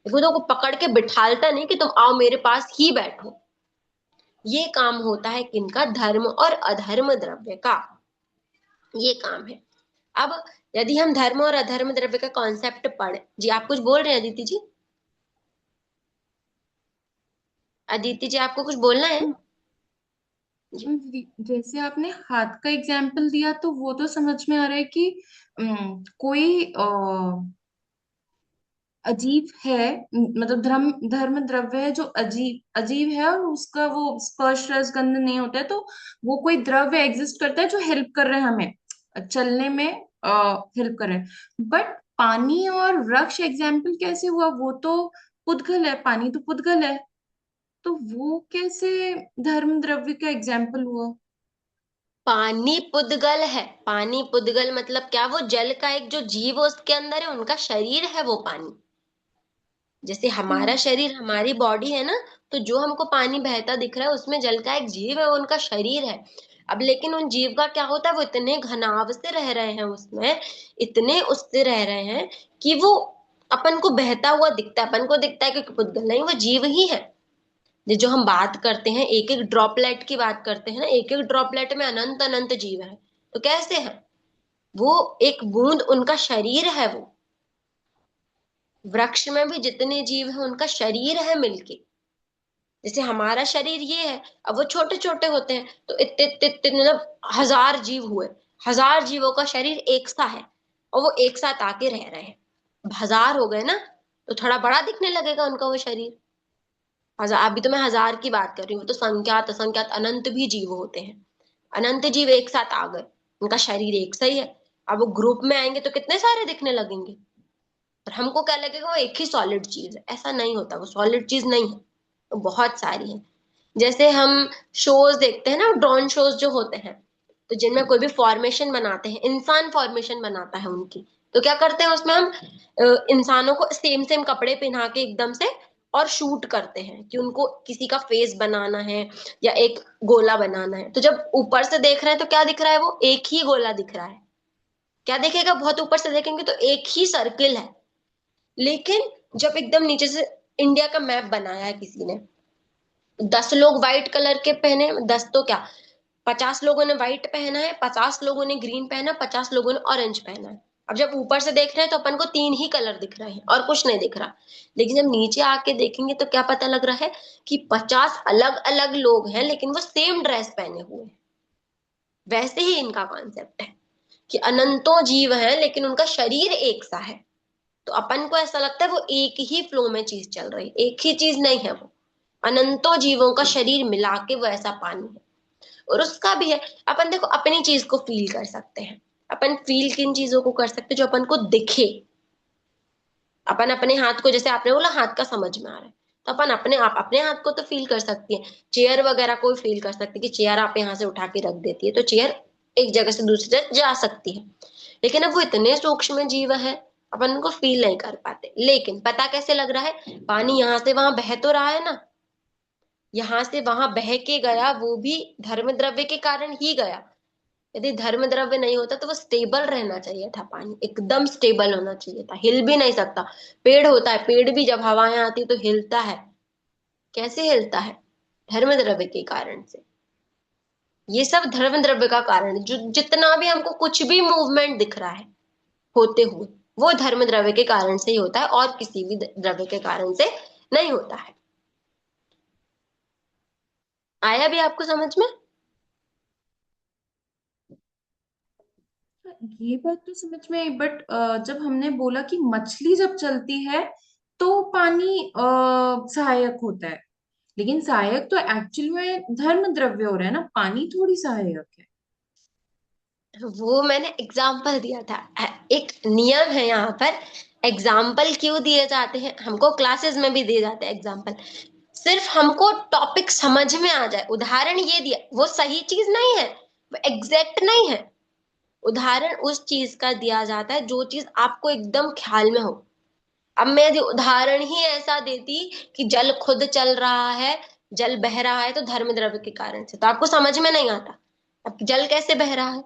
लेकिन तो पकड़ के बिठालता नहीं कि तुम आओ मेरे पास ही बैठो। ये काम होता है किनका? धर्म और अधर्म द्रव्य का, ये काम है। अब यदि हम धर्म और अधर्म द्रव्य का कॉन्सेप्ट पढ़े, जी आप कुछ बोल रहे हैं अदिति जी? अदिति जी आपको कुछ बोलना है? जी। जैसे आपने हाथ का एग्जाम्पल दिया तो वो तो समझ में आ रहा है कि कोई अजीब है, मतलब धर्म धर्म द्रव्य है जो अजीब अजीब है और उसका वो स्पर्श रस गंध नहीं होता है, तो वो कोई द्रव्य एग्जिस्ट करता है जो हेल्प कर रहा है हमें चलने में, हेल्प कर रहा है। बट पानी और वृक्ष एग्जाम्पल कैसे हुआ? वो तो पुद्गल है, पानी तो पुद्गल है, तो वो कैसे धर्म द्रव्य का एग्जाम्पल हुआ? पानी पुद्गल है। पानी पुद्गल मतलब क्या? वो जल का एक जो जीव उसके अंदर है, उनका शरीर है वो पानी। जैसे हमारा हम्म। शरीर, हमारी बॉडी है ना, तो जो हमको पानी बहता दिख रहा है उसमें जल का एक जीव है, वो उनका शरीर है। अब लेकिन उन जीव का क्या होता है? वो इतने घनाव से रह रहे हैं उसमें, इतने उससे रह रहे हैं कि वो अपन को बहता हुआ दिखता है। अपन को दिखता है कि पुद्गल नहीं, वो जीव ही है। ये जो हम बात करते हैं, एक एक ड्रॉपलेट की बात करते हैं ना, एक एक ड्रॉपलेट में अनंत अनंत जीव है। तो कैसे है? वो एक बूंद उनका शरीर है। वो वृक्ष में भी जितने जीव हैं उनका शरीर है मिलके। जैसे हमारा शरीर ये है, अब वो छोटे छोटे होते हैं तो इतने इतने इतने मतलब हजार जीव हुए, हजार जीवों का शरीर एक सा है, और वो एक साथ आके रह रहे हैं। अब हजार हो गए ना, तो थोड़ा बड़ा दिखने लगेगा उनका वो शरीर। हजार, अभी तो मैं हजार की बात कर रही हूँ, तो संख्यात असंख्यात अनंत भी जीव होते हैं। अनंत जीव एक साथ आ गए, उनका शरीर एक सही है। अब वो ग्रुप में आएंगे तो कितने सारे दिखने लगेंगे। और हमको क्या लगेगा वो एक ही सॉलिड चीज है, ऐसा नहीं होता, वो सॉलिड चीज नहीं है, वो बहुत सारी है। जैसे हम शोज देखते हैं ना, ड्रोन शोज जो होते हैं, तो जिनमें कोई भी फॉर्मेशन बनाते हैं, इंसान फॉर्मेशन बनाता है उनकी, तो क्या करते हैं उसमें हम इंसानों को सेम सेम कपड़े पहना के एकदम से और शूट करते हैं कि उनको किसी का फेस बनाना है या एक गोला बनाना है। तो जब ऊपर से देख रहे हैं तो क्या दिख रहा है, वो एक ही गोला दिख रहा है। क्या देखेगा, बहुत ऊपर से देखेंगे तो एक ही सर्किल है। लेकिन जब एकदम नीचे से इंडिया का मैप बनाया है किसी ने, 10 लोग व्हाइट कलर के पहने, 10 तो क्या, 50 लोगों ने व्हाइट पहना है, 50 लोगों ने ग्रीन पहना, 50 लोगों ने ऑरेंज पहना है। अब जब ऊपर से देख रहे हैं तो अपन को 3 ही कलर दिख रहे हैं और कुछ नहीं दिख रहा। लेकिन जब नीचे आके देखेंगे तो क्या पता लग रहा है कि 50 अलग अलग लोग हैं लेकिन वो सेम ड्रेस पहने हुए हैं। वैसे ही इनका कॉन्सेप्ट है कि अनंतों जीव हैं लेकिन उनका शरीर एक सा है। तो अपन को ऐसा लगता है वो एक ही फ्लो में चीज चल रही, एक ही चीज नहीं है वो, अनंतों जीवों का शरीर मिला के वो ऐसा पानी है। और उसका भी है। अपन देखो अपनी चीज को फील कर सकते हैं, अपन फील किन चीजों को कर सकते हैं, जो अपन को दिखे। अपन अपने हाथ को, जैसे आपने बोला हाथ का समझ में आ रहा है, तो अपन अपने आप अपने हाथ को तो फील कर सकती है। चेयर वगैरह को फील कर सकती है कि चेयर आप यहाँ से उठा के रख देती है तो चेयर एक जगह से दूसरी जगह जा सकती है। लेकिन अब वो इतने सूक्ष्म जीव है, अपन उनको फील नहीं कर पाते। लेकिन पता कैसे लग रहा है, पानी यहाँ से वहां बह तो रहा है ना, यहाँ से वहां बह के गया, वो भी धर्म द्रव्य के कारण ही गया। यदि धर्म द्रव्य नहीं होता तो वो स्टेबल रहना चाहिए था, पानी एकदम स्टेबल होना चाहिए था, हिल भी नहीं सकता। पेड़ होता है, पेड़ भी जब हवाएं आती तो हिलता है। कैसे हिलता है, धर्म द्रव्य के कारण से। ये सब धर्म द्रव्य का कारण है। जो जितना भी हमको कुछ भी मूवमेंट दिख रहा है होते हुए, वो धर्म द्रव्य के कारण से ही होता है और किसी भी द्रव्य के कारण से नहीं होता है। आया भी आपको समझ में? ये बात तो समझ में आई, बट जब हमने बोला कि मछली जब चलती है तो पानी सहायक होता है, लेकिन सहायक तो एक्चुअल में धर्म द्रव्य हो रहा है ना, पानी थोड़ी सहायक है। वो मैंने एग्जाम्पल दिया था, एक नियम है यहाँ पर। एग्जाम्पल क्यों दिए जाते हैं, हमको क्लासेस में भी दिए जाते हैं एग्जाम्पल, सिर्फ हमको टॉपिक समझ में आ जाए। उदाहरण ये दिया, वो सही चीज नहीं है, वो एग्जैक्ट नहीं है। उदाहरण उस चीज का दिया जाता है जो चीज आपको एकदम ख्याल में हो। अब मैं यदि उदाहरण ही ऐसा देती कि जल खुद चल रहा है, जल बह रहा है तो धर्म द्रव्य के कारण से, तो आपको समझ में नहीं आता। अब जल कैसे बह रहा है,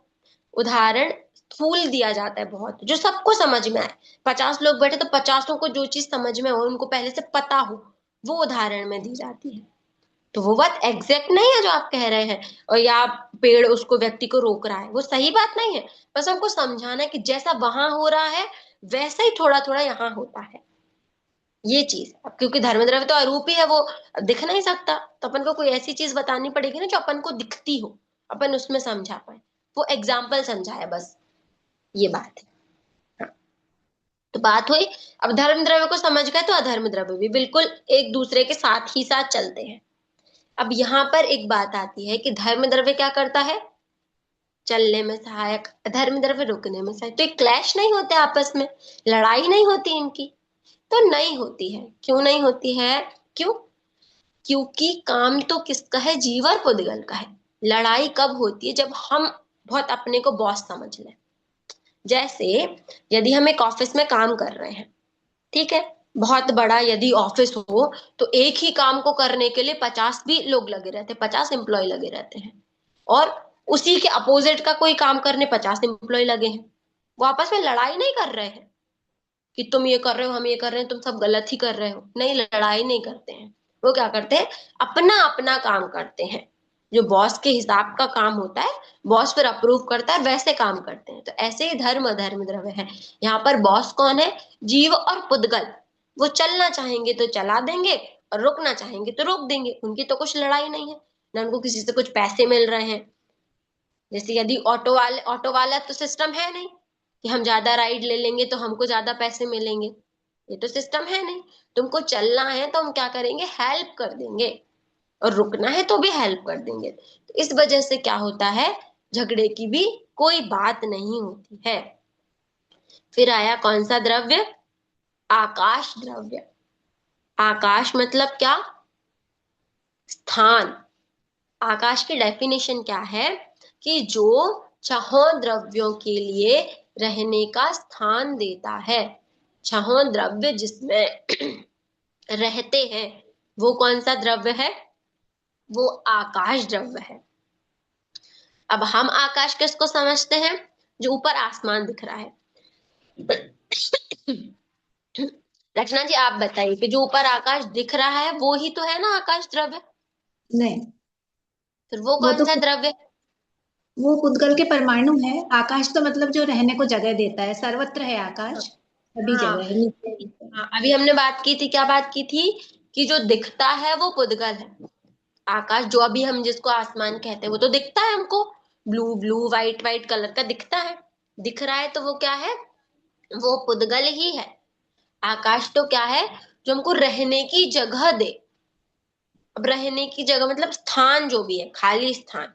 उदाहरण स्थूल दिया जाता है बहुत, जो सबको समझ में आए। 50 लोग बैठे तो 50ओं को जो चीज समझ में हो, उनको पहले से पता हो, वो उदाहरण में दी जाती है। तो वो बात एग्जैक्ट नहीं है जो आप कह रहे हैं, और या पेड़ उसको व्यक्ति को रोक रहा है, वो सही बात नहीं है। बस हमको समझाना है कि जैसा वहां हो रहा है वैसा ही थोड़ा थोड़ा यहाँ होता है, ये चीज। अब क्योंकि धर्म द्रव्य तो अरूप ही है, वो दिख नहीं सकता, तो अपन को कोई ऐसी चीज बतानी पड़ेगी ना जो अपन को दिखती हो, अपन उसमें समझा पाए। वो एग्जाम्पल समझाया बस, ये बात है। हाँ, तो बात हुई। अब धर्म द्रव्य को समझ गए तो अधर्म द्रव्य भी बिल्कुल एक दूसरे के साथ ही साथ चलते हैं। अब यहाँ पर एक बात आती है कि धर्म द्रव्य क्या करता है, चलने में सहायक, अधर्म द्रव्य रुकने में सहायक। तो एक क्लैश नहीं होते आपस में, लड़ाई नहीं होती इनकी। तो नहीं होती है, क्यों नहीं होती है, क्यों, क्योंकि काम तो किसका है, जीव और पुद्गल का है। लड़ाई कब होती है, जब हम बहुत अपने को बॉस समझ लें। जैसे यदि हम एक ऑफिस में काम कर रहे हैं, ठीक है, बहुत बड़ा यदि ऑफिस हो तो एक ही काम को करने के लिए 50 भी लोग लगे रहते हैं, 50 एम्प्लॉय लगे रहते हैं। और उसी के अपोजिट का कोई काम करने 50 एम्प्लॉय लगे हैं। वो आपस में लड़ाई नहीं कर रहे हैं कि तुम ये कर रहे हो हम ये कर रहे हैं, तुम सब गलत ही कर रहे हो, नहीं, लड़ाई नहीं करते हैं। वो क्या करते हैं, अपना अपना काम करते हैं। जो बॉस के हिसाब का काम होता है, बॉस फिर अप्रूव करता है, वैसे काम करते हैं। तो ऐसे ही धर्म अधर्म द्रव्य है। यहाँ पर बॉस कौन है, जीव और पुद्गल। वो चलना चाहेंगे तो चला देंगे और रुकना चाहेंगे तो रोक देंगे, उनकी तो कुछ लड़ाई नहीं है, ना उनको किसी से कुछ पैसे मिल रहे हैं। जैसे यदि ऑटो वाला तो सिस्टम है नहीं कि हम ज्यादा राइड ले लेंगे तो हमको ज्यादा पैसे मिलेंगे, ये तो सिस्टम है नहीं। तुमको चलना है तो हम क्या करेंगे, हेल्प कर देंगे, और रुकना है तो भी हेल्प कर देंगे। तो इस वजह से क्या होता है, झगड़े की भी कोई बात नहीं होती है। फिर आया कौन सा द्रव्य, आकाश द्रव्य। आकाश मतलब क्या? स्थान। आकाश की डेफिनेशन क्या है? कि जो छहों द्रव्यों के लिए रहने का स्थान देता है। छहों द्रव्य जिसमें रहते हैं वो कौन सा द्रव्य है? वो आकाश द्रव्य है। अब हम आकाश किसको समझते हैं? जो ऊपर आसमान दिख रहा है। रचना जी आप बताइए कि जो ऊपर आकाश दिख रहा है वो ही तो है ना आकाश द्रव्य? नहीं, फिर वो वो कौन तो सा द्रव्य? वो पुद्गल के परमाणु है। आकाश तो मतलब जो रहने को जगह देता है, सर्वत्र है आकाश, सभी हाँ जगह है, नीचे नीचे है। हाँ, अभी हमने बात की थी, क्या बात की थी? कि जो दिखता है वो पुद्गल है। आकाश जो अभी हम जिसको आसमान कहते हैं वो तो दिखता है हमको, blue blue white white colour का दिखता है। दिख रहा है तो वो क्या है? वो पुद्गल ही है। आकाश तो क्या है? जो हमको रहने की जगह दे। अब रहने की जगह मतलब स्थान, जो भी है खाली स्थान,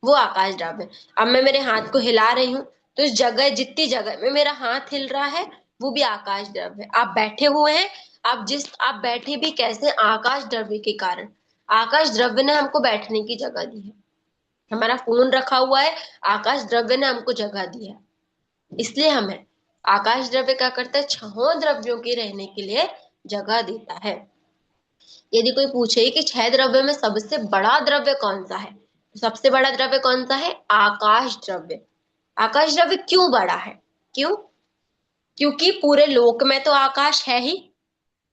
वो आकाश द्रव्य है। अब मैं मेरे हाथ को हिला रही हूँ तो इस जगह, जितनी जगह में मेरा हाथ हिल रहा है वो भी आकाश द्रव्य है। आप बैठे हुए हैं, आप बैठे भी कैसे? आकाश द्रव्य के कारण। आकाश द्रव्य ने हमको बैठने की जगह दी है। हमारा फोन रखा हुआ है, आकाश द्रव्य ने हमको जगह दी है, इसलिए हमें आकाश द्रव्य क्या करता है? छहों द्रव्यों के रहने के लिए जगह देता है। यदि कोई पूछे कि छह द्रव्य में सबसे बड़ा द्रव्य कौन सा है, तो सबसे बड़ा द्रव्य कौन सा है? आकाश द्रव्य। आकाश द्रव्य क्यों बड़ा है? क्यों? क्योंकि पूरे लोक में तो आकाश है ही,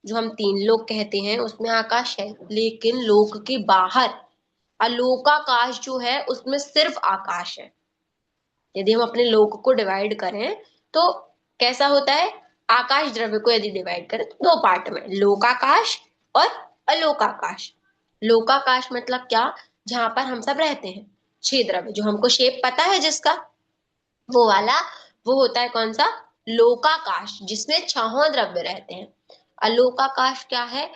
जो हम तीन लोक कहते हैं उसमें आकाश है, लेकिन लोक के बाहर अलोकाकाश जो है उसमें सिर्फ आकाश है। यदि हम अपने लोक को डिवाइड करें तो कैसा होता है? आकाश द्रव्य को यदि डिवाइड करें तो दो पार्ट में, लोकाकाश और अलोकाकाश। लोकाकाश मतलब क्या? जहां पर हम सब रहते हैं, छह द्रव्य, जो हमको शेप पता है जिसका, वो वाला, वो होता है कौन सा? लोकाकाश, जिसमें छहों द्रव्य रहते हैं। अलोकाकाश क्या है?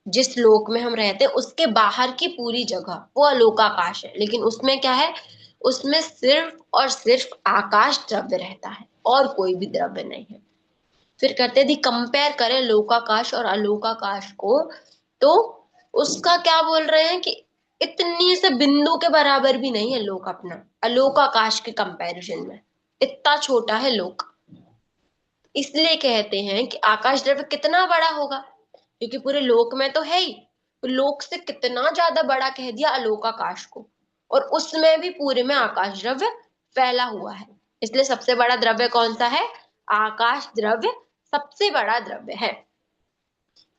जिस लोक में हम रहते हैं उसके बाहर की पूरी जगह वो अलोकाकाश है, लेकिन उसमें क्या है? उसमें सिर्फ और सिर्फ आकाश द्रव्य रहता है और कोई भी द्रव्य नहीं है। फिर करते यदि कंपेयर करें लोकाकाश और अलोकाकाश को, तो उसका क्या बोल रहे हैं कि इतनी से बिंदु के बराबर भी नहीं है लोक अपना, अलोकाकाश के कंपैरिजन में इतना छोटा है लोक। इसलिए कहते हैं कि आकाश द्रव्य कितना बड़ा होगा, क्योंकि पूरे लोक में तो है ही, तो लोक से कितना ज्यादा बड़ा कह दिया अलोकाकाश को, और उसमें भी पूरे में आकाश द्रव्य फैला हुआ है। इसलिए सबसे बड़ा द्रव्य कौन सा है? आकाश द्रव्य सबसे बड़ा द्रव्य है।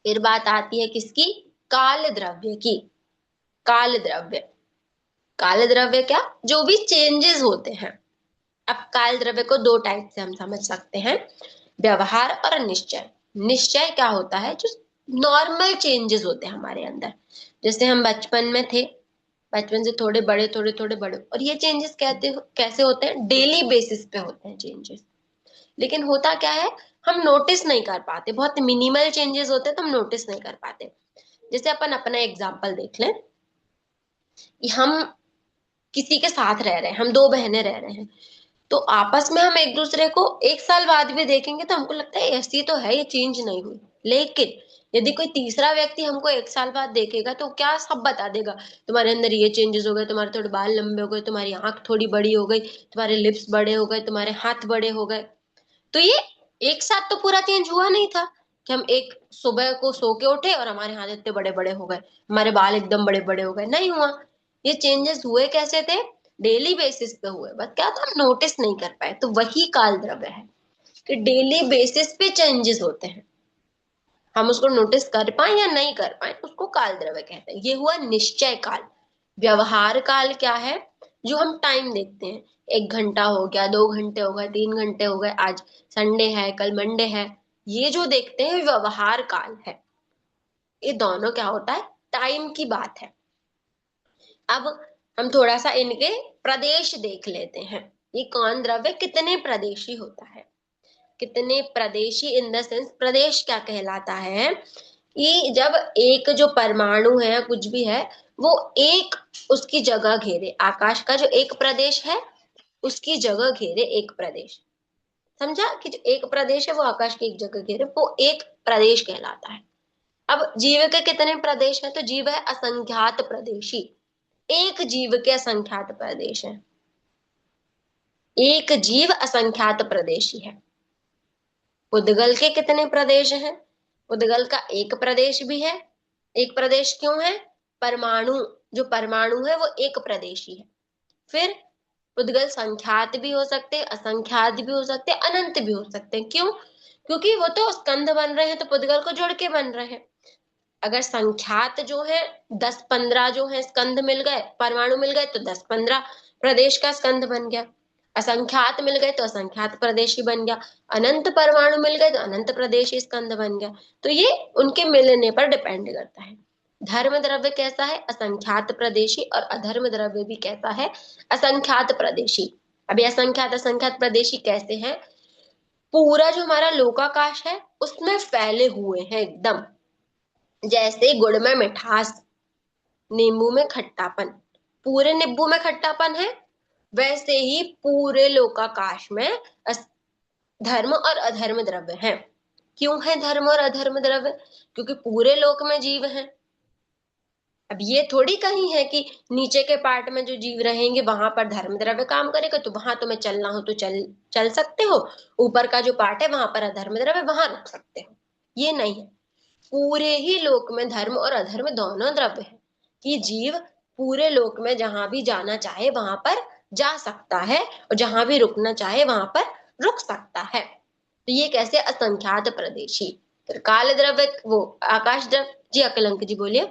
फिर बात आती है किसकी? काल द्रव्य की। काल द्रव्य, काल द्रव्य क्या? जो भी चेंजेस होते हैं। अब काल द्रव्य को दो टाइप से हम समझ सकते हैं, व्यवहार और निश्चय। निश्चय क्या होता है? जो नॉर्मल चेंजेस होते हैं हमारे अंदर, जैसे हम बचपन में थे, बचपन से थोड़े बड़े, थोड़े थोड़े बड़े, और ये चेंजेस कैसे होते हैं? डेली बेसिस पे होते हैं चेंजेस। लेकिन होता क्या है? हम नोटिस नहीं कर पाते, बहुत मिनिमल चेंजेस होते हैं तो हम नोटिस नहीं कर पाते। जैसे अपन अपना एग्जाम्पल देख लें कि हम किसी के साथ रह रहे हैं, हम दो बहनें रह रहे हैं, तो आपस में हम एक दूसरे को एक साल बाद भी देखेंगे तो हमको लगता है ऐसी तो है, ये चेंज नहीं हुई। लेकिन यदि कोई तीसरा व्यक्ति हमको एक साल बाद देखेगा तो क्या सब बता देगा, तुम्हारे अंदर ये चेंजेस हो गए, तुम्हारे थोड़े बाल लंबे हो गए, तुम्हारी आंख थोड़ी बड़ी हो गई, तुम्हारे लिप्स बड़े हो गए, तुम्हारे हाथ बड़े हो गए। तो ये एक साथ तो पूरा चेंज हुआ नहीं था कि हम एक सुबह को सो के उठे और हमारे हाथ इतने बड़े बड़े हो गए, हमारे बाल एकदम बड़े बड़े हो गए, नहीं हुआ। ये चेंजेस हुए कैसे थे? डेली बेसिस पे हुए, बस क्या तो हम नोटिस नहीं कर पाए। तो वही काल द्रव्य है कि डेली बेसिस पे चेंजेस होते हैं, हम उसको नोटिस कर पाए या नहीं कर पाए उसको काल द्रव्य कहते हैं। ये हुआ निश्चय काल। व्यवहार काल क्या है? जो हम टाइम देखते हैं, 1 घंटा हो गया, 2 घंटे हो गए, 3 घंटे हो गए, आज संडे है, कल मंडे है, ये जो देखते हैं व्यवहार काल है। ये दोनों क्या होता है? टाइम की बात है। अब हम थोड़ा सा इनके प्रदेश देख लेते हैं। ये कौन द्रव्य कितने प्रदेशी होता है? कितने प्रदेशी इन द सेंस, प्रदेश क्या कहलाता है कि जब एक जो परमाणु है या कुछ भी है वो एक उसकी जगह घेरे, आकाश का जो एक प्रदेश है उसकी जगह घेरे एक प्रदेश। समझा कि जो एक प्रदेश है वो आकाश की एक जगह घेरे, वो एक प्रदेश कहलाता है। अब जीव के कितने प्रदेश हैं? तो जीव है असंख्यात प्रदेशी। एक जीव के असंख्यात प्रदेश है, एक जीव असंख्यात प्रदेशी है। उद्गल के कितने प्रदेश हैं? उद्गल का एक प्रदेश भी है। एक प्रदेश क्यों है? परमाणु, जो परमाणु है वो एक प्रदेशी है। फिर उद्गल संख्यात भी हो सकते हैं, असंख्यात भी हो सकते हैं, अनंत भी हो सकते हैं। क्यों? क्योंकि वो तो स्कंध बन रहे हैं, तो पुद्गल को जोड़ के बन रहे हैं। अगर संख्यात जो है 10-15 जो है स्कंध मिल गए, परमाणु मिल गए, तो 10-15 प्रदेश का स्कंध बन गया। असंख्यात मिल गए तो असंख्यात प्रदेशी बन गया। अनंत परमाणु मिल गए तो अनंत प्रदेशी स्कंध बन गया। तो ये उनके मिलने पर डिपेंड करता है। धर्म द्रव्य कैसा है? असंख्यात प्रदेशी। और अधर्म द्रव्य भी कैसा है? असंख्यात प्रदेशी। अभी असंख्यात असंख्यात प्रदेशी कैसे हैं? पूरा जो हमारा लोकाकाश है उसमें फैले हुए हैं एकदम। जैसे गुड़ में मिठास, नींबू में खट्टापन, पूरे नींबू में खट्टापन है, वैसे ही पूरे लोकाकाश में धर्म और अधर्म द्रव्य है। क्यों है धर्म और अधर्म द्रव्य? क्योंकि पूरे लोक में जीव हैं। अब ये थोड़ी कहीं है कि नीचे के पार्ट में जो जीव रहेंगे वहां पर धर्म द्रव्य काम करेगा, तो वहां तुम्हें चलना हो तो चल सकते हो, ऊपर का जो पार्ट है वहां पर अधर्म द्रव्य, वहां रुक सकते हो। ये नहीं है। पूरे ही लोक में धर्म और अधर्म दोनों द्रव्य है, कि जीव पूरे लोक में जहां भी जाना चाहे वहां पर जा सकता है, और जहां भी रुकना चाहे वहां पर रुक सकता है। तो ये कैसे? असंख्यात प्रदेशी। तो काल द्रव्य वो आकाश द्रव्य। जी अकलंक जी बोलिए।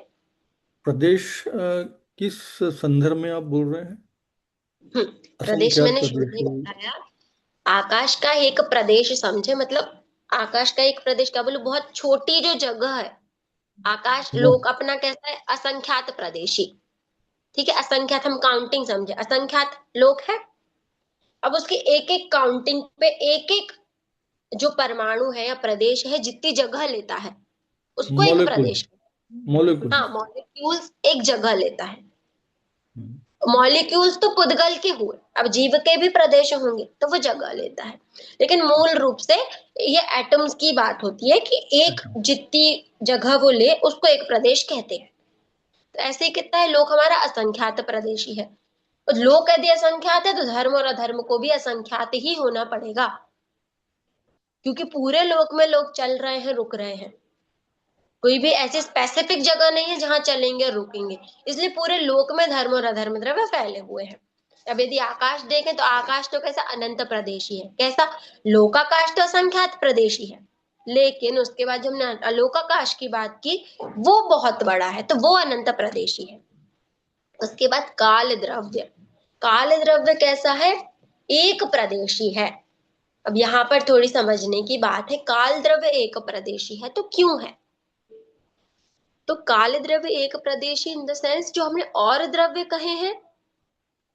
प्रदेश किस संदर्भ में आप बोल रहे हैं? प्रदेश असंख्यात मैंने शुरू प्रदेश में बताया, आकाश का एक प्रदेश समझे, मतलब आकाश का एक प्रदेश क्या बोलूं, बहुत छोटी जो जगह है। आकाश हाँ, लोक अपना कैसा है? असंख्यात प्रदेशी। ठीक है, असंख्यात हम काउंटिंग समझे, असंख्यात लोक है। अब उसकी एक एक काउंटिंग पे एक एक जो परमाणु है या प्रदेश है जितनी जगह लेता है उसको एक मॉलिक्यूल, प्रदेश। मॉलिक्यूल। हाँ, मॉलिक्यूल्स एक जगह लेता है। हम्म, मॉलिक्यूल्स तो पुद्गल के हुए, अब जीव के भी प्रदेश होंगे तो वो जगह लेता है। लेकिन मूल रूप से ये एटम्स की बात होती है कि एक जितनी जगह वो ले उसको एक प्रदेश कहते हैं। तो ऐसे ही कितना है? लोक हमारा असंख्यात प्रदेशी है। और लोक यदि असंख्यात है तो धर्म और अधर्म को भी असंख्यात ही होना पड़ेगा, क्योंकि पूरे लोक में लोग चल रहे हैं, रुक रहे हैं। कोई भी ऐसी स्पेसिफिक जगह नहीं है जहां चलेंगे और रुकेंगे। इसलिए पूरे लोक में धर्म और अधर्म द्रव्य फैले हुए हैं। अब यदि आकाश देखें तो आकाश तो कैसा? अनंत प्रदेशी है। कैसा? लोकाकाश तो असंख्यात प्रदेशी है, लेकिन उसके बाद जब हमने अलोकाकाश की बात की वो बहुत बड़ा है, तो वो अनंत प्रदेशी है। उसके बाद काल द्रव्य। काल द्रव्य कैसा है? एक प्रदेशी है। अब यहाँ पर थोड़ी समझने की बात है, काल द्रव्य एक प्रदेशी है तो क्यों है? तो काल द्रव्य एक प्रदेशी इन द सेंस, जो हमने और द्रव्य कहे हैं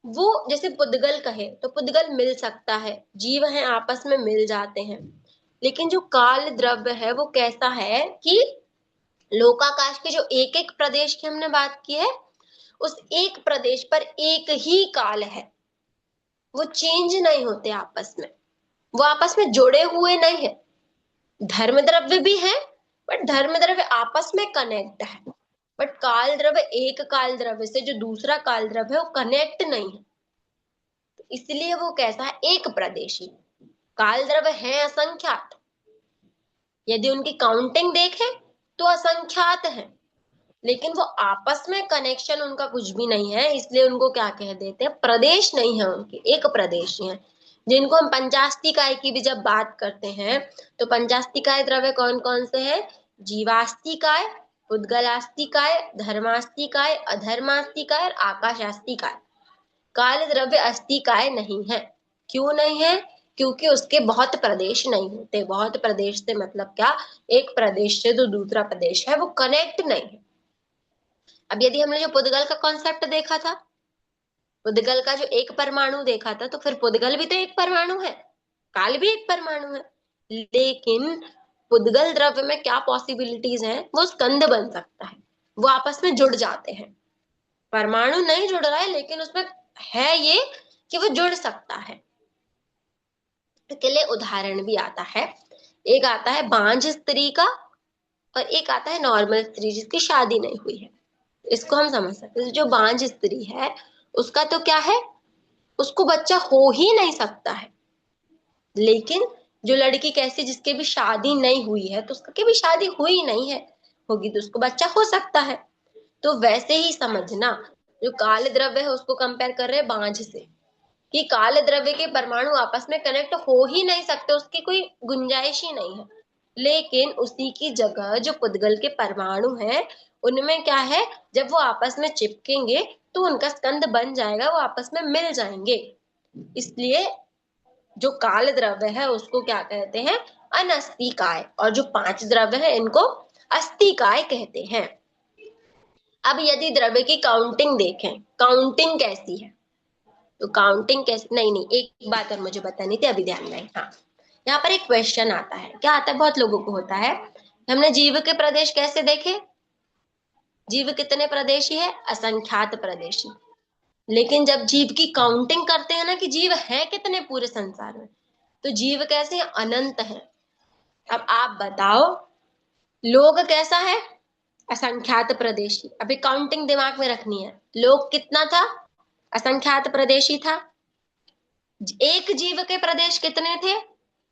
वो, जैसे पुद्गल कहे तो पुद्गल मिल सकता है, जीव हैं आपस में मिल जाते हैं। लेकिन जो काल द्रव्य है वो कैसा है कि लोकाकाश के जो एक एक प्रदेश की हमने बात की है, उस एक प्रदेश पर एक ही काल है, वो चेंज नहीं होते आपस में, वो आपस में जुड़े हुए नहीं है। धर्म द्रव्य भी है, बट धर्म द्रव्य आपस में कनेक्ट है। बट काल द्रव्य एक काल द्रव्य से जो दूसरा काल द्रव्य है वो कनेक्ट नहीं है, तो इसलिए वो कैसा है? एक प्रदेशी। काल द्रव्य है असंख्यात, यदि उनकी काउंटिंग देखें तो असंख्यात है, लेकिन वो आपस में कनेक्शन उनका कुछ भी नहीं है, इसलिए उनको क्या कह देते हैं? प्रदेश नहीं है उनके, एक प्रदेश है। जिनको हम पंचास्तिकाय की भी जब बात करते हैं तो पंचास्तिकाय द्रव्य कौन कौन से हैं? जीवास्तिकाय, उद्गलास्तिकाय, धर्मास्तिकाय, अधर्मास्तिकाय और आकाशास्तिकाय। काल द्रव्य अस्तिकाय नहीं है। क्यों नहीं है? क्योंकि उसके बहुत प्रदेश नहीं होते। बहुत प्रदेश से मतलब क्या? एक प्रदेश से जो दूसरा प्रदेश है वो कनेक्ट नहीं है। अब यदि हमने जो पुद्गल का कॉन्सेप्ट देखा था, पुद्गल का जो एक परमाणु देखा था, तो फिर पुद्गल भी तो एक परमाणु है, काल भी एक परमाणु है। लेकिन पुद्गल द्रव्य में क्या पॉसिबिलिटीज हैं? वो स्कंद बन सकता है, वो आपस में जुड़ जाते हैं। परमाणु नहीं जुड़ रहा है, लेकिन उसमें है ये कि वो जुड़ सकता है। के लिए उदाहरण भी आता है। एक आता है बांझ स्त्री का और एक आता है नॉर्मल स्त्री जिसकी शादी नहीं हुई है। इसको हम समझ सकते हैं। जो बांझ स्त्री है उसका तो क्या है, उसको बच्चा हो ही नहीं सकता है। लेकिन जो लड़की कैसी जिसके भी शादी नहीं हुई है तो उसका की भी शादी हुई नहीं है, होगी तो उसको बच्चा हो सकता है। तो वैसे ही समझना, जो काले द्रव्य है उसको कंपेयर कर रहे हैं बांझ से, कि काले द्रव्य के परमाणु आपस में कनेक्ट हो ही नहीं सकते, उसकी कोई गुंजाइश ही नहीं है। लेकिन उसी की जगह जो पुद्गल के परमाणु हैं उनमें क्या है, जब वो आपस में चिपकेंगे तो उनका स्कंद बन जाएगा, वो आपस में मिल जाएंगे। इसलिए जो काल द्रव्य है उसको क्या कहते हैं, अनस्तिकाय, और जो 5 द्रव्य है इनको अस्तिकाय कहते हैं। अब यदि द्रव्य की काउंटिंग देखें, काउंटिंग कैसी है, तो काउंटिंग कैसे, नहीं नहीं एक बात और मुझे बतानी थी, अभी ध्यान दें। हाँ, यहाँ पर एक क्वेश्चन आता है, क्या आता है, बहुत लोगों को होता है। हमने जीव के प्रदेश कैसे देखे, जीव कितने प्रदेशी है, असंख्यात प्रदेशी। लेकिन जब जीव की काउंटिंग करते हैं ना कि जीव है कितने पूरे संसार में, तो जीव कैसे हैं, अनंत है। अब आप बताओ लोग कैसा है, असंख्यात प्रदेशी। अभी काउंटिंग दिमाग में रखनी है, लोग कितना था, असंख्यात प्रदेशी था। एक जीव के प्रदेश कितने थे,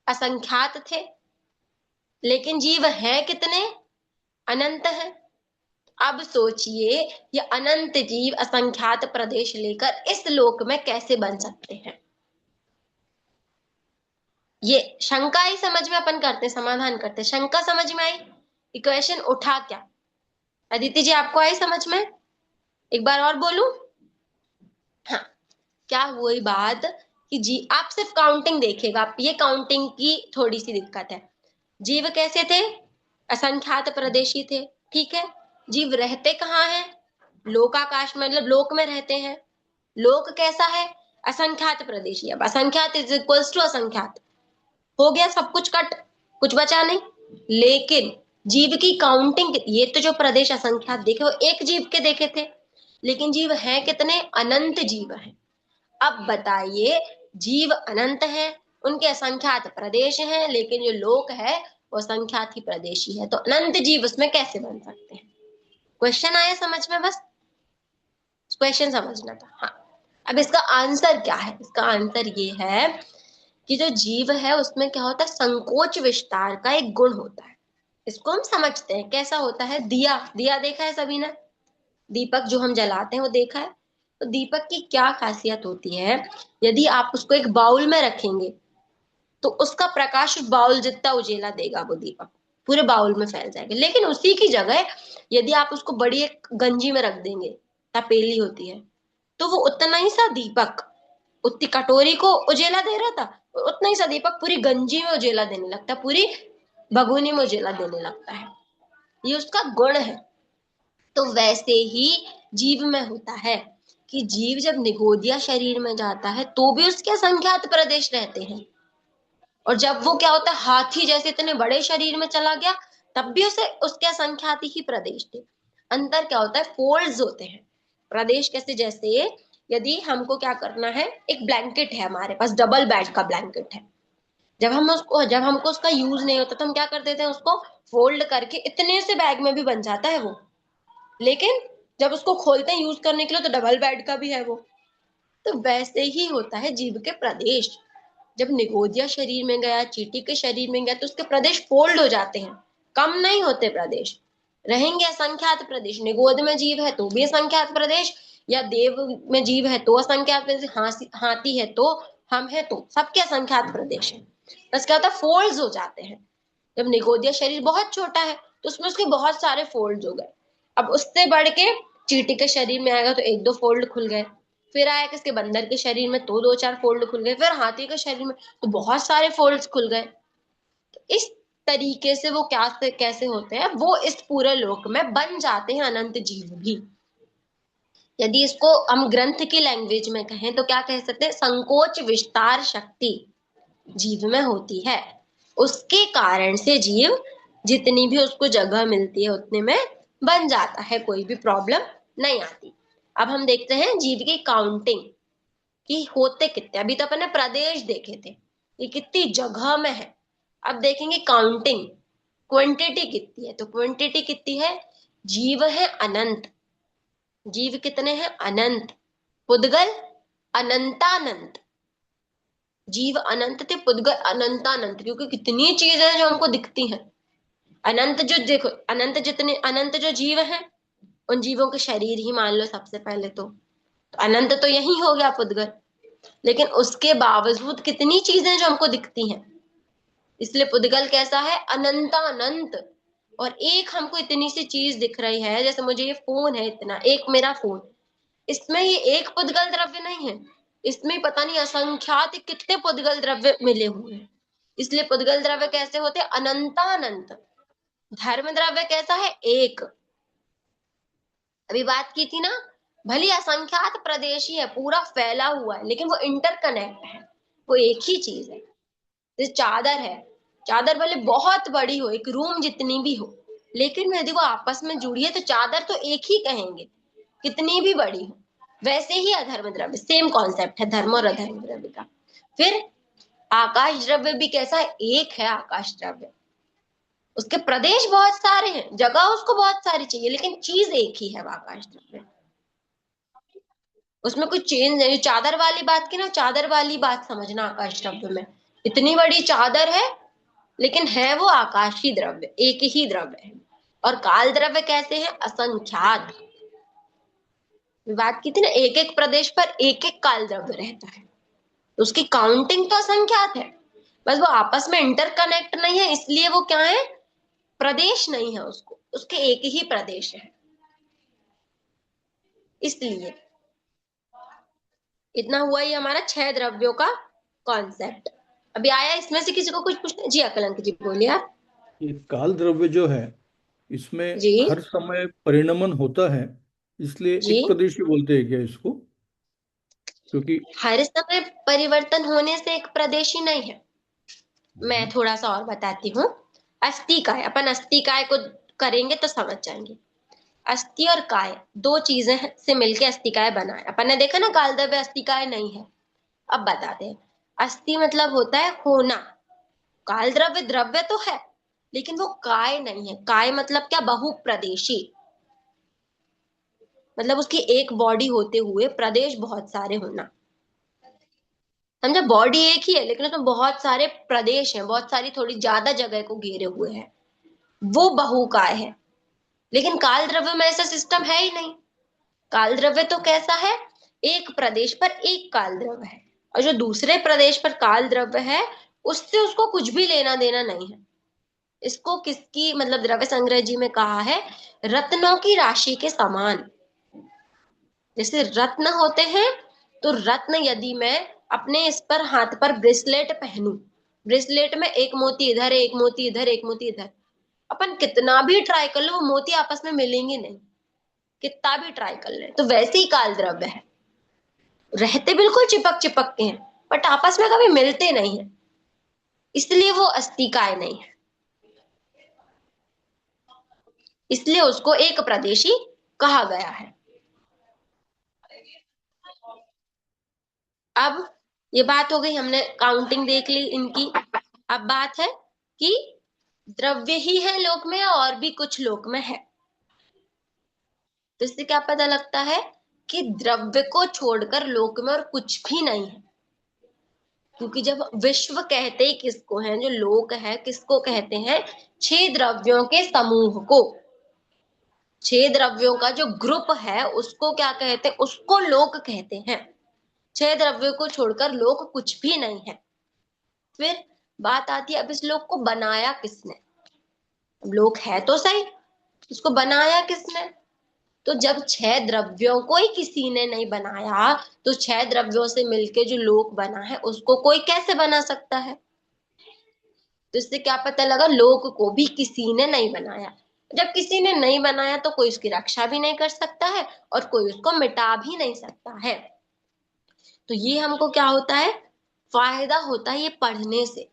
असंख्यात थे। लेकिन जीव है कितने, अनंत है। अब सोचिए ये अनंत जीव असंख्यात प्रदेश लेकर इस लोक में कैसे बन सकते हैं। ये शंका ही समझ में अपन करते, समाधान करते, शंका समझ में आई, इक्वेशन उठा क्या। अदिति जी आपको आई समझ में, एक बार और बोलूं। हाँ, क्या हुई बात कि जी आप सिर्फ काउंटिंग देखेगा, आप ये काउंटिंग की थोड़ी सी दिक्कत है। जीव कैसे थे, असंख्यात प्रदेशी थे, ठीक है। जीव रहते कहाँ हैं, लोकाकाश में, मतलब लोक में रहते हैं। लोक कैसा है, असंख्यात प्रदेशी। अब असंख्यात इज इक्वल्स टू असंख्यात, हो गया सब कुछ कट, कुछ बचा नहीं। लेकिन जीव की काउंटिंग, ये तो जो प्रदेश असंख्यात देखे वो एक जीव के देखे थे, लेकिन जीव है कितने, अनंत जीव है। अब बताइए, जीव अनंत है, उनके असंख्यात प्रदेश हैं, लेकिन जो लोक है वो संख्यात ही प्रदेशी है, तो अनंत जीव उसमें कैसे बन सकते हैं। क्वेश्चन आया समझ में, बस क्वेश्चन समझना था। हाँ, अब इसका आंसर क्या है, इसका आंसर ये है कि जो जीव है उसमें क्या होता है, संकोच विस्तार का एक गुण होता है। इसको हम समझते हैं, कैसा होता है, दिया, दिया देखा है सभी ने, दीपक जो हम जलाते हैं वो देखा है। तो दीपक की क्या खासियत होती है, यदि आप उसको एक बाउल में रखेंगे तो उसका प्रकाश उस बाउल जितना उजेला देगा, वो दीपक पूरे बाउल में फैल जाएगा। लेकिन उसी की जगह यदि आप उसको बड़ी एक गंजी में रख देंगे, तपेली होती है, तो वो उतना ही सा दीपक, उतनी कटोरी को उजेला दे रहा था, उतना ही सा दीपक पूरी गंजी में उजेला देने लगता है, पूरी भगोनी में उजेला देने लगता है। ये उसका गुण है। तो वैसे ही जीव में होता है कि जीव जब निगोदिया शरीर में जाता है तो भी उसके असंख्यात प्रदेश रहते हैं, और जब वो क्या होता है, हाथी जैसे इतने बड़े शरीर में चला गया तब भी उसे उसके असंख्यात ही प्रदेश थे। अंतर क्या होता है, फोल्ड्स होते हैं प्रदेश। कैसे, जैसे यदि हमको क्या करना है, एक ब्लैंकेट है हमारे पास, डबल बेड का ब्लैंकेट है। जब हमको उसका यूज नहीं होता तो हम क्या कर देते हैं, उसको फोल्ड करके इतने से बैग में भी बन जाता है वो। लेकिन जब उसको खोलते हैं यूज करने के लिए तो डबल बेड का भी है वो। तो वैसे ही होता है जीव के प्रदेश। जब निगोदिया शरीर में गया, चींटी के शरीर में गया, तो उसके प्रदेश फोल्ड हो जाते हैं, कम नहीं होते प्रदेश, रहेंगे असंख्यात प्रदेश। निगोद में जीव है तो भी असंख्यात प्रदेश, या देव में जीव है तो असंख्यात प्रदेश, हाथी है तो, हम है तो, सबके असंख्यात प्रदेश है। बस क्या होता है, फोल्ड्स हो जाते हैं। जब निगोदिया शरीर बहुत छोटा है तो उसमें उसके बहुत सारे फोल्ड्स हो गए। अब उससे बढ़ के चींटी के शरीर में आएगा तो एक दो फोल्ड खुल गए, फिर आया किसके, बंदर के शरीर में तो दो चार फोल्ड खुल गए, फिर हाथी के शरीर में तो बहुत सारे फोल्ड्स खुल गए। तो इस तरीके से वो क्या से कैसे होते हैं, वो इस पूरे लोक में बन जाते हैं अनंत जीव भी। यदि इसको हम ग्रंथ की लैंग्वेज में कहें तो क्या कह सकते हैं, संकोच विस्तार शक्ति जीव में होती है, उसके कारण से जीव जितनी भी उसको जगह मिलती है उतने में बन जाता है, कोई भी प्रॉब्लम नहीं आती। अब हम देखते हैं जीव की काउंटिंग कि होते कितने। अभी तो अपन ने प्रदेश देखे थे, ये कितनी जगह में है। अब देखेंगे काउंटिंग, क्वांटिटी कितनी है, तो क्वांटिटी कितनी है, जीव है अनंत, जीव कितने हैं अनंत, पुद्गल अनंतानंत, जीव अनंत थे, पुद्गल अनंतानंत, क्योंकि कितनी चीजें हैं जो हमको दिखती हैं। अनंत जो देखो, अनंत जितने अनंत जो जीव हैं उन जीवों के शरीर ही मान लो सबसे पहले तो अनंत तो यही हो गया पुद्गल, लेकिन उसके बावजूद कितनी चीजें जो हमको दिखती हैं, इसलिए पुद्गल कैसा है, अनंतानंत। और एक हमको इतनी सी चीज दिख रही है, जैसे मुझे ये फोन है इतना, एक मेरा फोन, इसमें ये एक पुद्गल द्रव्य नहीं है, इसमें पता नहीं असंख्यात कितने पुद्गल द्रव्य मिले हुए हैं। इसलिए पुद्गल द्रव्य कैसे होते, अनंतानंत। धर्म द्रव्य कैसा है, एक। अभी बात की थी ना, भली असंख्यात प्रदेशी है, पूरा फैला हुआ है, लेकिन वो इंटरकनेक्ट है, वो एक ही चीज है। जैसे चादर है, चादर भले बहुत बड़ी हो, एक रूम जितनी भी हो, लेकिन यदि वो आपस में जुड़ी है तो चादर तो एक ही कहेंगे, कितनी भी बड़ी हो। वैसे ही अधर्म द्रव्य, सेम कॉन्सेप्ट है धर्म और अधर्म द्रव्य का। फिर आकाश द्रव्य भी कैसा है, एक है आकाश द्रव्य, उसके प्रदेश बहुत सारे हैं, जगह उसको बहुत सारी चाहिए, लेकिन चीज एक ही है वो आकाश द्रव्य, उसमें कोई चेंज नहीं। चादर वाली बात की ना, चादर वाली बात समझना, आकाश द्रव्य में इतनी बड़ी चादर है, लेकिन है वो आकाशी द्रव्य, एक ही द्रव्य है। और काल द्रव्य कैसे हैं, असंख्यात। बात की थी ना, एक एक प्रदेश पर एक एक काल द्रव्य रहता है, तो उसकी काउंटिंग तो असंख्यात है, बस वो आपस में इंटरकनेक्ट नहीं है, इसलिए वो क्या है, प्रदेश नहीं है उसको, उसके एक ही प्रदेश है। इसलिए इतना हुआ ये हमारा 6 द्रव्यों का कॉन्सेप्ट। अभी आया इसमें से किसी को कुछ पूछना, जी अकलंक जी बोलिए आप। ये काल द्रव्य जो है, इसमें जी हर समय परिणमन होता है, इसलिए जी, एक प्रदेशी बोलते हैं क्या इसको? क्योंकि हर समय परिवर्तन होने से एक प्रदेशी नहीं है। मैं हम्म, थोड़ा सा और बताती हूँ। अस्थिकाय, अपन अस्थिकाय को करेंगे तो समझ जाएंगे। अस्थि और काय दो चीजें से मिलके अस्थिकाय बना है, अपन ने देखा ना काल द्रव्य अस्थिकाय नहीं है। अब बताते हैं, अस्थि मतलब होता है होना, काल द्रव्य द्रव्य तो है, लेकिन वो काय नहीं है। काय मतलब क्या, बहुप्रदेशी, मतलब उसकी एक बॉडी होते हुए प्रदेश बहुत सारे होना। समझा, बॉडी एक ही है लेकिन उसमें बहुत सारे प्रदेश हैं, बहुत सारी थोड़ी ज्यादा जगह को घेरे हुए हैं, वो बहुकाय है। लेकिन काल द्रव्य में ऐसा सिस्टम है ही नहीं। काल द्रव्य तो कैसा है, एक प्रदेश पर एक काल द्रव्य है, और जो दूसरे प्रदेश पर काल द्रव्य है उससे उसको कुछ भी लेना देना नहीं है। इसको किसकी मतलब द्रव्य संग्रह जी में कहा है, रत्नों की राशि के समान। जैसे रत्न होते हैं, तो रत्न यदि मैं अपने इस पर हाथ पर ब्रेसलेट पहनूं, ब्रेसलेट में एक मोती इधर है, एक मोती इधर, एक मोती इधर, अपन कितना भी ट्राई कर लो वो मोती आपस में मिलेंगे नहीं, कितना भी ट्राई कर ले। तो वैसे ही काल द्रव्य है, रहते बिल्कुल चिपक चिपक के हैं, बट आपस में कभी मिलते नहीं है, इसलिए वो अस्थिकाय नहीं है, इसलिए उसको एक प्रदेशी कहा गया है। अब ये बात हो गई, हमने काउंटिंग देख ली इनकी। अब बात है कि द्रव्य ही है लोक में और भी कुछ लोक में है, तो इससे क्या पता लगता है कि द्रव्य को छोड़कर लोक में और कुछ भी नहीं है। क्योंकि जब विश्व कहते ही किसको है, जो लोक है किसको कहते हैं, 6 द्रव्यों के समूह को, 6 द्रव्यों का जो ग्रुप है उसको क्या कहते हैं, उसको लोक कहते हैं। 6 द्रव्यों को छोड़कर लोक कुछ भी नहीं है। फिर बात आती है, अब इस लोक को बनाया किसने, अब लोक है तो सही, इसको बनाया किसने, तो जब 6 द्रव्यों को ही किसी ने नहीं बनाया, तो 6 द्रव्यों से मिलके जो लोक बना है उसको कोई कैसे बना सकता है। तो इससे क्या पता लगा, लोक को भी किसी ने नहीं बनाया। जब किसी ने नहीं बनाया तो कोई उसकी रक्षा भी नहीं कर सकता है और कोई उसको मिटा भी नहीं सकता है। तो ये हमको क्या होता है, फायदा होता है ये पढ़ने से।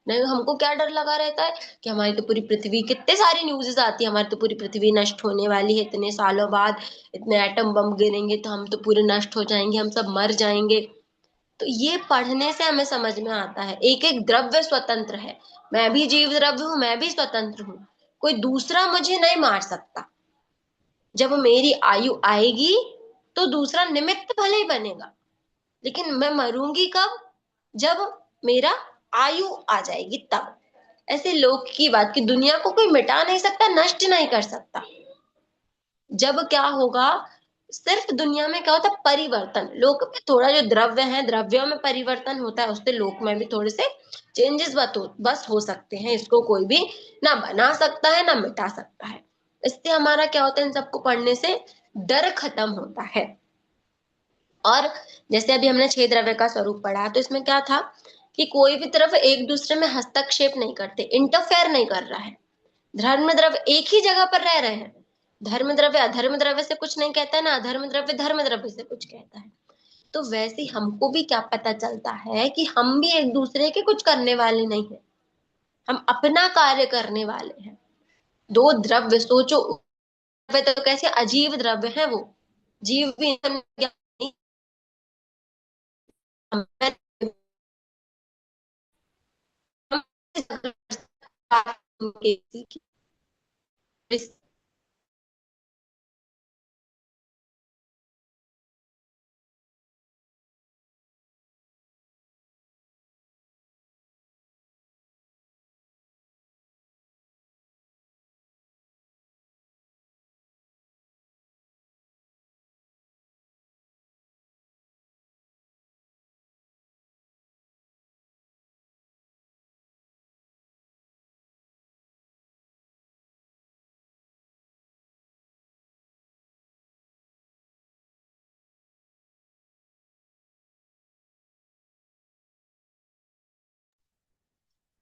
नहीं हमको क्या डर लगा रहता है कि हमारी तो पूरी पृथ्वी, कितने सारी न्यूज़ेस आती है, हमारी तो पूरी पृथ्वी नष्ट होने वाली है इतने सालों बाद, इतने एटम बम गिरेंगे तो हम तो पूरे नष्ट हो जाएंगे, हम सब मर जाएंगे। तो ये पढ़ने से हमें समझ में आता है एक एक द्रव्य स्वतंत्र है। मैं भी जीव द्रव्य हूं, मैं भी स्वतंत्र हूं, कोई दूसरा मुझे नहीं मार सकता। जब मेरी आयु आएगी तो दूसरा निमित्त भले ही बनेगा, लेकिन मैं मरूंगी कब? जब मेरा आयु आ जाएगी तब। ऐसे लोक की बात की दुनिया को कोई मिटा नहीं सकता, नष्ट नहीं कर सकता। जब क्या होगा, सिर्फ दुनिया में क्या होता है, परिवर्तन। लोक में थोड़ा जो द्रव्य है, द्रव्यों में परिवर्तन होता है, उससे लोक में भी थोड़े से चेंजेस बस हो सकते हैं। इसको कोई भी ना बना सकता है ना मिटा सकता है। इससे हमारा क्या होता है, इन सबको पढ़ने से डर खत्म होता है। और जैसे अभी हमने 6 द्रव्य का स्वरूप पढ़ा, तो इसमें क्या था कि कोई भी तरफ एक दूसरे में हस्तक्षेप नहीं करते, इंटरफेयर नहीं कर रहा है। धर्म द्रव्य एक ही जगह पर रह रहे हैं। धर्म द्रव्य अधर्म द्रव्य से कुछ नहीं कहता है, ना अधर्म द्रव्य धर्म द्रव्य से कुछ कहता है। तो वैसे ही हमको भी क्या पता चलता है कि हम भी एक दूसरे के कुछ करने वाले नहीं है, हम अपना कार्य करने वाले हैं। दो द्रव्य सोचो, द्रव्य तो कैसे अजीव द्रव्य है वो, जीव भी नहीं।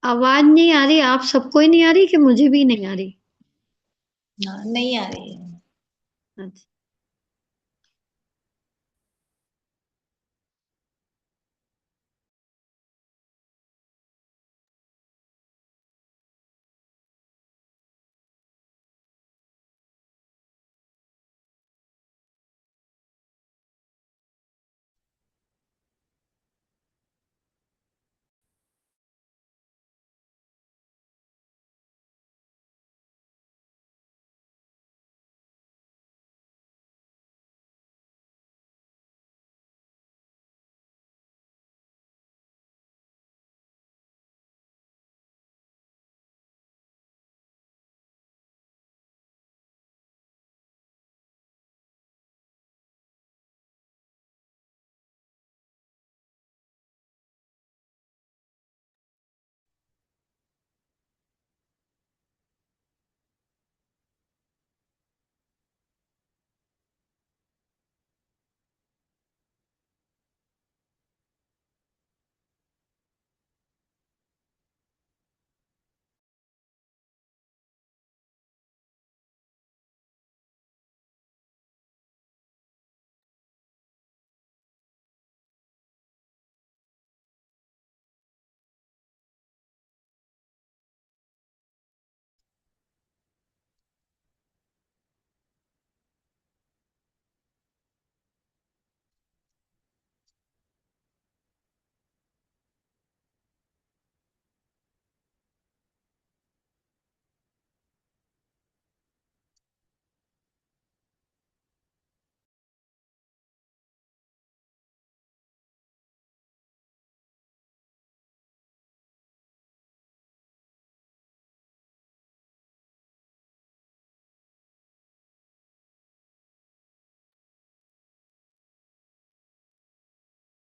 आवाज नहीं आ रही, आप सबको ही नहीं आ रही कि मुझे भी नहीं आ रही? हाँ, नहीं आ रही है। अच्छा।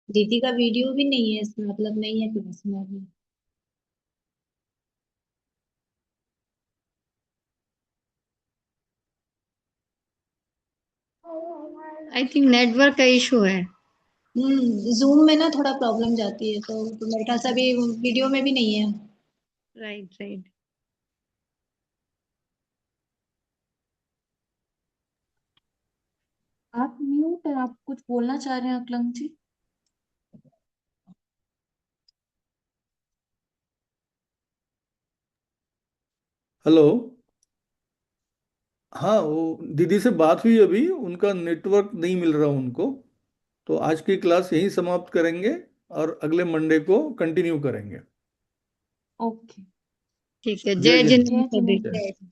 दीदी का वीडियो भी नहीं है इसमें, मतलब नहीं है क्लास में अभी। आई थिंक नेटवर्क का इशू है। जूम में ना थोड़ा प्रॉब्लम जाती है, तो मेरे ख्याल से अभी वीडियो में भी नहीं है। Right right. आप म्यूट है, आप कुछ बोलना चाह रहे हैं अकलंग जी? हेलो। हाँ, वो दीदी से बात हुई अभी, उनका नेटवर्क नहीं मिल रहा उनको। तो आज की क्लास यहीं समाप्त करेंगे। और अगले मंडे को कंटिन्यू करेंगे। ओके। ठीक है। जय जय जिनेंद्र। जिनेंद्र जय सभी। जिनेंद्र।